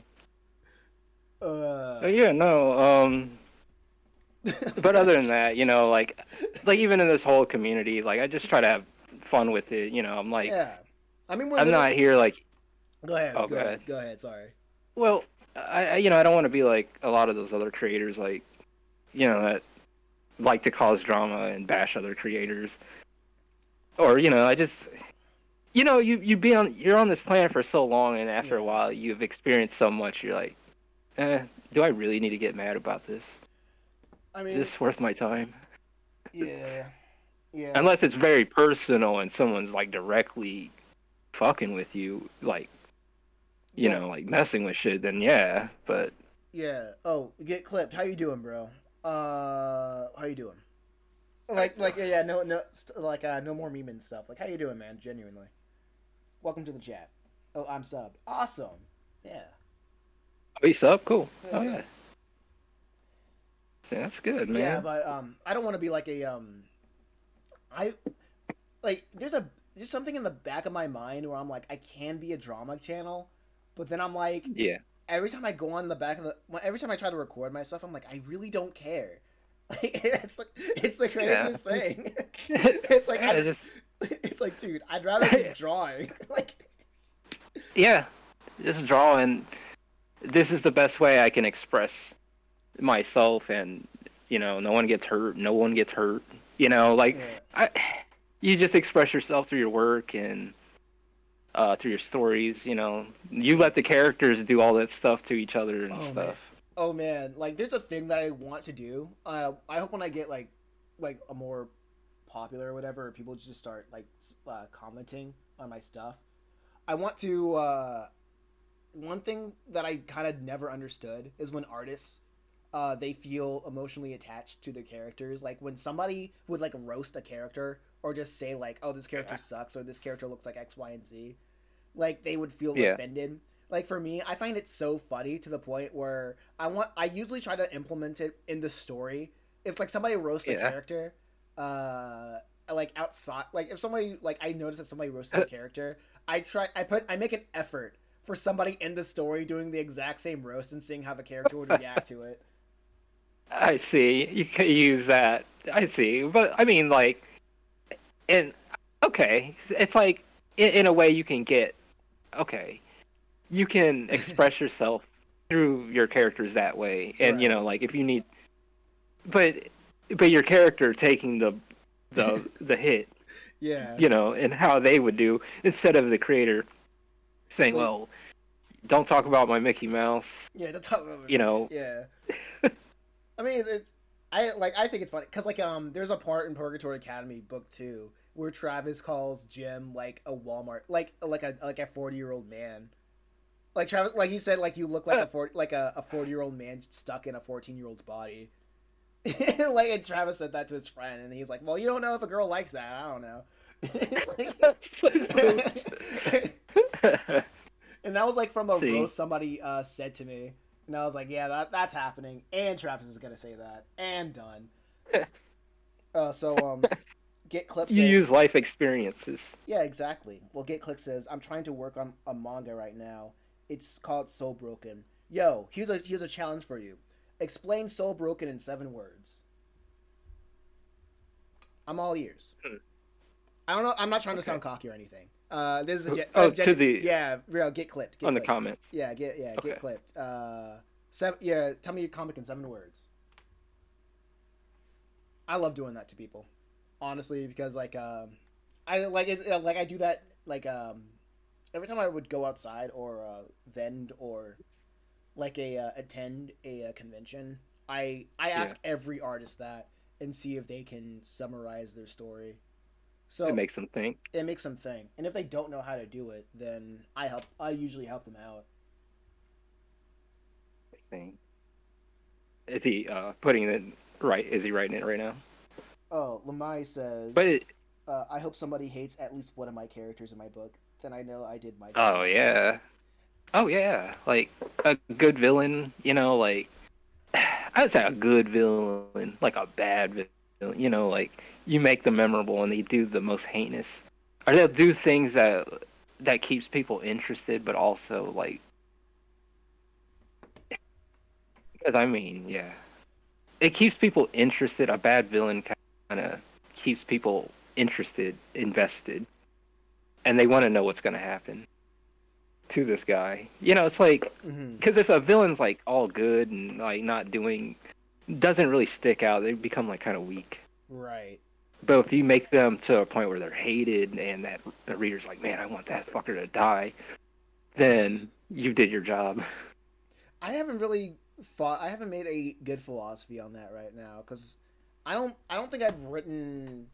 Uh, Yeah, no. But other than that, like even in this whole community, like I just try to have fun with it. I'm like, yeah. I mean, we're I'm living. not here like, Go ahead. oh, Go go ahead. ahead. Go ahead. Sorry. Well, I don't want to be like a lot of those other creators, like, that like to cause drama and bash other creators, or I just, you're on this planet for so long, and after a Yeah. while, you've experienced so much. You're like, do I really need to get mad about this? I Is mean, this worth my time? yeah. Yeah. Unless it's very personal and someone's like directly fucking with you, like Yeah. like messing with shit, then yeah. But Yeah. Oh, get clipped. How you doing, bro? How you doing? I, Like, yeah, no, no, like, no more meme and stuff. Like, how you doing, man? Genuinely. Welcome to the chat. Oh, I'm subbed. Awesome. Yeah. What's up? Cool. Yeah, Oh so, yeah. See, that's good, yeah, man. but I don't want to be like a I like there's something in the back of my mind where I'm like I can be a drama channel, but then I'm like Yeah. every time I go on the back of the every time I try to record myself, I'm like I really don't care. Like, it's the Yeah. craziest thing. Yeah, It's like it's just it's like, dude, I'd rather be drawing. Like, yeah, just draw, and this is the best way I can express myself, and no one gets hurt, no one gets hurt. Like yeah. I, you just express yourself through your work and through your stories. You let the characters do all that stuff to each other and Oh man. stuff. Oh man. Like, there's a thing that I want to do. I hope when I get like a more popular or whatever, people just start like commenting on my stuff. I want to. One thing that I kind of never understood is when artists they feel emotionally attached to their characters. Like when somebody would like roast a character or just say like, "Oh, this character Yeah. sucks," or "This character looks like X, Y, and Z," like they would feel Yeah. offended. Like for me, I find it so funny to the point where I usually try to implement it in the story. If like somebody roasts a Yeah. character, like outside, like if somebody like I notice that somebody roasts a character, I make an effort for somebody in the story doing the exact same roast and seeing how the character would react to it. I see. You can use that. I see. But I mean, like, and okay, it's like in a way you can get okay. You can express yourself through your characters that way, and Right. like if you need, but your character taking the hit, Yeah. and how they would do instead of the creator saying, Well, well, don't talk about my Mickey Mouse, yeah. That's how. you know. Yeah. I mean, it's I think it's funny because like there's a part in Purgatory Academy book 2 where Travis calls Jim like a Walmart like a 40-year-old man. Like Travis, like he said, like you look like a 40-year-old man stuck in a 14-year-old's body. Like, and Travis said that to his friend, and he's like, "Well, you don't know if a girl likes that. I don't know." It's like, and that was like from a See, roast somebody said to me, and I was like, "Yeah, that's happening." And Travis is gonna say that, and done. So Get Clip you says, use life experiences. "Yeah, exactly." Well, Get Click says, "I'm trying to work on a manga right now. It's called Soul Broken. Yo, here's a challenge for you. Explain Soul Broken in 7 words. I'm all ears. Hmm. I don't know. I'm not trying to Okay. sound cocky or anything. This is Oh, to the yeah, real get clipped. Get on the clipped. comments. Get Okay. clipped. Seven. Yeah, tell me your comic in 7 words. I love doing that to people, honestly, because like I like it's like I do that like every time I would go outside or vend or like attend a convention. I Yeah, ask every artist that and see if they can summarize their story. it So makes them think. it makes them think. And if they don't know how to do it, then I usually help them out. Think. Is he putting it right? Is he writing it right now? Oh, Lamai But says, I hope somebody hates at least one of my characters in my book. Then I know I did my oh job. yeah, oh yeah, like a good villain. Like I'd say a good villain, like a bad villain. Like you make them memorable, and they do the most heinous, or they'll do things that keeps people interested, but also like, because I mean, yeah, it keeps people interested. A bad villain kind of keeps people interested, invested, and they want to know what's going to happen to this guy. It's like Hmm. because if a villain's like all good and like not doing, doesn't really stick out, they become like kind of weak. Right. But if you make them to a point where they're hated and that the reader's like, man, I want that fucker to die, then you did your job. I haven't really thought. I haven't made a good philosophy on that right now because I don't think I've written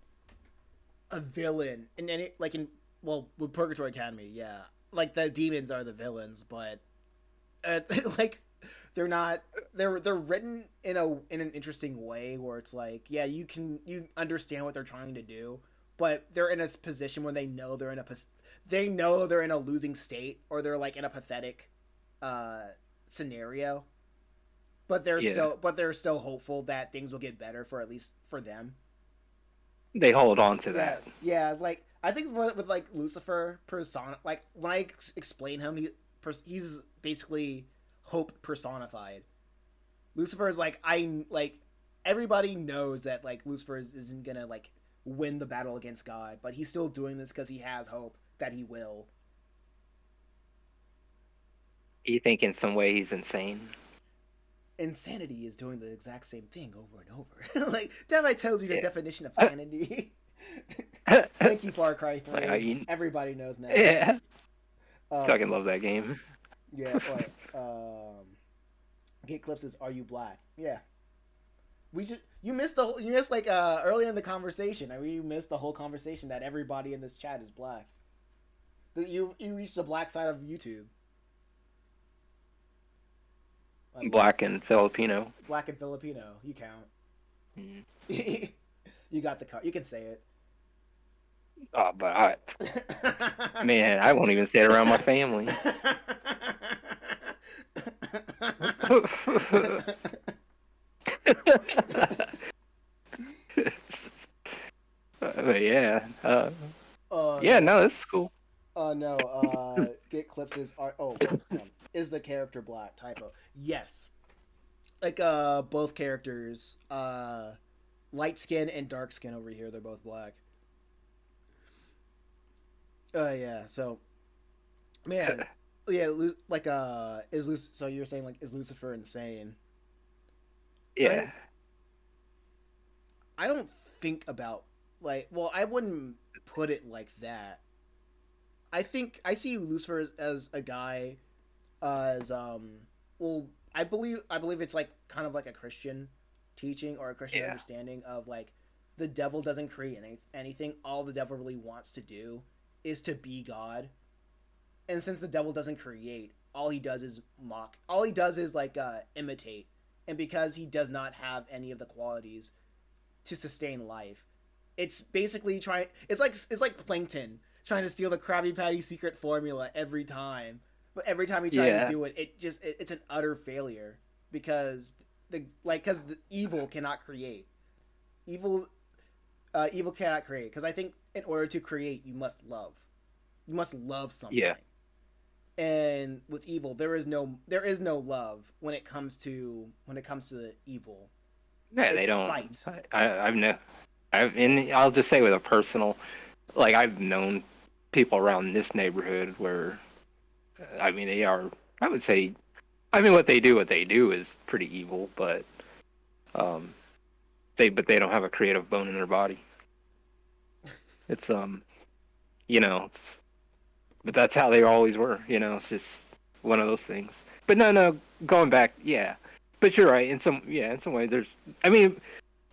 a villain in any like in well with Purgatory Academy. Yeah, like the demons are the villains, but uh, like they're not. They're written in an interesting way where it's like yeah you understand what they're trying to do, but they're in a position where they know they're in a losing state or they're like in a pathetic uh scenario, Yeah, but they're still hopeful that things will get better for at least for them. they hold on to Yeah, that. yeah. It's like I think with like Lucifer persona, like when I explain him, he's basically hope personified. Lucifer is like I like everybody knows that like Lucifer isn't gonna like win the battle against God, but he's still doing this because he has hope that he will. You think in some way he's insane? Insanity is doing the exact same thing over and over. Like, damn, I told you the Yeah. definition of sanity. Thank you, Far Cry 3. Everybody knows now. Yeah. Um, Fucking love that game. yeah, what? Get clips is, are you black? Yeah. We just you missed like earlier in the conversation. I mean, you missed the whole conversation that everybody in this chat is black. That you reached the black side of YouTube. Black and Filipino. Black and Filipino, you count. Mm. You got the car. You can say it. Oh, but man, I won't even say it around my family. But yeah, yeah, no, this is cool. No. Get clips is is the character black? Typo. Yes. Like both characters, light skin and dark skin over here. They're both black. Yeah. So, man, yeah. Like so you're saying like is Lucifer insane? Yeah. I don't think about like. Well, I wouldn't put it like that. I think I see Lucifer as a guy, as well. I believe it's like kind of like a Christian teaching or a Christian understanding of like the devil doesn't create anything. All the devil really wants to do is to be God, and since the devil doesn't create, all he does is mock. All he does is like imitate, and because he does not have any of the qualities to sustain life, it's basically trying. It's like Plankton trying to steal the Krabby Patty secret formula every time. But every time he tries to do it, it's an utter failure because the evil cannot create. Evil cannot create because I think in order to create, you must love. You must love something. Yeah. And with evil, there is no love when it comes to the evil. Yeah, it's they don't. Spite. And I'll just say with a personal, like I've known people around this neighborhood where. I mean, they are. I would say. I mean, what they do is pretty evil, but they don't have a creative bone in their body. It's but that's how they always were. It's just one of those things. But no, going back, yeah. But you're right. In some way, there's. I mean,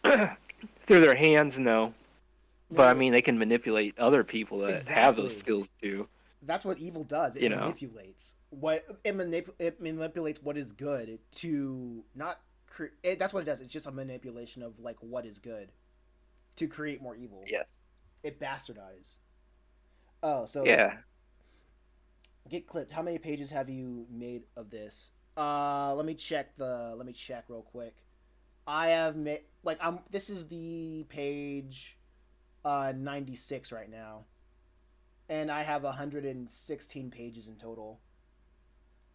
through their hands, no. But I mean, they can manipulate other people that have those skills too. That's what evil does. It manipulates it manipulates what is good to not create. That's what it does. It's just a manipulation of like what is good to create more evil. Yes. It bastardizes. Oh, so yeah. Get clipped. How many pages have you made of this? Let me check real quick. I have made this is the page 96 right now. And I have 116 pages in total.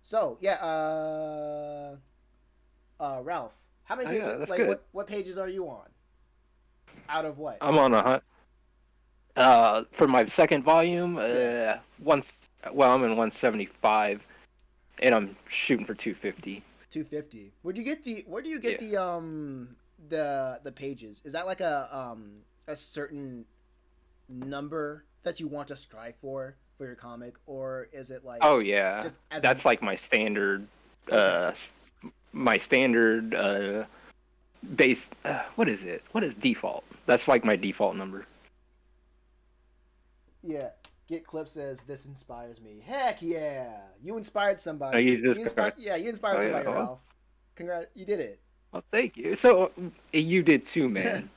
So yeah, Ralph, how many pages? Good. What pages are you on? Out of what? I'm on for my second volume. I'm in 175, and I'm shooting for 250. 250. Where do you get the pages? Is that like a certain number that you want to strive for your comic, or is it like that's like my standard base what is default? That's like my default number. Yeah. Get Clip says this inspires me. Heck yeah, you inspired somebody. Oh, you inspired somebody, Ralph. Congrats, you did it. Well, thank you. So you did too, man.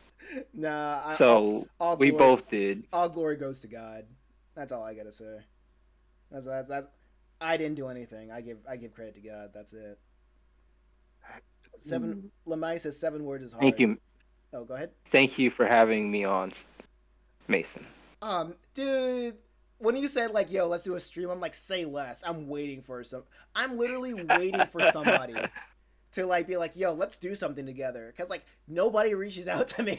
Nah. We both did. All glory goes to God. That's all I gotta say. That's. I didn't do anything. I give credit to God. That's it. Lemay says 7 words is hard. Thank you. Oh, go ahead. Thank you for having me on, Mason. Dude, when you said like, "Yo, let's do a stream," I'm like, "Say less." I'm waiting for some. I'm literally waiting for somebody to like be like, yo, let's do something together. Because like nobody reaches out to me.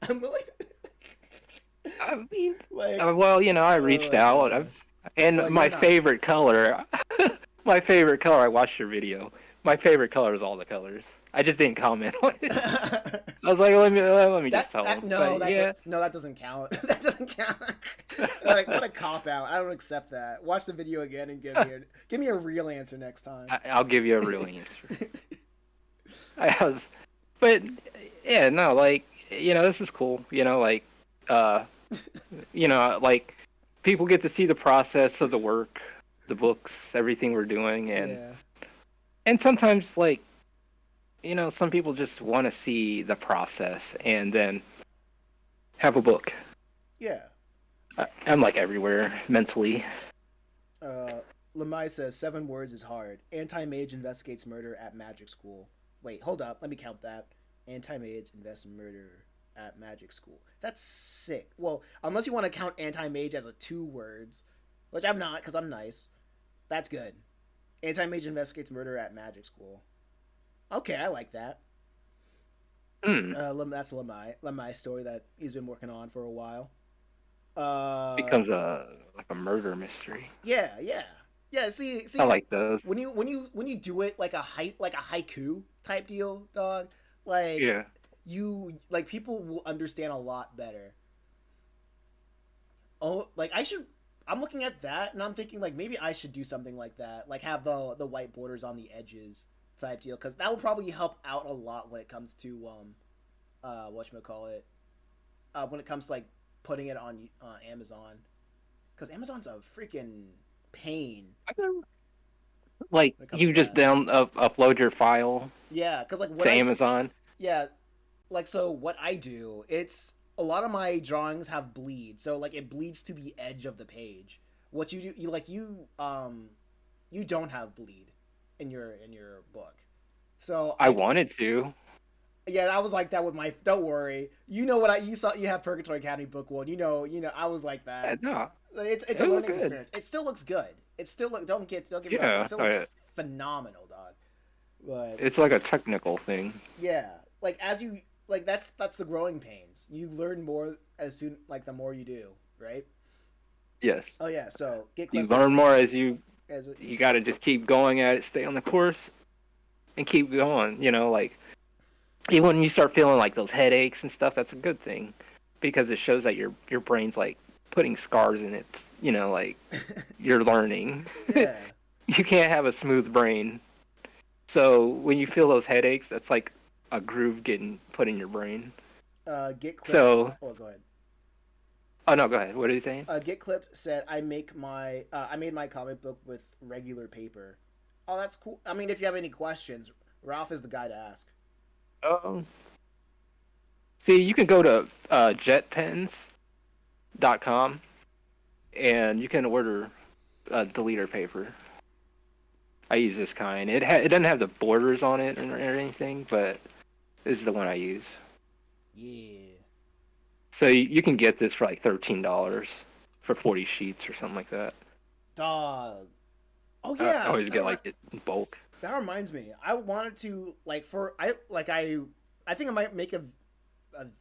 I'm like, I mean, like, well, I oh reached my out, gosh. and Well, you're my not. favorite color, my favorite color. I watched your video. My favorite color is all the colors. I just didn't comment on it. I was like, let me just tell That them. no, But that's yeah, no, that doesn't count. That doesn't count. Like what a cop out. I don't accept that. Watch the video again and give me a real answer next time. I'll give you a real answer. I was, but yeah, no, like this is cool. Uh, like people get to see the process of the work, the books, everything we're doing, and Yeah. sometimes like some people just want to see the process and then have a book. Yeah. I'm like everywhere mentally. Uh, Lemai says 7 words is hard. Anti-mage investigates murder at magic school. Wait, hold up. Let me count that. Anti-mage investigates murder at magic school. That's sick. Well, unless you want to count anti-mage as a 2 words, which I'm not because I'm nice. That's good. Anti-mage investigates murder at magic school. Okay, I like that. Hmm. That's Lemai's story that he's been working on for a while. Becomes a like a murder mystery. Yeah, yeah, yeah. I See, like those. when you do it like a haiku type deal, dog. Like Yeah. people will understand a lot better. Oh, like I should. I'm looking at that and I'm thinking like maybe I should do something like that, like have the white borders on the edges type deal, because that will probably help out a lot when it comes to whatchamacallit, when it comes to like putting it on Amazon, because Amazon's a freaking pain Like when it comes to you just that. upload your file Yeah, because like to Amazon. yeah, like so what I do, it's a lot of my drawings have bleed, so like it bleeds to the edge of the page. What you do, you don't have bleed in your book, so I wanted to. yeah, I was like that with my. Don't worry, you know what you saw. You have Purgatory Academy book 1. You know I was like that. No, It's a it was learning good. experience. It still looks good. It still don't get me wrong. It Yeah, still looks phenomenal, dog. But it's like a technical thing. yeah, like as you like that's the growing pains. You learn more as soon like the more you do, right? Yes, Oh yeah. So get you clips learn more as as you got to just keep going at it, stay on the course, and keep going. Like even when you start feeling like those headaches and stuff, that's a good thing because it shows that your brain's like putting scars in it. Like you're learning. yeah. You can't have a smooth brain. So when you feel those headaches, that's like a groove getting put in your brain. Get clips. So, Oh, go ahead. oh no, go ahead. What are you saying? Get clip said I made my comic book with regular paper. Oh, that's cool. I mean, if you have any questions, Ralph is the guy to ask. Um, See, you can go to jetpens.com and you can order deleter paper. I use this kind. It doesn't have the borders on it or anything, but this is the one I use. Yeah. So you can get this for like $13 for 40 sheets or something like that. Dog. Oh I yeah. always get like it in bulk. That reminds me. I wanted to I think I might make a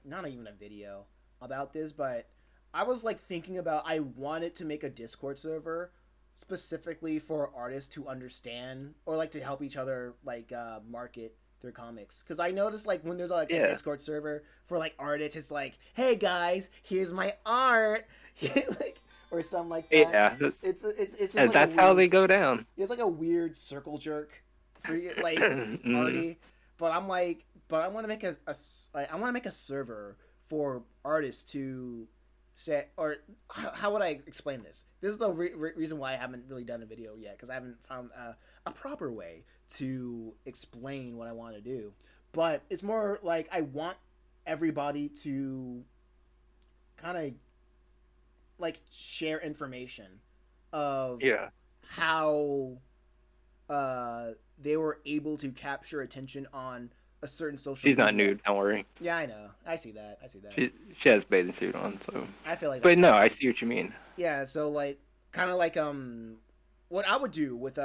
not even a video about this, but I was like thinking about I wanted to make a Discord server specifically for artists to understand or like to help each other like market their comics, because I noticed like when there's like a Yeah. Discord server for like artists, it's like, hey guys, here's my art, like, or something like that. Yeah. It's just And like a that's how weird, they go down. it's like a weird circle jerk free like Mm. party. But I'm like, but I want to make like, I want to make a server for artists to say, or how would I explain this? This is the reason why I haven't really done a video yet, because I haven't found a proper way to explain what I want to do. But it's more like I want everybody to kind of like share information of Yeah. how they were able to capture attention on a certain social She's media. not nude, don't worry. Yeah, I know. I see that. I see that. She has a bathing suit on, so. I feel like But that's no, I see what you mean. yeah. So like, kind of like what I would do with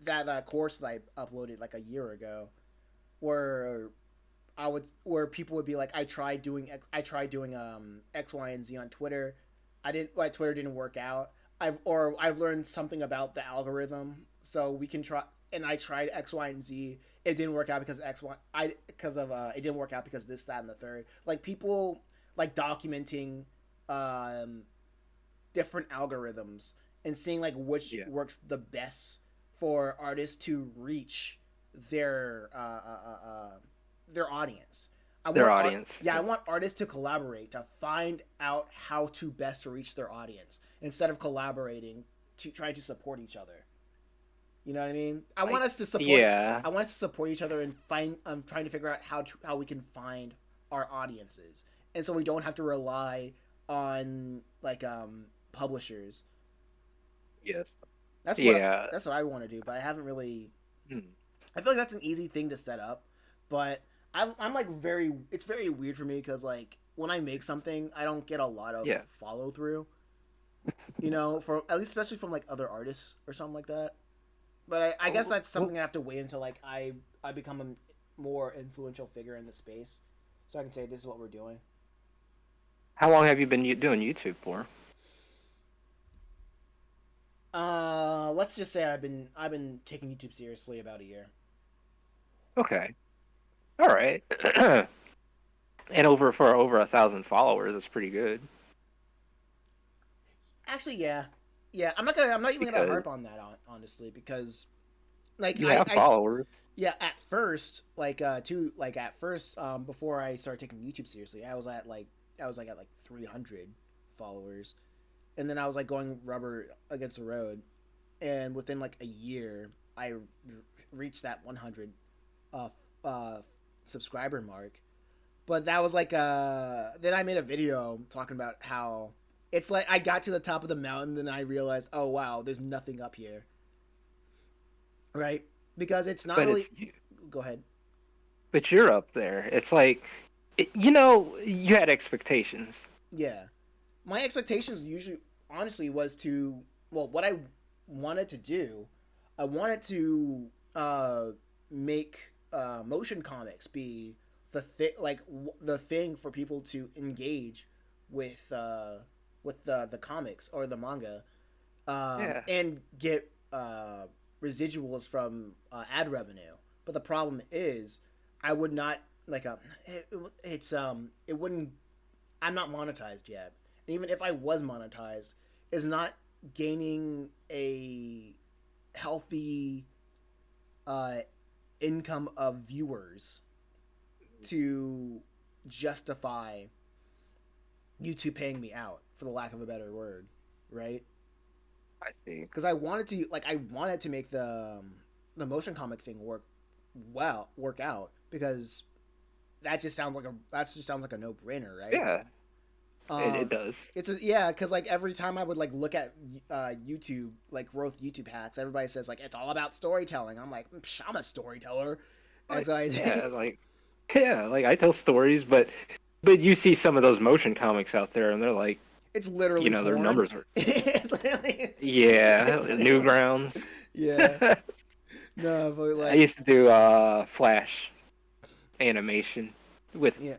that course that I uploaded like a year ago, where where people would be like, I tried doing X, Y, and Z on Twitter. I didn't like Twitter didn't work out. I've learned something about the algorithm, so we can try. And I tried X, Y, and Z. It didn't work out because X, Y. Because of it didn't work out because this, that, and the third. Like people like documenting um, different algorithms and seeing like which Yeah. works the best for artists to reach their uh, uh, uh, uh, their audience. Their audience. Yeah, I Yeah. want artists to collaborate to find out how to best reach their audience instead of collaborating to try to support each other. You know what I mean? Like, I yeah. want us to support each other and find. I'm trying to figure out how we can find our audiences, and so we don't have to rely on like publishers. Yes. That's what Yeah. that's what I want to do, but I haven't really. Hmm. I feel like that's an easy thing to set up, but I'm like very. It's very weird for me because like when I make something, I don't get a lot of Yeah. follow through. You know, for at least especially from like other artists or something like that. But I guess Oh, that's something I have to wait until like I become a more influential figure in the space, so I can say this is what we're doing. how long have you been doing YouTube for? Let's just say I've been taking YouTube seriously about a year. Okay. All right. And over 1,000 followers, that's pretty good. Actually, yeah, yeah. I'm not even gonna Because harp on that honestly because like you have followers. yeah at first like at first before I started taking YouTube seriously I was like at like 300 followers, and then I was like going rubber against the road, and within like a year I reached that 100 uh, uh, subscriber mark. But that was like then I made a video talking about how it's like I got to the top of the mountain and I realized, oh wow, there's nothing up here, right? Because it's not But really. it's you. Go ahead. But you're up there. It's like, you had expectations. Yeah, my expectations usually, honestly, was to what I wanted to do. I wanted to make motion comics be the thing for people to engage with the comics or the manga, Yeah. and get residuals from ad revenue. But the problem is, I would not like it wouldn't. I'm not monetized yet. And even if I was monetized, is not gaining a healthy uh, income of viewers to justify YouTube paying me out, for the lack of a better word, right? I see. Because I wanted to make the motion comic thing work out because that just sounds like a no brainer, right? Yeah. It Um, does. yeah, because like every time I would like look at YouTube like growth YouTube hacks, everybody says like it's all about storytelling. I'm like, I'm a storyteller, and Like, so I yeah, like, yeah, like I tell stories, but you see some of those motion comics out there, and they're like, it's literally their porn. numbers are, it's literally, yeah, it's literally, Newgrounds. yeah. No, but I like, used to do Flash animation with yeah.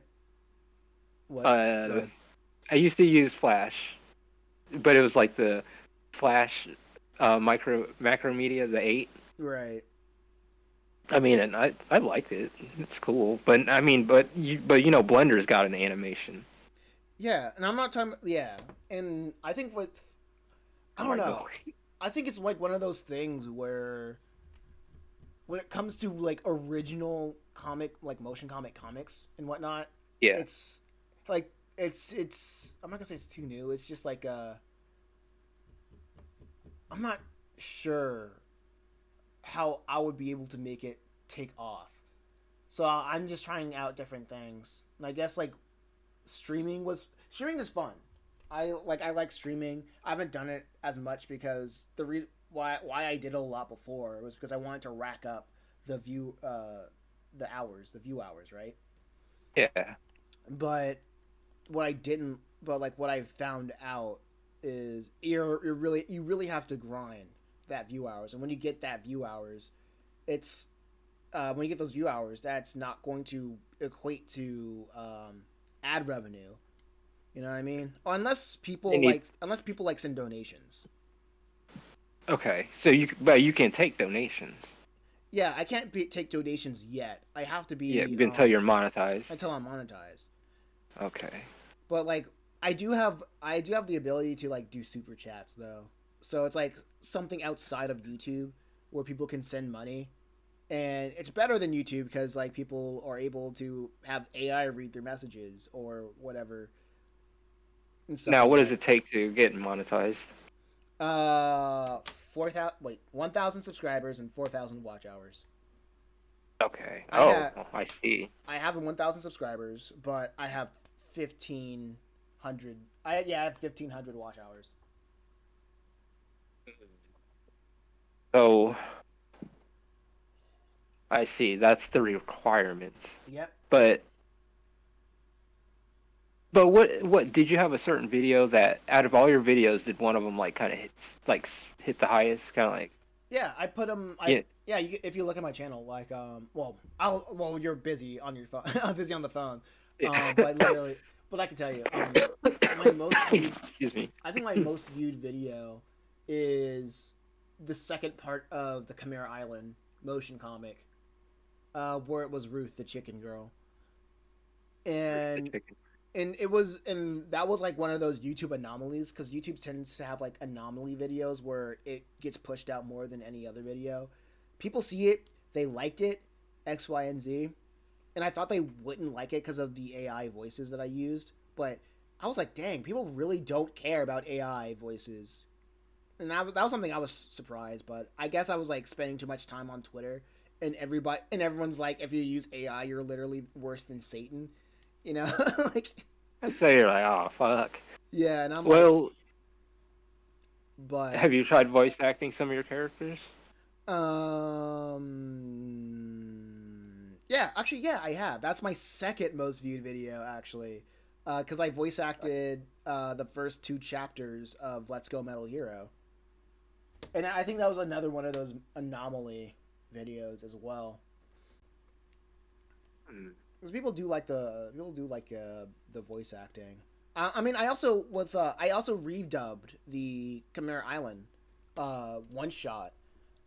What? Go uh ahead. I used to use Flash, but it was like the Flash Macromedia, the 8. Right. I mean, and I liked it. It's cool, but I mean, Blender's got an animation. Yeah, and I'm not talking. Yeah, and I think I Oh don't my know. god. I think it's like one of those things where when it comes to like original comic, like motion comics and whatnot, Yeah, it's like it's. I'm not gonna say it's too new. It's just like I'm not sure how I would be able to make it take off. So I'm just trying out different things. And I guess like streaming is fun. I like streaming. I haven't done it as much because why I did it a lot before was because I wanted to rack up the view hours, right? yeah, But what I didn't but like what I found out is you really have to grind that view hours, and when you get that view hours, it's when you get those view hours, that's not going to equate to ad revenue. You know what I mean? They need. Unless people like send donations. Okay, so you can take donations. Yeah, I can't take donations yet. I have to Yeah, be until you're monetized. until I'm monetized. Okay. But like I do have the ability to like do super chats though. So it's like something outside of YouTube where people can send money. And it's better than YouTube because like people are able to have AI read their messages or whatever and stuff Now, like what does that. it take to get monetized? Uh 1,000 subscribers and 4,000 watch hours. Okay. I Oh, have I see. I have 1,000 subscribers, but I have 1,500. I have 1,500 watch hours. So I see. That's the requirements. Yep. But what did you have a certain video that out of all your videos did one of them like kind of hit the highest kind of like Yeah, I put them. yeah. If you look at my channel, like you're busy on your phone. I'm busy on the phone. But literally, but I can tell you, my most viewed. Excuse me. I think my most viewed video is the second part of the Chimera Island motion comic, where it was Ruth, the chicken girl, and that was like one of those YouTube anomalies because YouTube tends to have like anomaly videos where it gets pushed out more than any other video. People see it, they liked it, X, Y, and Z, and I thought they wouldn't like it because of the AI voices that I used, but I was like, dang, people really don't care about AI voices, and that was something I was surprised. But I guess I was like spending too much time on Twitter, and everyone's like, if you use AI, you're literally worse than Satan, you know, like. So you're like, oh fuck. Yeah, and I'm like, Well, but have you tried voice acting some of your characters? yeah, actually, yeah, I have. That's my second most viewed video, actually, because I voice acted the first two chapters of Let's Go Metal Hero, and I think that was another one of those anomaly videos as well. Hmm. Because people do like the voice acting. I mean, I also redubbed the Chimera Island one shot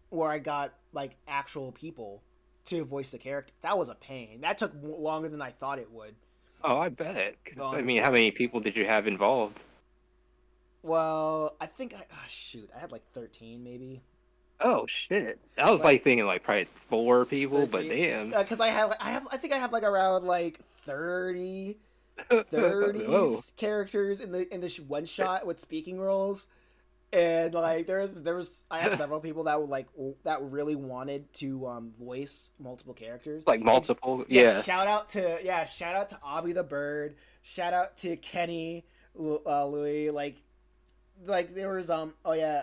where I got like actual people to voice the character. That was a pain. That took longer than I thought it would. Oh, I bet. I mean, how Honestly. many people did you have involved? Well, I think shoot, I had like 13 maybe. Oh shit! I was Like like thinking like probably 4 people, but 13 damn. because I think I have like around like 30 Oh, characters in the one shot with speaking roles. And like there was I had several people that would like that really wanted to voice multiple characters. like And multiple. Yeah, shout out to Abby the Bird, shout out to Kenny Louis, like there was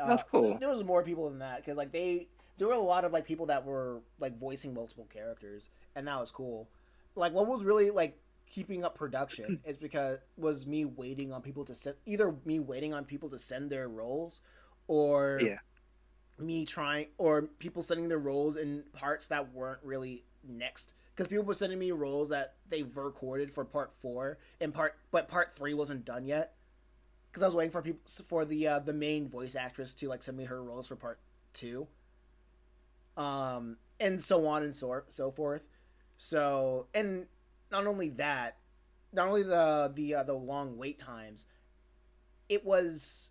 that's cool. there was more people than that because like there were a lot of like people that were like voicing multiple characters, and that was cool. Like what was really like keeping up production is because was me waiting on people to send either me waiting on people to send their roles or Yeah, me trying or people sending their roles in parts that weren't really next because people were sending me roles that they recorded for part 4 and part 3 wasn't done yet because I was waiting for people for the main voice actress to like send me her roles for part 2, and so on and so forth. So and not only that, not only the long wait times, it was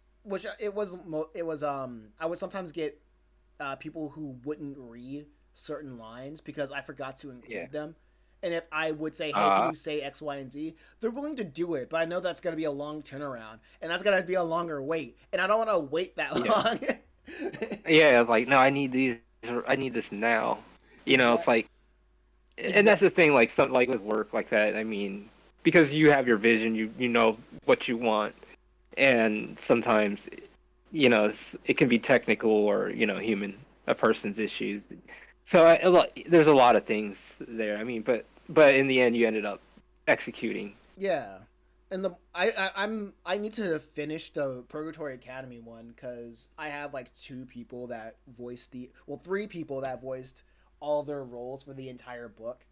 I would sometimes get people who wouldn't read certain lines because I forgot to yeah. include them. And if I would say, "Hey, can Uh, you say X, Y, and Z?" They're willing to do it, but I know that's gonna be a long turnaround, and that's gonna be a longer wait, and I don't want to wait that yeah, long. yeah. Like, no, I need these. I need this now. It's Exact, like, and that's exact. the thing. Like, something like with work like that. I mean, because you have your vision, you know what you want, and sometimes, it can be technical or human, a person's issues. So there's a lot of things there. I mean, but in the end, you ended up executing. Yeah, And I need to finish the Purgatory Academy one because I have like two people that voiced three people that voiced all their roles for the entire book,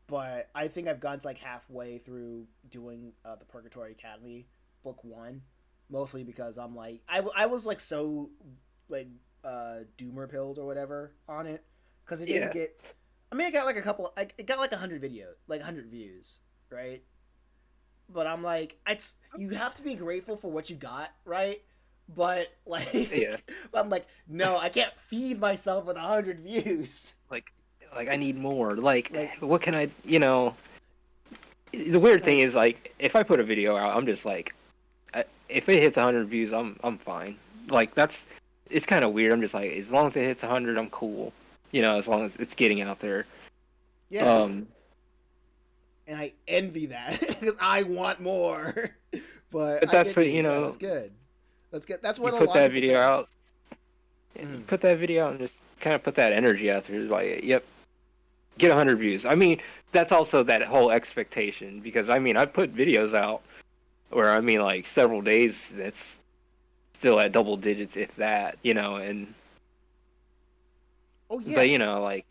but I think I've gone to like halfway through doing the Purgatory Academy book one, mostly because I'm like I was like so like doomer pilled or whatever on it because it didn't Yeah, get. I mean, I got like a couple. Like it got like 100 videos, like 100 views, right? But I'm like, it's you have to be grateful for what you got, right? But yeah. like, I'm like, no, I can't feed myself with 100 views. Like, I need more. Like, Like, what can I? You know, the weird thing like, is like, if I put a video out, I'm just like, if it hits 100 views, I'm fine. Like that's, it's kind of weird. I'm just like, as long as it hits 100, I'm cool. You know, as long as it's getting out there. yeah. Um, And I envy that because I want more. But but I that's get what you. you Yeah, know. that's good. That's good. That's You what a put lot of that people video say. out. You Mm. put that video out and just kind of put that energy out there. Like, yep, get 100 views. I mean, that's also that whole expectation because I mean, I put videos out where I mean, like several days. That's still at double digits, if that. You know, and Oh but yeah. you know, like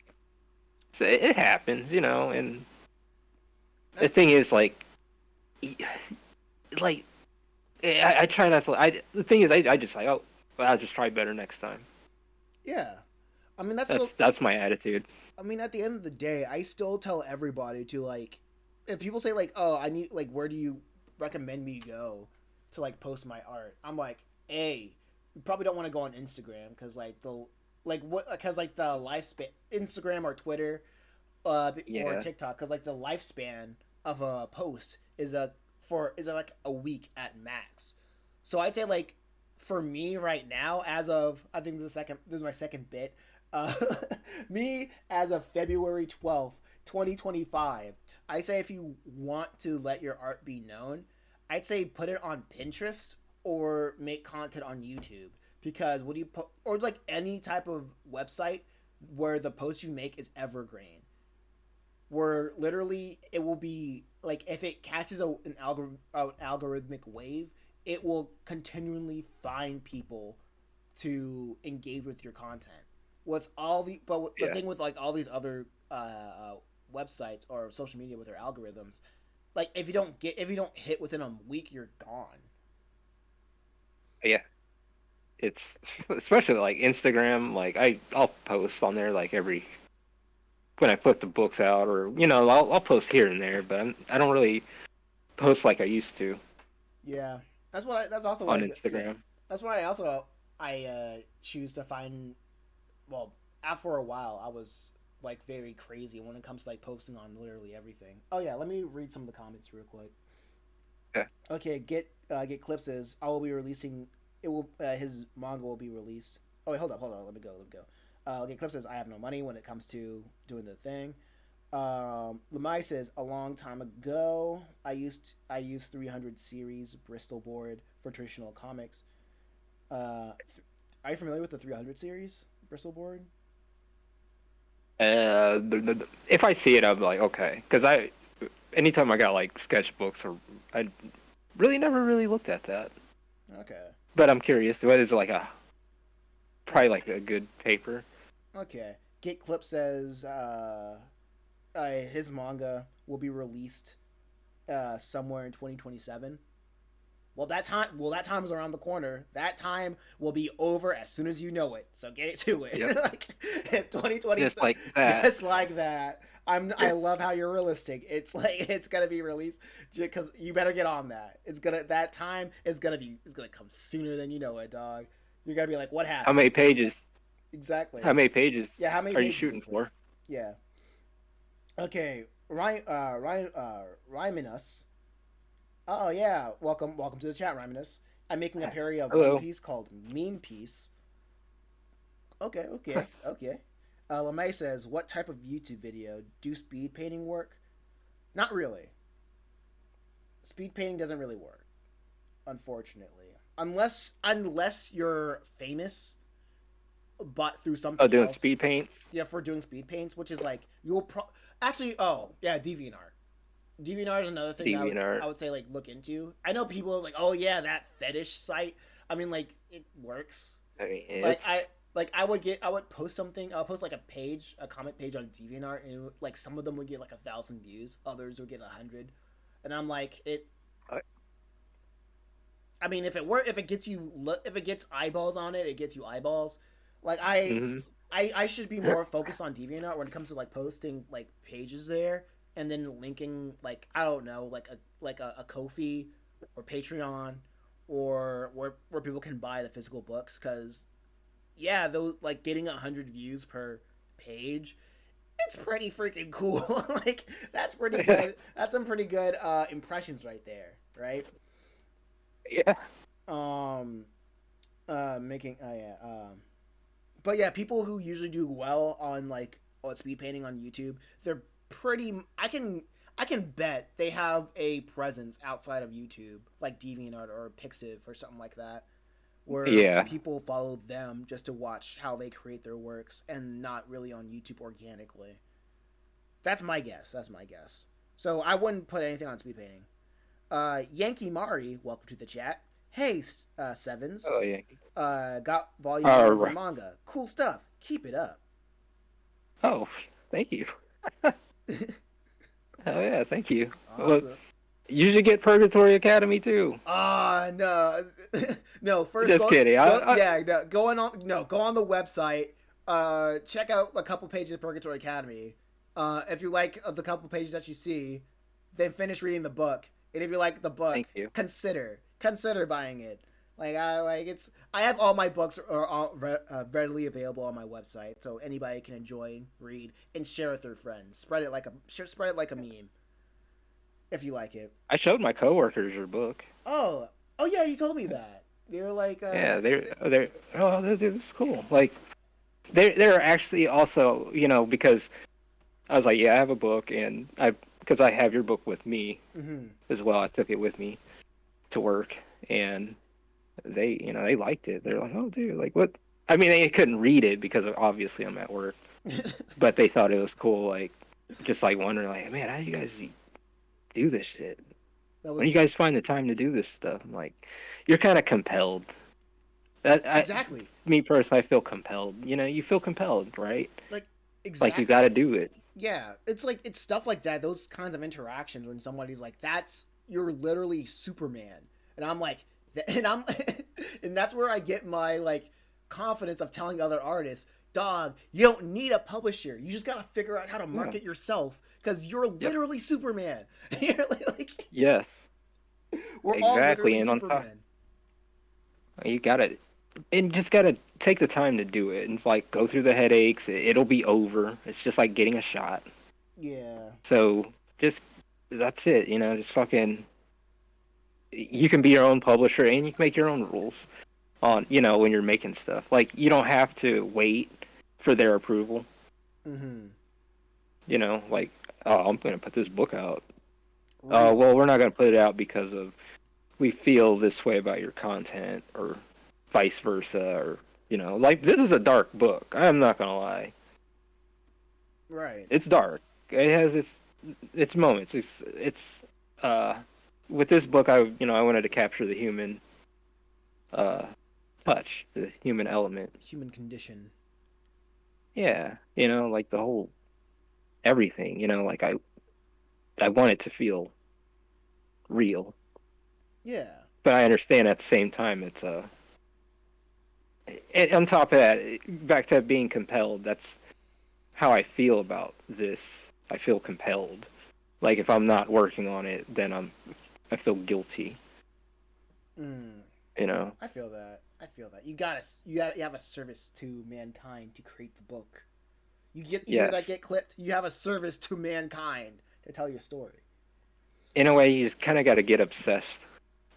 so it happens. You know, and the That's thing is, like I try not to. The thing is, I just like, oh, well, I'll just try better next time. yeah. I mean, that's the. That's my attitude. I mean, at the end of the day, I still tell everybody to like, if people say like, "Oh, I need like, where do you recommend me go to like post my art?" I'm like, "A, you probably don't want to go on Instagram because like the lifespan Instagram or Twitter, or Yeah, TikTok because like the lifespan of a post is like a week at max. So I'd say like for me right now, as of I think this is my second bit. Uh, me as of February 12th, 2025. I say if you want to let your art be known, I'd say put it on Pinterest or make content on YouTube because what do you put or like any type of website where the post you make is evergreen where literally it will be like if it catches an algorithmic wave, it will continually find people to engage with your content. With all the the yeah, thing with like all these other websites or social media with their algorithms, like if you don't hit within a week, you're gone. yeah. It's especially like Instagram. Like I'll post on there like every when I put the books out, or you know, I'll post here and there, but I don't really post like I used to Yeah, that's also on like yeah, Instagram. that's why I also choose to find well, after a while, I was like very crazy when it comes to like posting on literally everything. Oh yeah, let me read some of the comments real quick. Yeah. Okay, get clips says I will be releasing. It will his manga will be released. Oh wait, hold on. Let me go. Okay, clip says I have no money when it comes to doing the thing. Lemai says a long time ago I used 300 series Bristol board for traditional comics. Are you familiar with the 300 series Bristol board? If I see it, I'm like, okay, because anytime I got like sketchbooks or I really never really looked at that, Okay. but I'm curious. What is it like Okay. probably like a good paper? Okay. Get Clip says his manga will be released somewhere in 2027. That time is around the corner. That time will be over as soon as you know it. So get it to Yep, it. Like 2020, just like that. just like that. I love how you're realistic. It's like it's gonna be released because you better get on that. That time is gonna come sooner than you know it, dog. You're gonna be like, what How happened? many pages? How Exactly. many pages Yeah. How many are you pages shooting exactly? for? Yeah. Okay. Ryminus. Oh yeah, welcome to the chat, Ryminus. I'm making a parody of One Hello. Piece called Meme Piece. Okay. LeMay says, "What type of YouTube video do speed painting work?" Not really. Speed painting doesn't really work, unfortunately, unless you're famous, but through Oh, something doing else. speed paints. Yeah, for doing speed paints, which is like you'll actually. Oh yeah, DeviantArt. DeviantArt is another thing that I DeviantArt. would say like look into. I know people are like, oh yeah, that fetish site. I mean, like it works. I mean, Like it's I would post something. I'll post like a page, a comic page on DeviantArt, and like some of them would get like 1,000 views, others would get 100, and I'm like it. uh, I mean, if it gets you if it gets eyeballs on it, it gets you eyeballs. Like mhm. I should be more focused on DeviantArt when it comes to like posting like pages there and then linking like I don't know like a Ko-fi or Patreon or where people can buy the physical books because yeah those like getting 100 views per page it's pretty freaking cool like that's pretty good that's some pretty good impressions right there right Yeah. um making yeah but yeah, people who usually do well on like speed painting on YouTube, they're pretty. I can bet they have a presence outside of YouTube, like DeviantArt or Pixiv or something like that, where Yeah. people follow them just to watch how they create their works and not really on YouTube organically. That's my guess. That's my guess. So I wouldn't put anything on speed painting. Yankee Mari, welcome to the chat. Hey, Sevens. Oh yeah. Got volume one All of your right. manga. Cool stuff. Keep it up. Oh, thank you. Oh yeah, thank you. Well, Awesome. you should get Purgatory Academy too. Ah, no, no. First, Just kidding. yeah, no, go on the website. Check out a couple pages of Purgatory Academy. If you like the couple pages that you see, then finish reading the book. And if you like the book, Thank you. consider buying it. I have all my books are all readily available on my website, so anybody can enjoy, read, and share with their friends. Spread it like a meme if you like it. I showed my coworkers your book. Oh, oh yeah, you told me that. They were like, Yeah, this is cool. Like they're actually also because I was like, yeah, I have a book, and because I have your book with me mm-hmm. as well. I took it with me to work, and they liked it. They're like, oh, dude, like what? I mean, they couldn't read it because obviously I'm at work, but they thought it was cool. Like, just like wondering, like, man, how do you guys do this shit? That When do was you guys find the time to do this stuff? I'm like, you're kind of compelled. exactly Me personally, I feel compelled. You feel compelled, right? like Like you exact. got to do it. Yeah, it's like it's stuff like that. Those kinds of interactions when somebody's like, "That's you're literally Superman," and I'm like, and I'm, and that's where I get my like confidence of telling other artists, "Dog, you don't need a publisher. You just gotta figure out how to Yeah. market yourself because you're Yep. literally Superman. You're like, Yes. we're all Exactly. literally And on top, Superman." you gotta, and just gotta take the time to do it, and like go through the headaches. It'll be over. It's just like getting a shot. Yeah, So just that's it. Just fucking. You can be your own publisher, and you can make your own rules on when you're making stuff. Like you don't have to wait for their approval. mm-hmm. Like, oh, I'm gonna put this book out. Real. Well, we're not gonna put it out because of we feel this way about your content, or vice versa, or like this is a dark book. I'm not gonna lie. Right. It's dark. It has its moments. It's uh with this book I wanted to capture the human uh touch, the human element. Human condition. Yeah, like the whole everything, like I want it to feel real. Yeah. But I understand at the same time it's and on top of that, back to being compelled, that's how I feel about this. I feel compelled. Like if I'm not working on it, then I feel guilty. Mm. You know. I feel that. I feel that. You have a service to mankind to create the book. You hear that Yes. get clipped? You have a service to mankind to tell your story. In a way, you just kind of got to get obsessed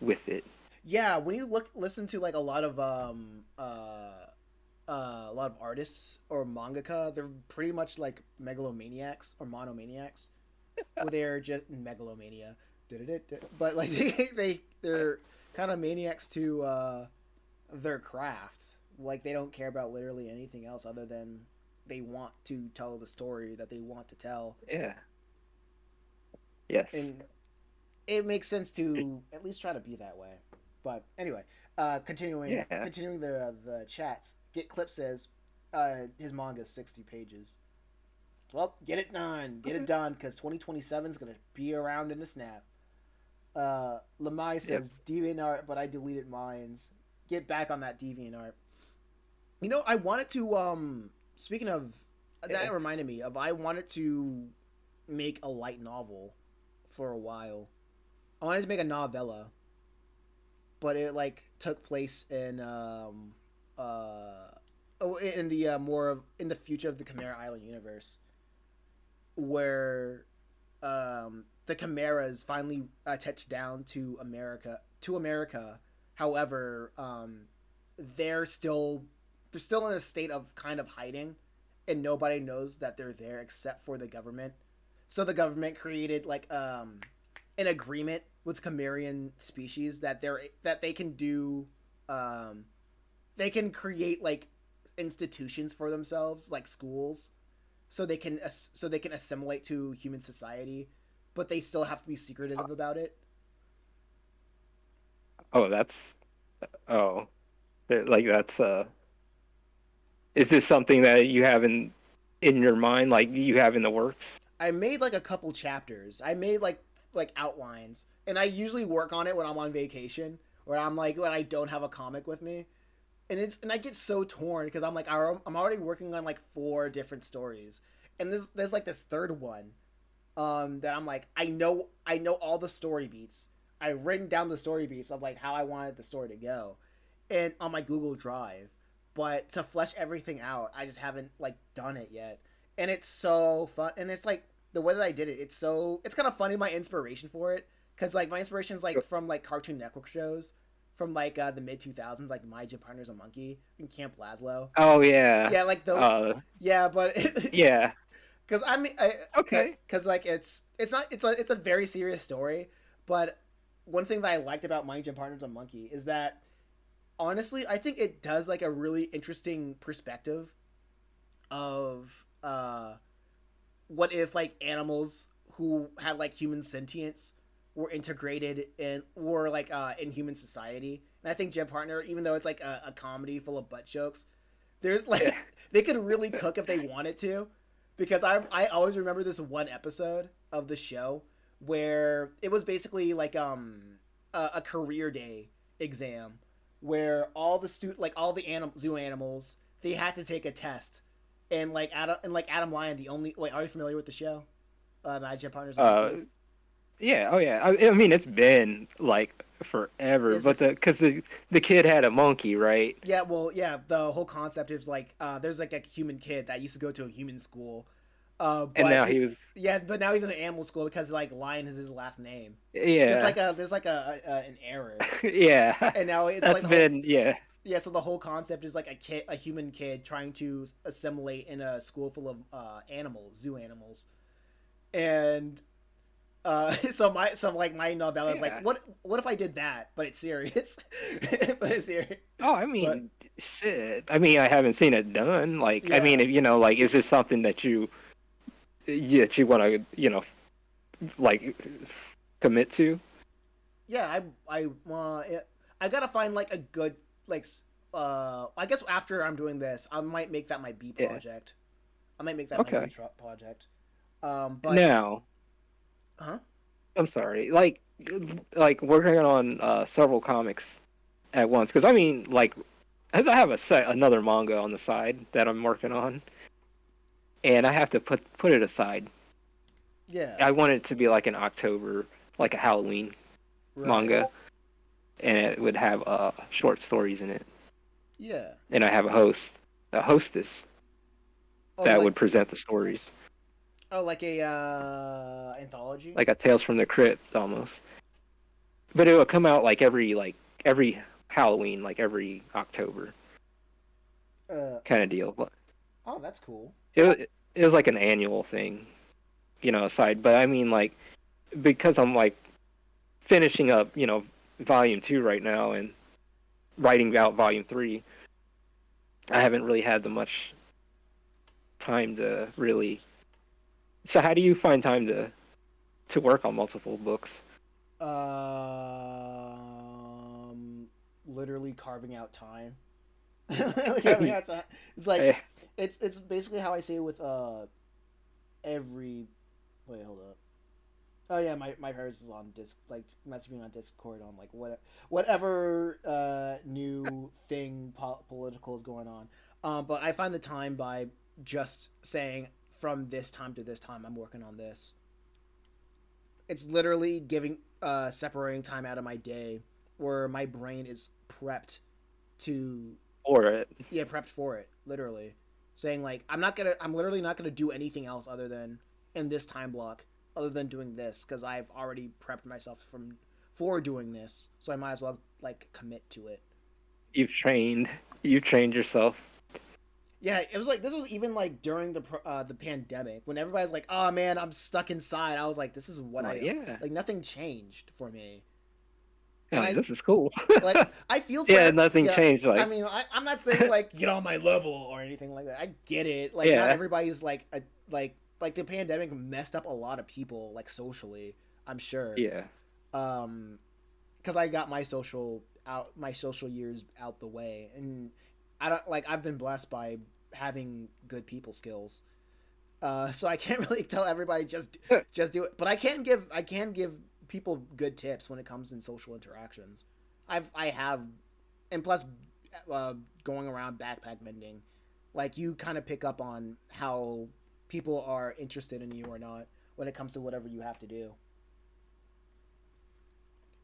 with it. Yeah, when you listen to like a lot of artists or mangaka, they're pretty much like megalomaniacs or monomaniacs, where they're just megalomania, but like they're kind of maniacs to their craft. Like they don't care about literally anything else other than they want to tell the story that they want to tell. Yeah. Yes. And it makes sense to at least try to be that way. But anyway, Yeah. continuing the chats. Get Clip says his manga is 60 pages. Well, get it done. Get it Okay. done because 2027 is going to be around in a snap. Lamai Yep. says DeviantArt, but I deleted mines. Get back on that DeviantArt. You know, I wanted to. Speaking of, Yeah. that reminded me of I wanted to make a light novel for a while. I wanted to make a novella, but it like took place in in the more of in the future of the Chimera Island universe, where the Chimeras finally touched down to America. To America, however, they're still they're still in a state of kind of hiding, and nobody knows that they're there except for the government. So the government created like an agreement with Chimerian species that they can do um, they can create like institutions for themselves like schools so they can assimilate to human society, but they still have to be secretive about it. Oh, oh, like that's is this something that you have in your mind, like you have in the works? I made like a couple chapters. I made like outlines, and I usually work on it when I'm on vacation, or I'm like when I don't have a comic with me, and I get so torn because I'm like I'm already working on like four different stories, and there's like this third one that I'm like I know all the story beats. I've written down the story beats of like how I wanted the story to go, and on my Google Drive, but to flesh everything out, I just haven't like done it yet, and it's so fun, and it's like the way that I did it, it's kind of funny my inspiration for it because like my inspiration is like from like Cartoon Network shows from like the mid 2000s, like My Gym Partner's a Monkey and Camp Lazlo. Oh yeah. Yeah, like those. Uh Yeah, but yeah. because I mean, Okay. because like it's not it's a very serious story, but one thing that I liked about Mind Gym Partners on Monkey is that honestly, I think it does like a really interesting perspective of what if like animals who had like human sentience were integrated in were like in human society. And I think Gym Partner, even though it's like a comedy full of butt jokes, there's Yeah. like they could really cook if they wanted to, because I always remember this one episode of the show where it was basically like a career day exam where all the like all the zoo animals they had to take a test, and like Adam Lyon the only wait, are you familiar with the show? My Gym Partner's a Uh Monkey. yeah. Oh yeah. I mean, it's been like forever, It's but been because the kid had a monkey, right? Yeah, well, yeah. The whole concept is like, there's like a human kid that used to go to a human school, And but now he was. yeah, but now he's in an animal school because like Lion is his last name. Yeah. There's like an error, Yeah. and now it's That's like the whole been, yeah. yeah. So the whole concept is like a human kid trying to assimilate in a school full of animals, zoo animals, and so like my novella is like Yeah. what if I did that, but it's serious, but it's serious, Oh, I but mean, shit. I mean, I haven't seen it done. Like, I mean, yeah. like, is this something that you want to, like, commit to? Yeah, I gotta find like a good like I guess after I'm doing this, I might make that my B Yeah. project. I might make that my Okay. project. But Now, huh? I'm sorry. Like working on several comics at once, because I mean, like, as I have another manga on the side that I'm working on, and I have to put it aside. Yeah, I want it to be like an October, like a Halloween right. manga, and it would have short stories in it. Yeah. And I have a hostess Oh, that would present the stories, like a anthology. like a Tales from the Crypt almost. But it would come out like every Halloween, like every October Uh kind of deal. But oh, that's cool. it was like an annual thing, aside. But I mean, like, because I'm like finishing up, volume 2 right now and writing out volume 3, I haven't really had the much time to really. So how do you find time to to work on multiple books? Literally carving out time. Literally carving out time. It's like Eh, it's basically how I say with every. Wait, hold up. Oh yeah, my parents is on disc, like messaging on Discord on like whatever new thing political is going on. But I find the time by just saying from this time to this time I'm working on this. It's literally giving separating time out of my day where my brain is prepped to or it. prepped for it, literally. Saying like I'm literally not gonna do anything else other than in this time block other than doing this because I've already prepped myself for doing this, so I might as well like commit to it. You've trained yourself. Yeah, it was like this was even like during the pandemic when everybody's like, "Oh man, I'm stuck inside." I was like, "This is what I Yeah, like." Nothing changed for me, and like, this is cool. I feel for Yeah, nothing yeah. changed. I Like, mean, I'm not saying like get on my level or anything like that. I get it. Like not yeah, everybody's like the pandemic messed up a lot of people like socially. I'm sure. yeah, Because I got my social years out the way, and I don't like I've been blessed by having good people skills. So I can't really tell everybody just do it, but I can give people good tips when it comes in social interactions. I have, and plus, uh, going around backpack vending, like you kind of pick up on how people are interested in you or not when it comes to whatever you have to do.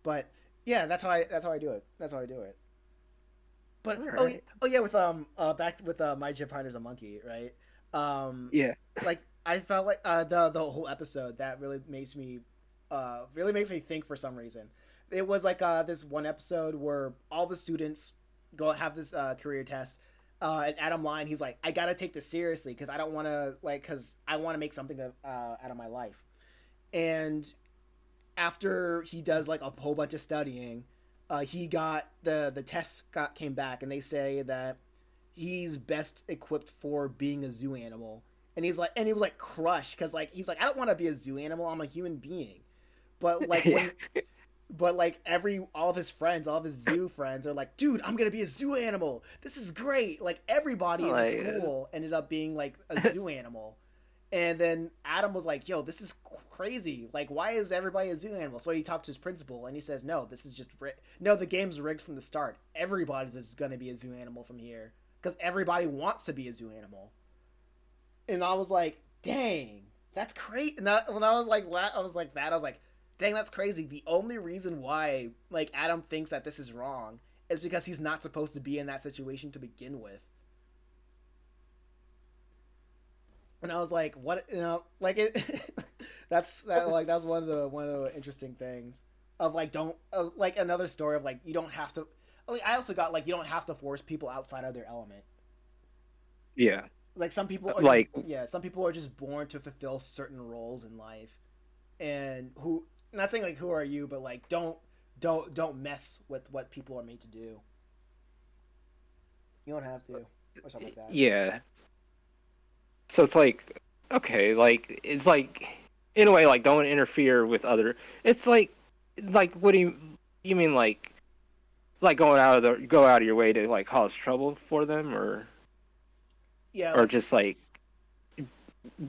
But yeah, that's how I do it. That's how I do it. But all right. oh yeah, with back with my Gym Finder's a monkey, right? Um, Yeah, like I felt like the whole episode that really makes me think for some reason. It was like this one episode where all the students go have this career test. And Adam Line, he's like, I gotta take this seriously because I don't want to because I want to make something out of my life. And after he does like a whole bunch of studying, he got the tests came back and they say that he's best equipped for being a zoo animal. And he was like crushed because like he's like I don't want to be a zoo animal. I'm a human being. But like yeah. every all of his friends, all of his zoo friends are like, dude, I'm gonna be a zoo animal. This is great. Like everybody in the Like, school ended up being like a zoo animal. And then Adam was like, "Yo, this is crazy. Like, why is everybody a zoo animal?" So he talked to his principal, and he says, "No, this is just no. The game's rigged from the start. Everybody's is gonna be a zoo animal from here because everybody wants to be a zoo animal." And I was like, "Dang, that's crazy." And when I was like, I was like, "Dang, that's crazy." The only reason why like Adam thinks that this is wrong is because he's not supposed to be in that situation to begin with. And I was like, what like it that's one of the interesting things of like don't like another story of like you don't have to like I also got like you don't have to force people outside of their element. yeah, Like some people are just like, some people are just born to fulfill certain roles in life. And who not saying like who are you, but like don't mess with what people are made to do. You don't have to or something like that. yeah. So it's like, okay, like it's like in a way, like don't interfere with other. It's like what do you mean like go out of your way to like cause trouble for them Yeah, or like just like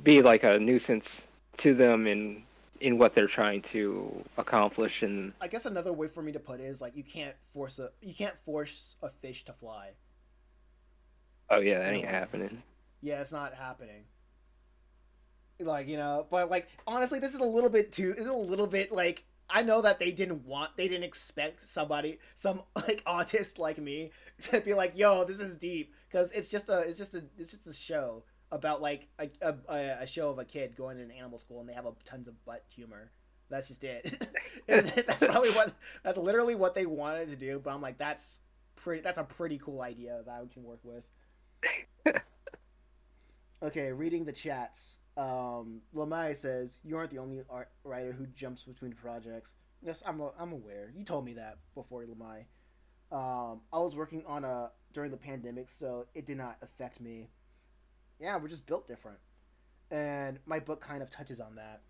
be like a nuisance to them in what they're trying to accomplish and I guess another way for me to put it is like you can't force a fish to fly oh yeah, that in a ain't way. happening. Yeah, it's not happening. Like but like honestly, this is a little bit too. It's a little bit like I know that they didn't expect some like autist like me to be like, yo, this is deep because it's just a show about like a show of a kid going to an animal school and they have a tons of butt humor. That's just it. And that's literally what they wanted to do. But I'm like, that's a pretty cool idea that I can work with. Okay, reading the chats. Lamai says you aren't the only writer who jumps between projects. Yes, I'm aware. You told me that before, Lamai. I was working on a during the pandemic, so it did not affect me. Yeah, we're just built different, and my book kind of touches on that.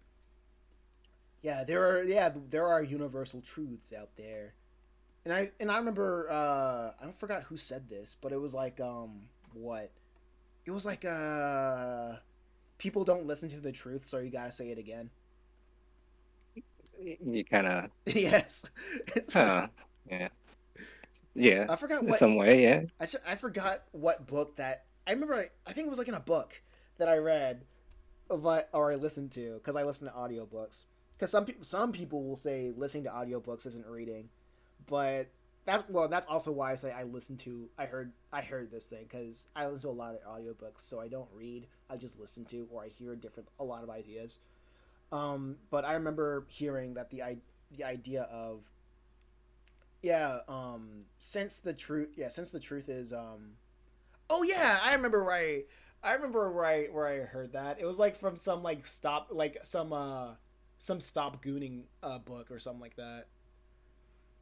there are universal truths out there. And I remember I forgot who said this, but it was like what? It was like people don't listen to the truth, so you got to say it again. You kind of, Yes. It's like huh? Yeah, yeah. I forgot In what some way, yeah. I forgot what book that I remember. I think it was like in a book that I read, or I listened to because I listen to audiobooks. Because some people will say listening to audiobooks isn't reading, but that's also why I say I heard this thing because I listen to a lot of audiobooks, so I don't read. I just listen to or I hear a lot of ideas. But I remember hearing that the idea of since the truth is oh yeah, I remember where I heard that. It was like from some like stop like some stop gooning book or something like that.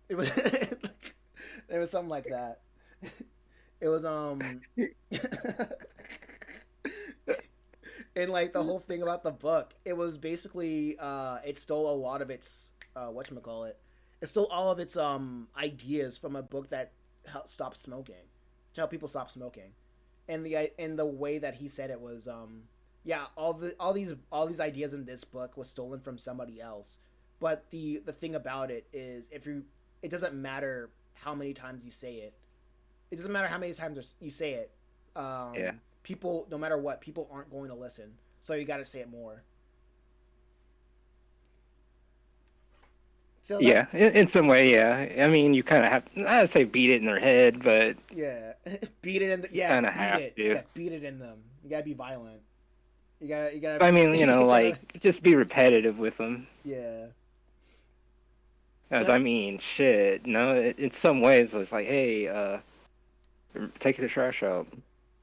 It was it was something like that. It was and like the whole thing about the book, it was basically it stole a lot of its whatchamacallit. It stole all of its ideas from a book that helped stop smoking. To help people stop smoking. And the way that he said it was yeah, all these ideas in this book was stolen from somebody else. But the thing about it is if you it doesn't matter how many times you say it. It doesn't matter how many times you say it. Yeah. People, no matter what, people aren't going to listen. So you got to say it more. So that's Yeah, in some way, yeah. I mean, you kind of have, I'd say beat it in their head, but yeah, beat it in the you yeah, kind of beat have it. to. Yeah, beat it in them. You gotta be violent. You gotta I mean, you gotta like, just be repetitive with them. yeah. As And I mean, shit, no, in some ways, it's like, hey, take the trash out.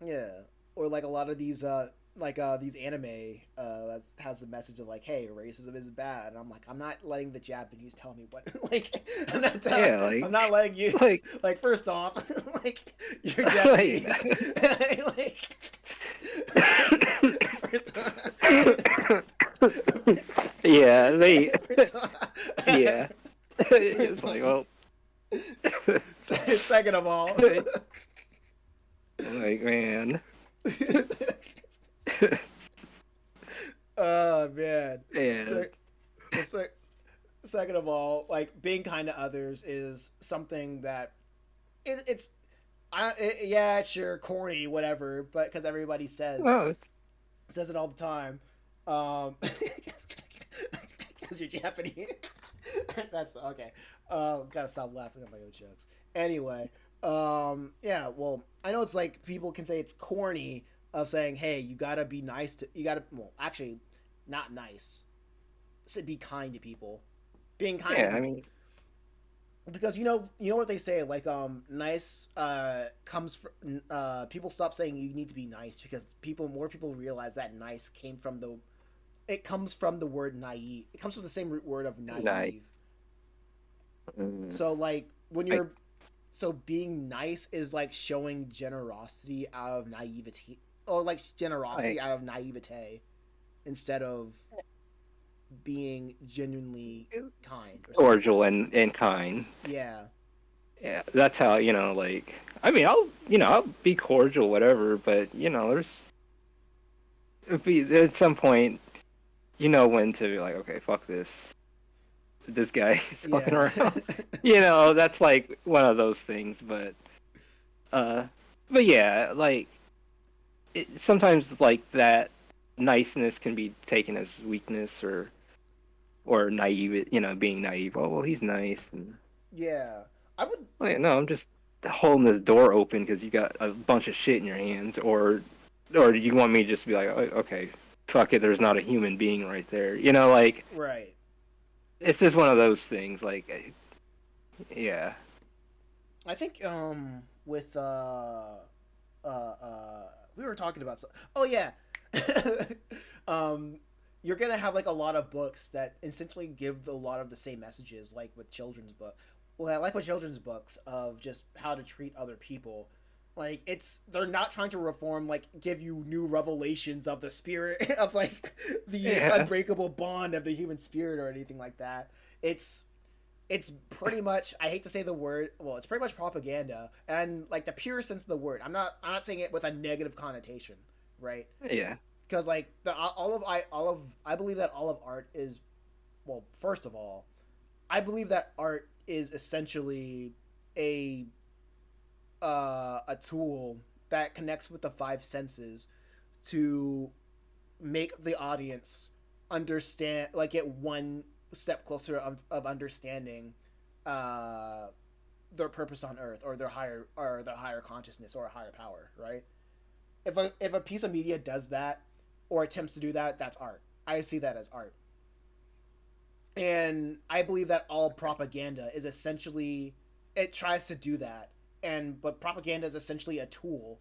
yeah, or like a lot of these anime that has the message of like, hey, racism is bad, and I'm like, I'm not letting the Japanese tell me what like Yeah, I'm not letting you like, like first off like you're like, Japanese like first off, yeah, first off, yeah. first It's off, like, well, second of all. like, man. Oh man. Yeah, So, well, second of all, like being kind to others is something that it's yeah, sure, corny, whatever, but because everybody well, says it all the time, um, because you're Japanese. That's okay. Gotta stop laughing at my own jokes. Anyway, yeah. Well, I know it's like people can say it's corny of saying, "Hey, you gotta be nice to you gotta." Well, actually, not nice. Say be kind to people. Being kind to yeah, I people mean, because you know what they say like nice comes from people stop saying you need to be nice because more people realize that nice came from the it comes from the word naive. It comes from the same root word of nice. naive. Mm, So like when I, you're so being nice is like showing generosity out of naivety or like generosity like out of naivete instead of being genuinely kind or something. cordial and kind. Yeah. Yeah, that's how, like, I mean, I'll be cordial, whatever, but, it'd be, at some point, when to be like, okay, fuck this. This guy is fucking Yeah. around. That's like one of those things, uh, but yeah, like, sometimes, like, that niceness can be taken as weakness or naive, being naive. Oh, well, he's nice. And, Yeah. I would like, no, I'm just holding this door open because you got a bunch of shit in your hands, or do you want me to just be like, "Oh, okay, fuck it, there's not a human being right there, like right. it's just one of those things, like, yeah, I think with we were talking about oh yeah. um you're going to have like a lot of books that essentially give a lot of the same messages like with children's book. Well, I like with children's books of just how to treat other people. Like they're not trying to reform, like give you new revelations of the spirit of like the Yeah. unbreakable bond of the human spirit or anything like that. It's it's pretty much, I hate to say the word, well, it's pretty much propaganda and like the pure sense of the word. I'm not saying it with a negative connotation, right? Yeah. Because like the all of I believe that all of art is, well, first of all, I believe that art is essentially a a tool that connects with the five senses to make the audience understand, like get one step closer of understanding uh, their purpose on Earth, or their higher consciousness or a higher power, right? If a piece of media does that or attempts to do that, that's art. I see that as art. And I believe that all propaganda is essentially, it tries to do that, and but propaganda is essentially a tool.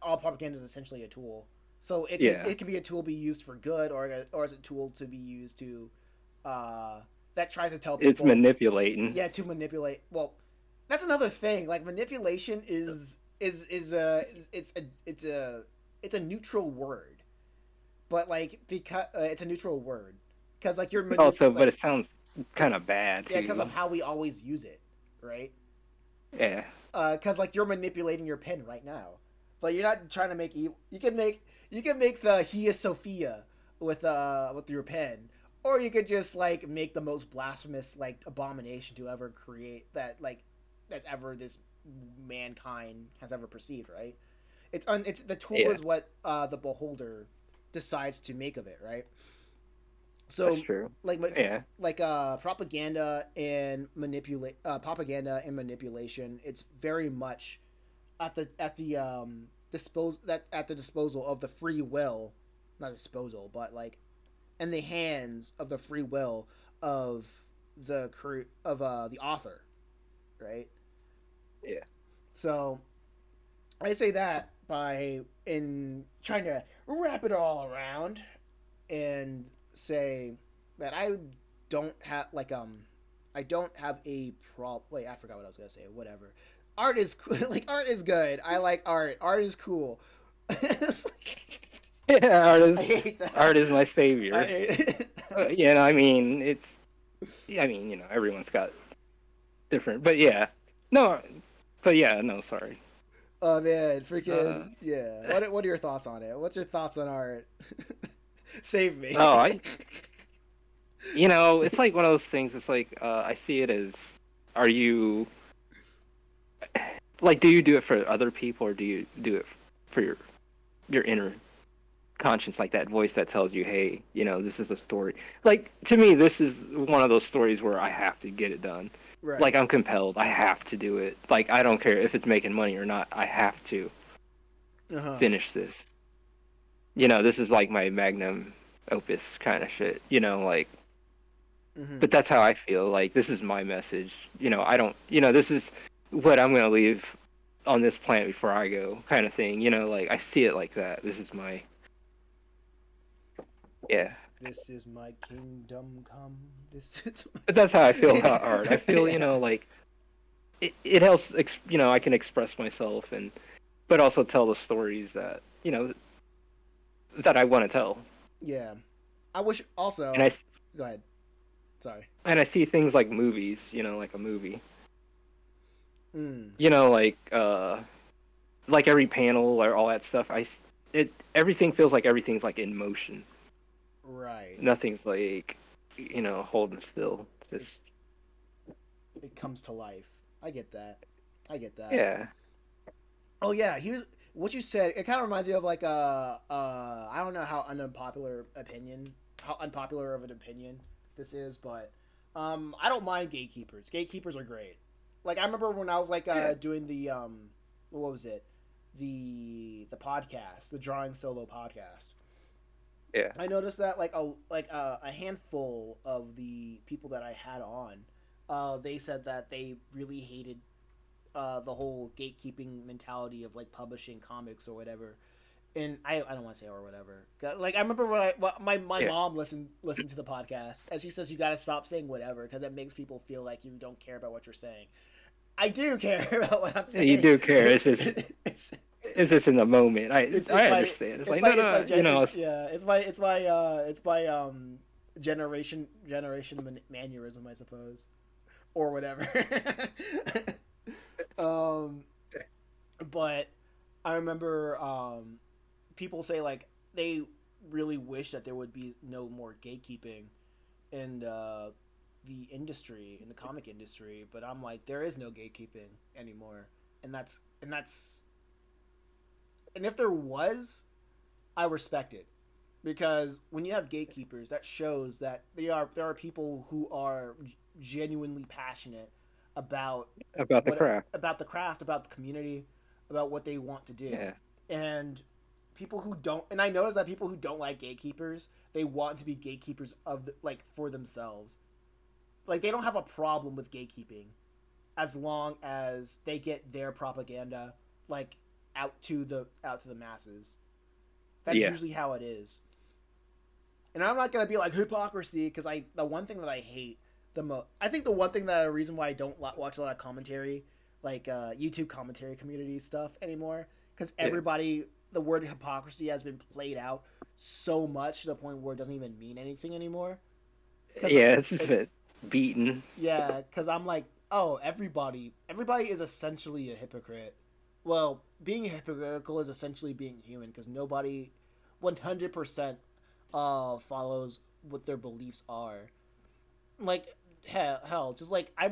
All propaganda is essentially a tool. So Yeah. it can be a tool be used for good, or as a tool to be used to uh, that tries to tell It's people, manipulating. yeah, to manipulate. Well, that's another thing. Like manipulation is a it's a neutral word, but like because it's a neutral word because like Also, but like it sounds kind it's, of bad yeah, because of too. how we always use it, right? Yeah. Because like you're manipulating your pen right now, but you're not trying to make evil. You can make the he is Sophia with your pen, or you could just like make the most blasphemous like abomination to ever create that, like that's ever this mankind has ever perceived, right? It's the tool Yeah. is what the beholder decides to make of it, right? That's So true. like Yeah. propaganda and manipulation, it's very much at the disposal of the free will, not disposal, but like in the hands of the free will of the author, right? Yeah. So I say that by in trying to wrap it all around and say that I don't have a problem. Wait, I forgot what I was gonna say. Whatever. Art is like art is good. I like art. Art is cool. Yeah. I hate Art that. is my I savior. hate it. Yeah. I mean, it's. I mean, everyone's got different. But yeah. No. But yeah. No. Sorry. Oh man, Uh. freaking yeah. What are your thoughts on it? What's your thoughts on art? Save me. Oh. It's like one of those things. It's like I see it as, are you like, do you do it for other people or do you do it for your inner conscience, like that voice that tells you, hey, this is a story. Like to me, this is one of those stories where I have to get it done. Like Right. I'm compelled. I have to do it. Like I don't care if it's making money or not. I have to Uh huh. finish this. This is like my magnum opus kind of shit. Like, Mm-hmm. but that's how I feel. Like this is my message. I don't. This is what I'm gonna leave on this planet before I go, kind of thing. Like I see it like that. This is my, yeah. This is my kingdom come. This is But that's how I feel my... about art. I feel, yeah. like it helps. I can express myself but also tell the stories that that I want to tell. Yeah. I wish And also. I Go ahead. Sorry. and I see things like movies. Like a movie. Mm. Like every panel or all that stuff. Everything feels like everything's like in motion. Right. Nothing's like holding still. Just It comes to life. I get that. I get that. yeah, Oh yeah. Here's what you said. It kind of reminds me of like I don't know how unpopular of an opinion this is, but I don't mind gatekeepers. Gatekeepers are great. Like I remember when I was like yeah, doing the what was it, the podcast, the drawing solo podcast. yeah, I noticed that like a handful of the people that I had on, they said that they really hated the whole gatekeeping mentality of like publishing comics or whatever. And I don't want to say or whatever. Like I remember my yeah, mom listened to the podcast, and she says you got to stop saying whatever because it makes people feel like you don't care about what you're saying. I do care about what I'm You saying. do care. it's It's just in the moment. I it's my understand. It's it's like my no, it's my no, you know. yeah, it's my generation mannerism, I suppose, or whatever. um but I remember people say like they really wish that there would be no more gatekeeping in the industry, in the comic industry, but I'm like, there is no gatekeeping anymore, and that's and if there was, I respect it, because when you have gatekeepers, that shows that there are people who are genuinely passionate about About the what craft. about the craft, about the community, about what they want to do, Yeah. and people who don't. And I notice that people who don't like gatekeepers, they want to be gatekeepers of like for themselves. Like they don't have a problem with gatekeeping, as long as they get their propaganda like out to the masses. That's Yeah. usually how it is. And I'm not gonna be like hypocrisy, because the one thing that I hate the most, I think the one thing that a reason why I don't watch a lot of commentary, like YouTube commentary community stuff anymore, because Yeah. everybody, the word hypocrisy has been played out so much to the point where it doesn't even mean anything anymore. Because Yeah. It's a it, bit beaten. yeah, because I'm like, oh, everybody is essentially a hypocrite. Well, being hypocritical is essentially being human, because nobody 100% follows what their beliefs are. Like hell, just like Yeah.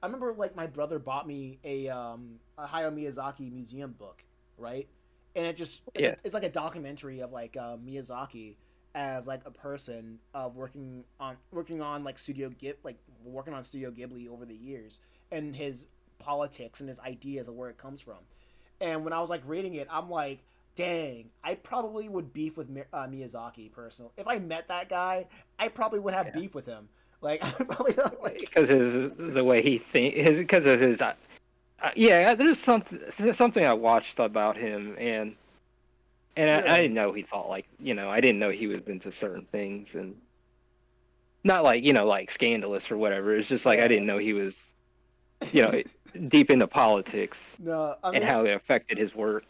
I remember like my brother bought me a Hayao Miyazaki museum book, right? And Yeah. it's like a documentary of like Miyazaki as like a person of working on like working on Studio Ghibli over the years, and his politics and his ideas of where it comes from. And when I was like reading it, I'm like, dang, I probably would beef with Miyazaki personally. If I met that guy, I probably would have Yeah. beef with him. Like I probably don't like. Because the way he think, because of his. Yeah. There's something I watched about him, and I Really? didn't know he thought like I didn't know he was into certain things, and not like like scandalous or whatever. It's just like I Yeah. didn't know he was you know deep into politics No, I and mean, how it affected his work.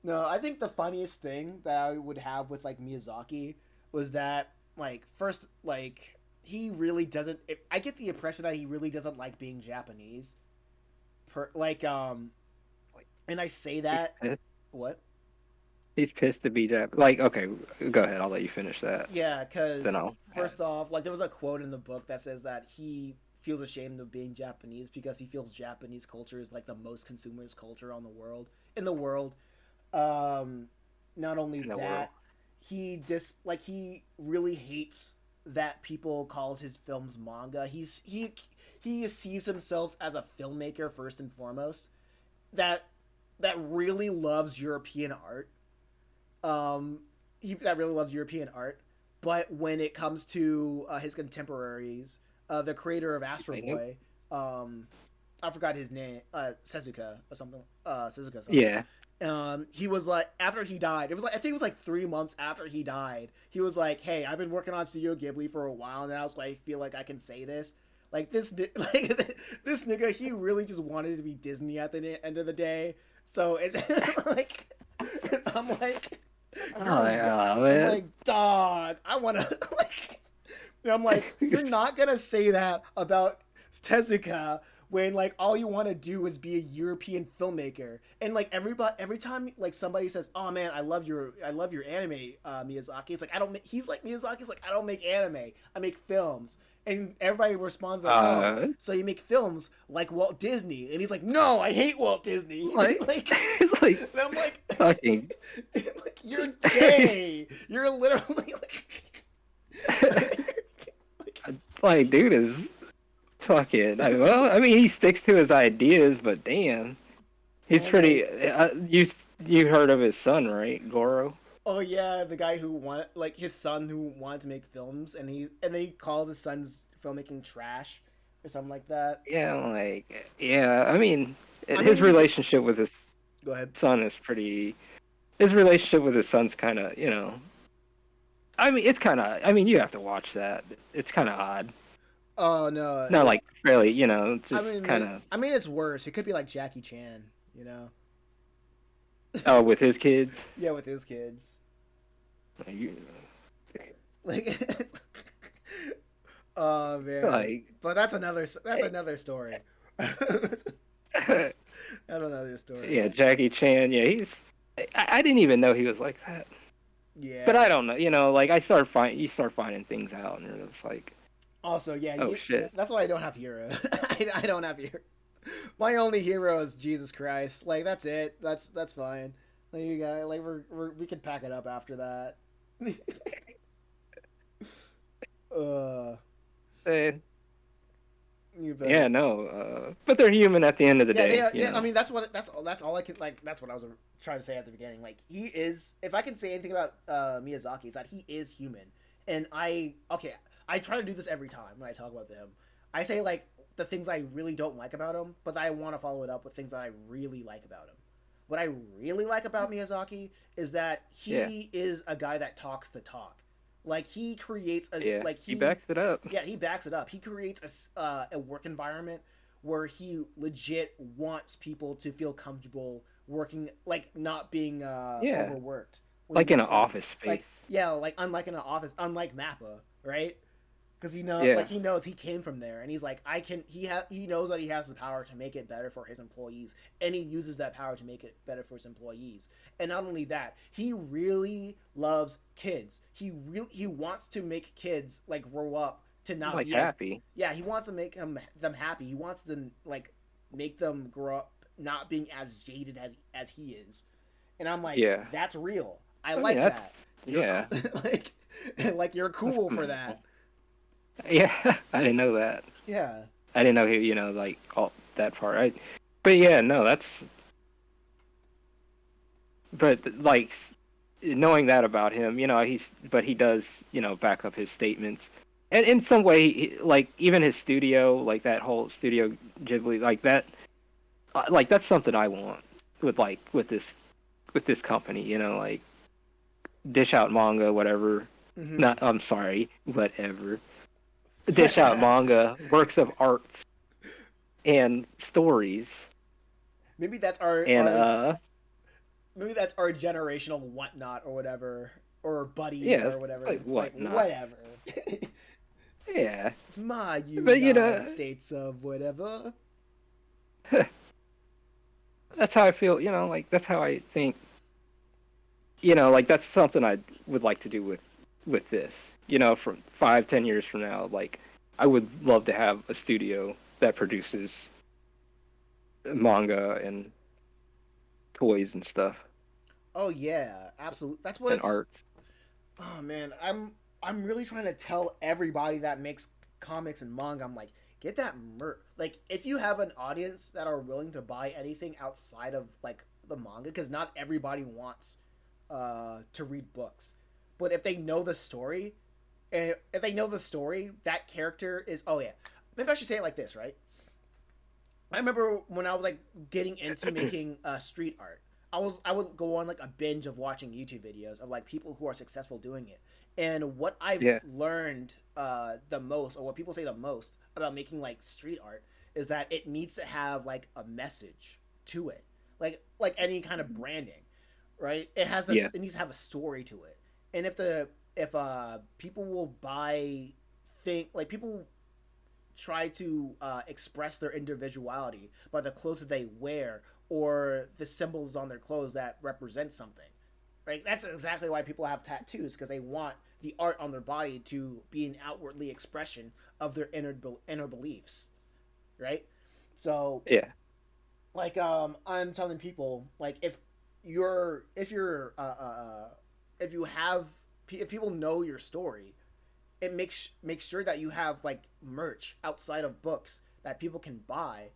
no. I think the funniest thing that I would have with like Miyazaki was that like first like he really doesn't. I get the impression that he really doesn't like being Japanese. Like Like and I say he's that pissed. what? He's pissed to be that. Like, okay, go ahead. I'll let you finish that. Yeah, Then because I'll add. first off, like there was a quote in the book that says that he feels ashamed of being Japanese because he feels Japanese culture is like the most consumerist culture on the world in the world. Um, Not only In the world. that, he really hates that people call his films manga. He sees himself as a filmmaker first and foremost. That that really loves European art. Um, that really loves European art. But when it comes to his contemporaries, the creator of Astro I know. Boy, um, I forgot his name, Sezuka or something, Sezuka something. Yeah. He was like, after he died, it was like I think it was like 3 months after he died. He was like, "Hey, I've been working on Studio Ghibli for a while now, so I feel like I can say this." Like like this nigga, he really just wanted to be Disney at the end of the day. So it's like, I'm like, Oh, yeah, I'm man. like, dog, I want to like. I'm like, you're not gonna say that about Tezuka when like all you want to do is be a European filmmaker, and like every time like somebody says, "Oh man, I love your anime, Miyazaki," it's like I don't. He's like Miyazaki's like I don't make anime, I make films, and everybody responds like, "Oh, uh, so you make films like Walt Disney?" And he's like, "No, I hate Walt Disney." like, Like, it's like and I'm like, fucking. like you're gay. You're literally like, like Like, dude is fucking. Well, I mean, he sticks to his ideas, but damn, he's oh my, pretty. You heard of his son, right, Goro? oh yeah, the guy who wanted like his son who wanted to make films, and then he calls his son's filmmaking trash or something like that. Yeah, like, yeah. I mean, I mean, his he could relationship with his go ahead. son is pretty. His relationship with his son's kind of. I mean, it's kind of. I mean, you have to watch that. It's kind of odd. Oh no, Not like fairly, I just mean, kind of. I mean, it's worse. It could be like Jackie Chan, you know? Oh, with his kids. Yeah, with his kids. You- Like, oh man, Like, but that's another story. That's another story. yeah, Jackie Chan. Yeah, I didn't even know he was like that. But Yeah. I don't know. Like you start finding things out, and you're just like, Also, yeah, oh shit. that's why I don't have hero. I don't have hero. My only hero is Jesus Christ. Like that's it. That's fine. Like you got like we can pack it up after that. uh, Eh, you yeah, better. no. But they're human at the end of the Yeah, they day. are. Yeah, I mean that's all I can like. That's what I was trying to say at the beginning. Like he is. If I can say anything about Miyazaki, is that he is human. And I try to do this every time when I talk about him. I say like the things I really don't like about him, but I want to follow it up with things that I really like about him. What I really like about Miyazaki is that Yeah, he is a guy that talks the talk. Like he creates a yeah. like He he backs it up. yeah, he backs it up. He creates a work environment where he legit wants people to feel comfortable working, like not being Yeah, overworked. Where he like in wants an them, office space. like yeah, like unlike in an office, unlike Mappa, right? Because Yeah, he knows he came from there, and he's like, I can. He knows that he has the power to make it better for his employees, and he uses that power to make it better for his employees. And not only that, he really loves kids. He wants to make kids like grow up to not like be as happy. yeah. He wants to make them happy. He wants to like make them grow up not being as jaded as he is. And I'm like, Yeah. that's real. I I mean, like that. You're yeah, like like you're that's cool for that. commendable. Yeah, I didn't know that. Yeah. I didn't know he, like all that part. But yeah, no, but like knowing that about him, but he does, back up his statements. And in some way, like even his studio, like that whole Studio Ghibli, like that, like that's something I want with this company, like dish out manga, whatever. Hmm. Not, I'm sorry, whatever. Dish out manga, works of art, and stories, maybe that's and our maybe that's our generational whatnot or whatever or buddy yeah, or it's whatever. like Like whatnot. whatever. Yeah, It's my but United States of whatever. that's how I feel. Like that's how I think. Like that's something I would like to do with this. From 5, 10 years from now, like I would love to have a studio that produces manga and toys and stuff Oh yeah, absolutely. That's what and it's. art. Oh man, I'm really trying to tell everybody that makes comics and manga. I'm like, get that like if you have an audience that are willing to buy anything outside of like the manga, because not everybody wants to read books, but if they know the story, and if they know the story, that character is oh yeah. Maybe I should say it like this, right? I remember when I was like getting into making street art. I would go on like a binge of watching YouTube videos of like people who are successful doing it. And what I've Yeah, learned the most, or what people say the most about making like street art, is that it needs to have like a message to it, like any kind of branding, right? yeah, It needs to have a story to it. And if people will buy think like people try to express their individuality by the clothes that they wear or the symbols on their clothes that represent something. Right? That's exactly why people have tattoos because they want the art on their body to be an outwardly expression of their inner beliefs. Right? So, yeah, like, I'm telling people, like, if you have if people know your story, it makes sure that you have like merch outside of books that people can buy,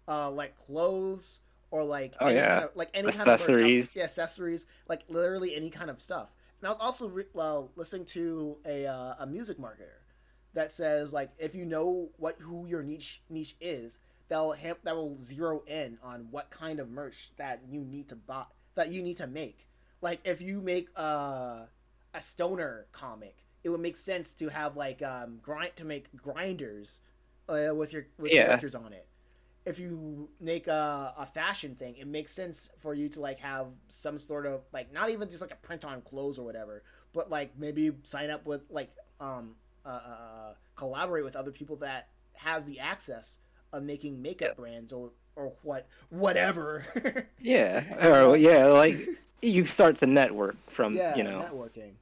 like clothes or like oh yeah, any kind of merch, accessories. yeah, accessories, like literally any kind of stuff. And I was also listening to a music marketer that says like if you know what who your niche is, that will zero in on what kind of merch that you need to buy that you need to make. Like if you make a stoner comic, it would make sense to have like grind to make grinders with Yeah, characters on it. If you make a fashion thing, it makes sense for you to like have some sort of like not even just like a print on clothes or whatever, but like maybe sign up with like collaborate with other people that has the access of making yeah, makeup brands or whatever, yeah, you or know? yeah, like you start to network from, Yeah, networking.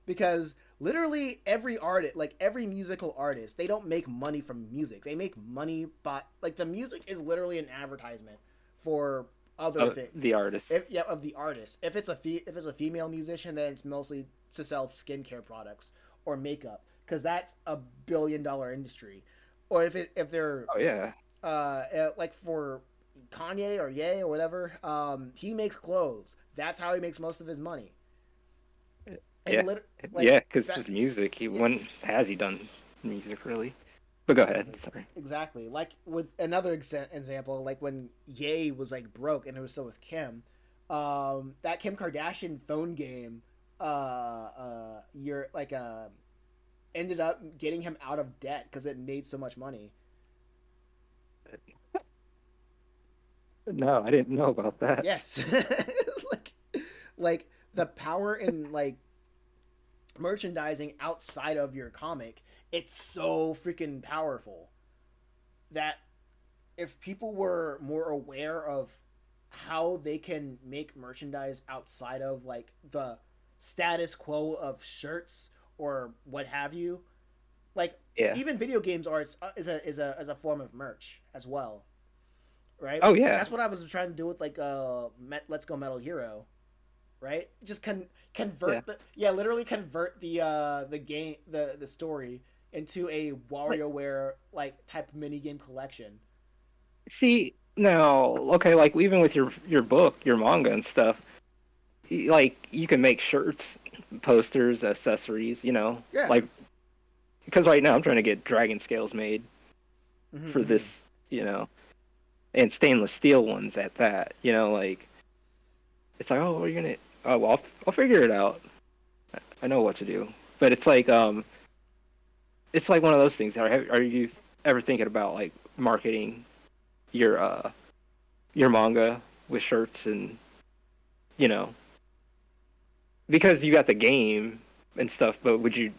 Because literally every artist, like every musical artist, they don't make money from music. They make money by like the music is literally an advertisement for other things. the artist. If yeah, of the artist. If it's a female musician, then it's mostly to sell skincare products or makeup because that's a $1 billion industry. Or if they're Oh yeah, like for Kanye or Ye or whatever, he makes clothes. That's how he makes most of his money. And yeah, like yeah, because that, his music. He yeah, when has he done music really? But go ahead. exactly. Sorry. Exactly. Like with another example, like when Ye was like broke and it was still with Kim, that Kim Kardashian phone game, you're like ended up getting him out of debt because it made so much money. No, I didn't know about that. Yes, like like the power in like merchandising outside of your comic, it's so freaking powerful that if people were more aware of how they can make merchandise outside of like the status quo of shirts or what have you, like Yeah. even video games are is a form of merch as well, right? Oh yeah. That's what I was trying to do with like Let's Go Metal Hero, right? Just Yeah. convert the yeah, literally convert the game the story into a Like, WarioWare like type mini game collection. see now, okay, like even with your book, your manga and stuff, like you can make shirts, posters, accessories. Yeah. Like because right now I'm trying to get dragon scales made Mm-hmm, for mm-hmm. this, and stainless steel ones at that. Like it's like, oh, you're gonna, oh, well, I'll figure it out. I know what to do. But it's like one of those things. Are you ever thinking about like marketing your your manga with shirts and you know because you got the game and stuff, but would you,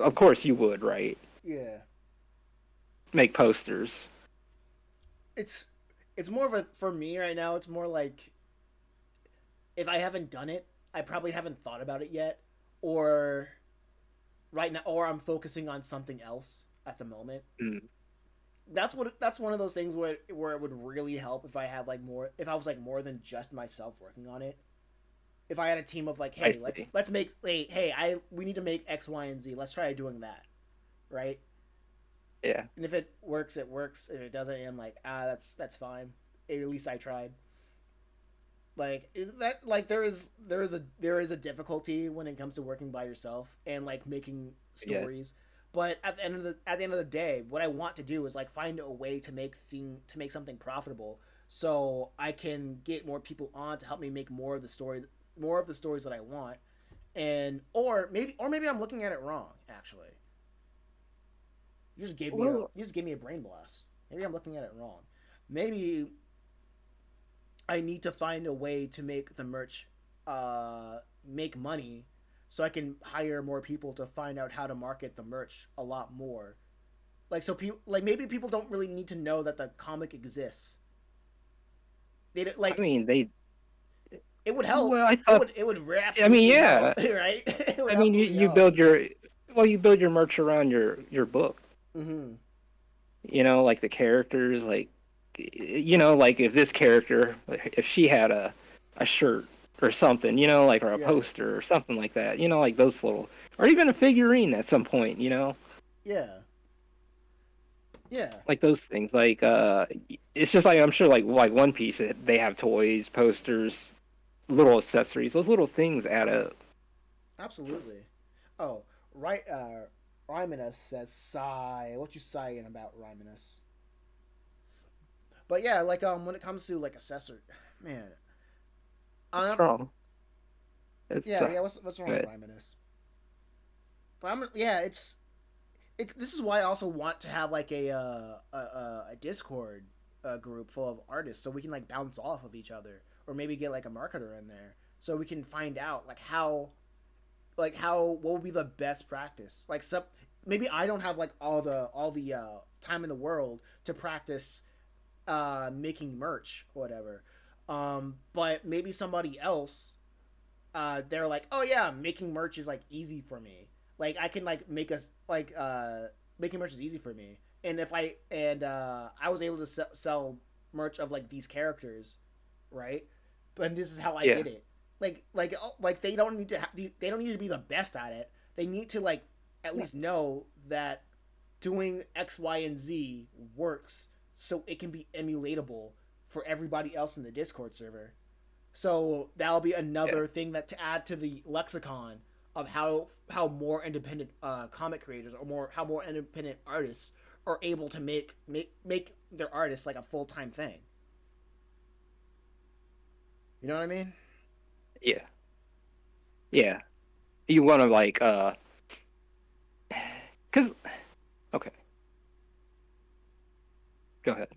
of course you would, right? Yeah. Make posters. It's it's more of a for me right now. It's more like if I haven't done it, I probably haven't thought about it yet, or right now, or I'm focusing on something else at the moment. Mm, That's one of those things where it would really help if I had like more if I was like more than just myself working on it. If I had a team of like, I hey, see. let's make hey I we need to make X, Y, and Z. Let's try doing that, right? Yeah. And if it works, it works. If it doesn't, I'm like, that's fine. At least I tried. Like is that like there is a difficulty when it comes to working by yourself and like making Yeah. stories. But at the end of the day, what I want to do is like find a way to make something profitable, so I can get more people on to help me make more of the stories that I want, and or maybe I'm looking at it wrong. Actually, Well, you just gave me a brain blast. Maybe I'm looking at it wrong. Maybe I need to find a way to make the merch make money so I can hire more people to find out how to market the merch a lot more. Like so people like maybe people don't really need to know that the comic exists. They I like mean, they. it would help. Well, I thought. It would I mean, absolutely help, yeah. right? It would I mean, absolutely you help. build your. Well, you build your merch around your book. Mhm. Like the characters, like like if this character, like, if she had a shirt or something, like, or a Yeah. poster or something like that, like those little, or even a figurine at some point, Yeah. Yeah. like those things. Like it's just like I'm sure like One Piece, they have toys, posters, little accessories. Those little things add up. Absolutely. Oh, right Rymanus says sigh. What you sighing about, Rymanus? But yeah, like when it comes to like accessory, man, What's um, wrong? It's yeah, yeah. What's wrong with good. Rymanus? But yeah, This is why I also want to have like a Discord group full of artists, so we can like bounce off of each other, or maybe get like a marketer in there, so we can find out like how what will be the best practice. Like some maybe I don't have like all the time in the world to practice making merch or whatever. But maybe somebody else, they're like, oh yeah, making merch is like easy for me. Like I can like make us like making merch is easy for me. And if I was able to sell merch of like these characters, right? But this is how I Yeah, did it. Like they don't need to they don't need to be the best at it. They need to like at least know that doing X, Y, and Z works, so it can be emulatable for everybody else in the Discord server. So that'll be yeah, another thing that to add to the lexicon of how more independent comic creators or more how more independent artists are able to make their artists like a full time thing. You know what I mean? yeah, yeah. You want to like, cause okay, go ahead.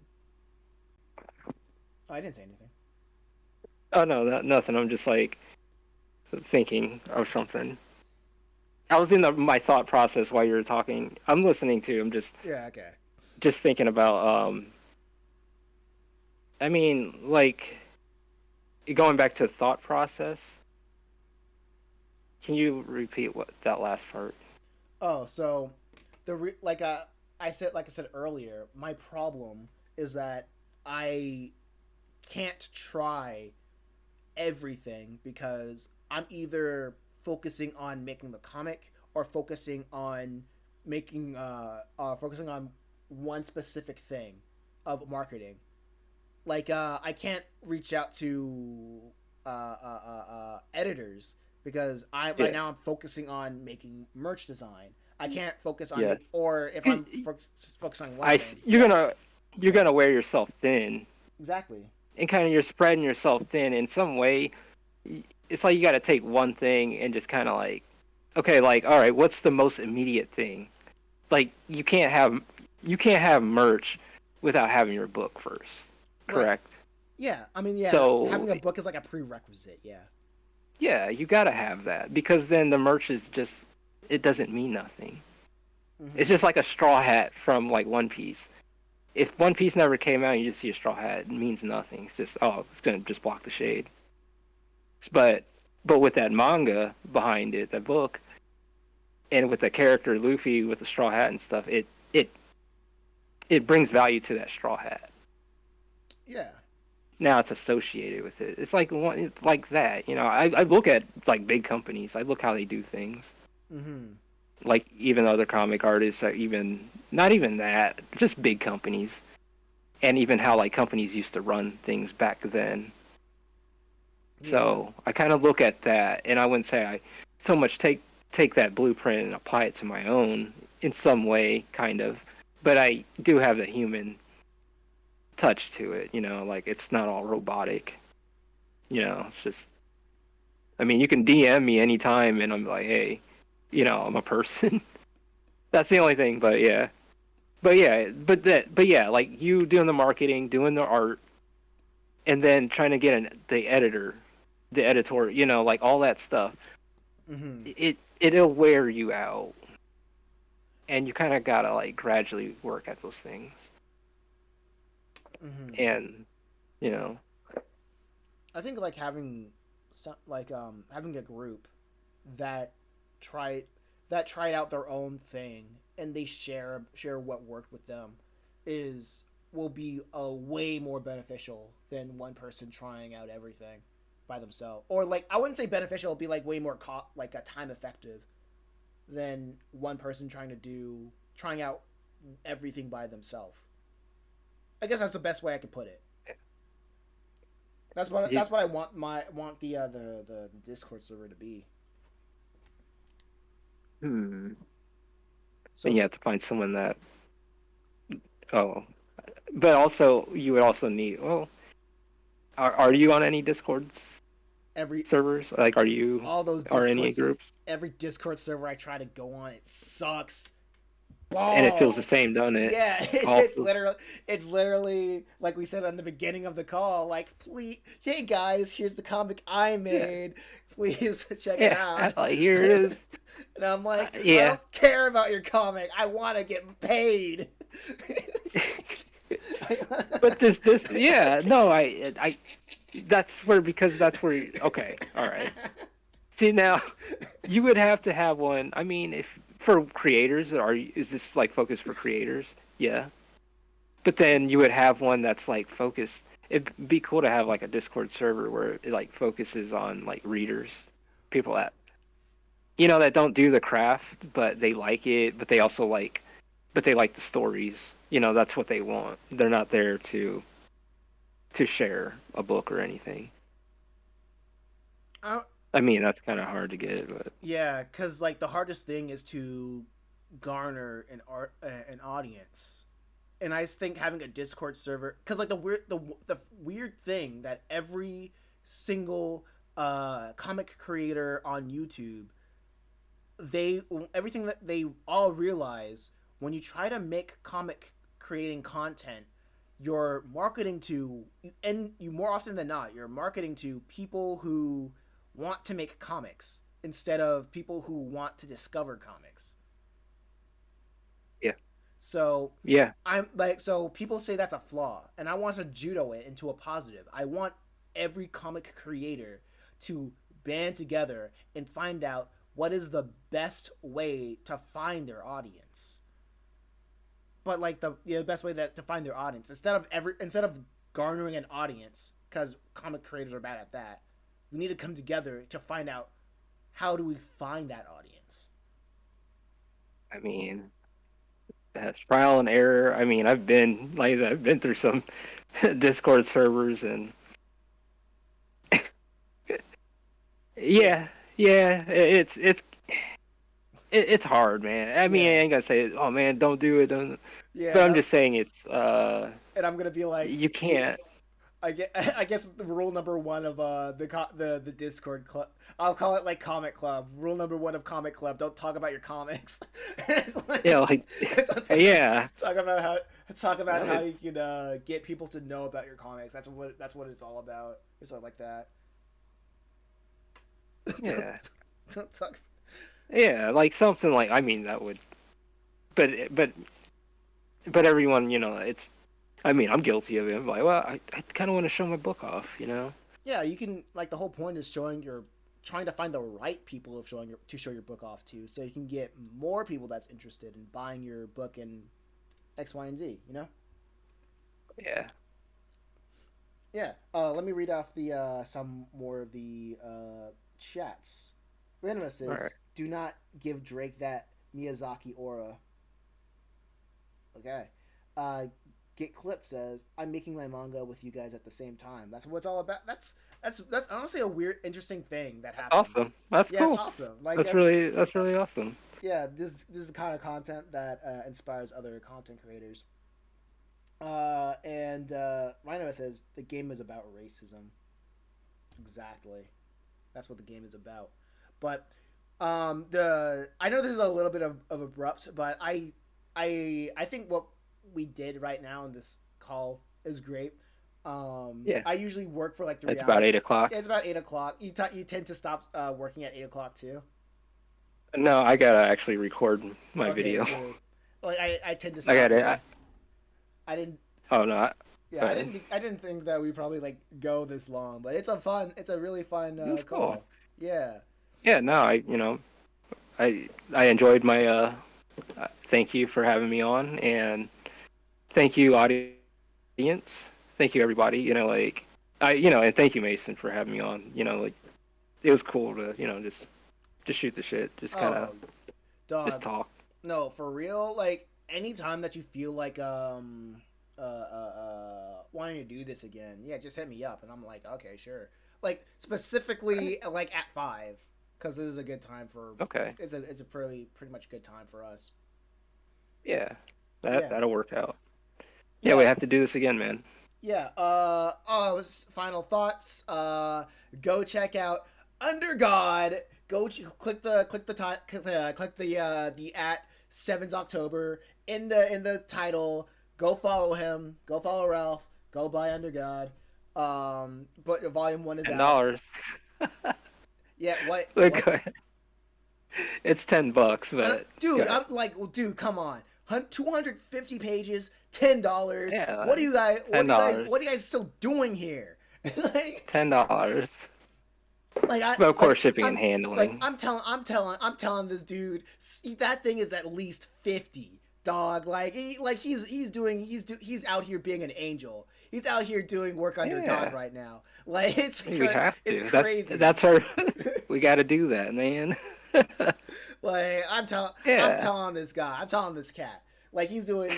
Oh, I didn't say anything. Oh no, nothing. I'm just like thinking of something. I was in my thought process while you were talking. I'm listening to. I'm Yeah. Okay. just thinking about. I mean, like going back to thought process. Can you repeat what that last part? Oh, so like I said earlier, my problem is that I can't try everything because I'm either focusing on making the comic or focusing on one specific thing of marketing. Like I can't reach out to editors because I right Yeah. now I'm focusing on making merch design. I can't focus on Yes. make or if 'Cause I'm focusing on one thing. you're Yeah, gonna wear yourself thin, exactly. and kind of you're spreading yourself thin in some way. It's like you got to take one thing and just kind of like, okay, like all right, what's the most immediate thing? Like you can't have merch without having your book first, Right. correct? Yeah. I mean, yeah. So Having a book is like a prerequisite. Yeah. yeah, you got to have that because then the merch is just it doesn't mean nothing. It's Mm-hmm. just like a straw hat from like One Piece. If One Piece never came out, and you just see a straw hat. It means nothing. It's just it's gonna just block the shade. But with that manga behind it, that book, and with the character Luffy with the straw hat and stuff, it brings value to that straw hat. Yeah. Now it's associated with it. It's like like that. I look at like big companies. I look how they do things. Mm-hmm. Like even other comic artists, even not even that, just big companies, and even how like companies used to run things back then. Yeah. So I kind of look at that, and I wouldn't say I so much take that blueprint and apply it to my own in some way, kind of. But I do have the human touch to it, like it's not all robotic. It's just. I mean, you can DM me anytime, and I'm like, hey, I'm a person. That's the only thing, but yeah. But yeah, like you doing the marketing, doing the art, and then trying to get the editor, the editor, like all that stuff. Mm-hmm. It'll wear you out, and you kind of gotta like gradually work at those things, Mm-hmm. and you know, I think like having having a group that try tried out their own thing and they share what worked with them is will be a way more beneficial than one person trying out everything by themselves. Or like I wouldn't say beneficial, it'll be like way more like a time effective than one person trying out everything by themselves. I guess that's the best way I could put it. it, That's what I want the Discord server to be. hmm. So And you have to find someone that. Oh, but also you would also need. Well, are you on any Discords every servers? Like, are you all those are any Discords groups? every Discord server I try to go on, it sucks. and it feels the balls. same, doesn't it? Yeah, All feels, it's literally like we said on the beginning of the call. Like, please, hey guys, here's the comic I yeah, made. Please check it yeah. out. Like here it is. And I'm like, I Yeah. don't care about your comic. I want to get paid. But yeah, no, that's where, because that's where, okay, all right. See, now you would have to have one. I mean, if for creators, is this like focused for creators? Yeah. But then you would have one that's like focused. It'd be cool to have like a Discord server where it like focuses on like readers, people that that don't do the craft, but they like it, but they also but they like the stories. That's what they want. They're not there to share a book or anything. I, I mean, that's kind of hard to get, but yeah, because like the hardest thing is to garner an audience, and I think having a Discord server, because like the weird thing that every single comic creator on YouTube, they everything that they all realize, when you try to make comic creating content, you're marketing to, and you more often than not, you're marketing to people who want to make comics instead of people who want to discover comics. yeah, So yeah. I'm like, so people say that's a flaw, and I want to judo it into a positive. I want every comic creator to band together and find out what is the best way to find their audience. But like the best way to find their audience, instead of garnering an audience, because comic creators are bad at that, we need to come together to find out how do we find that audience. I mean, that's trial and error. I mean, I've been through some Discord servers, and yeah, yeah, it's hard, man. I mean, I Yeah, ain't gonna say, oh man, don't do it, don't. But I'm yeah, just saying and I'm gonna be like, you can't. I guess the rule number one of the Discord club. I'll call it like Comic Club. Rule number one of Comic Club: don't talk about your comics. It's Yeah, like, like, talk, yeah, talk about how talk about no, how you can get people to know about your comics. That's what it's all about, or something like that. don't, yeah, don't talk. yeah, like something like, I mean, that would, but everyone, it's. I mean, I'm guilty of it. I'm like, well, I kind of want to show my book off. Yeah, you can, like, the whole point is trying to find the right people to show your book off to, so you can get more people that's interested in buying your book in X, Y, and Z. You know. Yeah. Yeah. Let me read off the some more of the chats. Randomous All right. says, "Do not give Drake that Miyazaki aura." Okay. Uh, Get Clip says, "I'm making my manga with you guys at the same time." That's what it's all about. That's honestly a weird, interesting thing that happens. Awesome. That's Yeah, it's cool. awesome. Like, That's really awesome. yeah, this is the kind of content that inspires other content creators. And Rhino says the game is about racism. Exactly. That's what the game is about. But the I know this is a little bit of abrupt, but I think what we did right now in this call is great. Yeah. I usually work for like 3 It's hours. about 8 o'clock. It's about 8 o'clock. You tend to stop working at 8 o'clock too. No, I gotta actually record my Okay, video. so like I tend to I stop got it. there. I didn't. Oh no. Yeah, I didn't think that we probably like go this long, but it's a really fun It was call. cool. Yeah. Yeah. No, I enjoyed my thank you for having me on, and thank you audience. Thank you everybody. And thank you Mason for having me on. Like it was cool to just shoot the shit, just kind of Oh, just dog. talk. No, for real. Like anytime that you feel like wanting to do this again, yeah, just hit me up, and I'm like, okay, sure. Like specifically, like at 5, because this is a good time for. Okay. It's a pretty much good time for us. Yeah. Yeah. That'll work out. Yeah, we Yeah. have to do this again, man. Yeah. Final thoughts. Go check out Under God. Click the click the at 7's October in the title. Go follow him. Go follow Ralph. Go buy Under God. But volume 1 is out. $10. Yeah, what? Look, it's $10, but dude, I'm like, well, dude, come on. 250 pages, $10. yeah, What are you guys? $10. What are you guys still doing here? Like, $10. Like But of course, shipping I'm, and handling. Like I'm telling this dude that thing is at least 50, dog. Like he's out here being an angel. He's out here doing work under God right now. Like it's crazy. That's our. We got to do that, man. Like I'm telling this guy. I'm telling this cat. Like he's doing.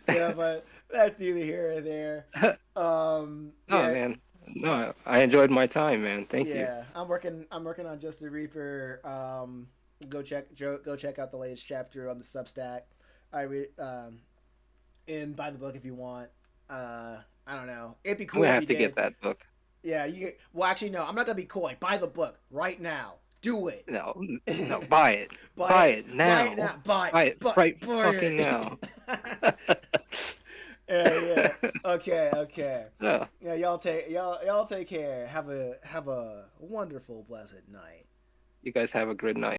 Yeah, but that's either here or there. Oh man. No, I enjoyed my time, man. Thank you. Yeah, I'm working on Just the Reaper. Go check out the latest chapter on the Substack. I read and buy the book if you want. I don't know. It'd be cool. I'm gonna if have to get that book. Yeah, well, actually, no. I'm not gonna be coy. Buy the book right now. Do it. No, buy it. Buy it now. Buy it now. Buy it right fucking now. Yeah. Okay. Yeah. Yeah, y'all take care. Have a wonderful, blessed night. You guys have a good night.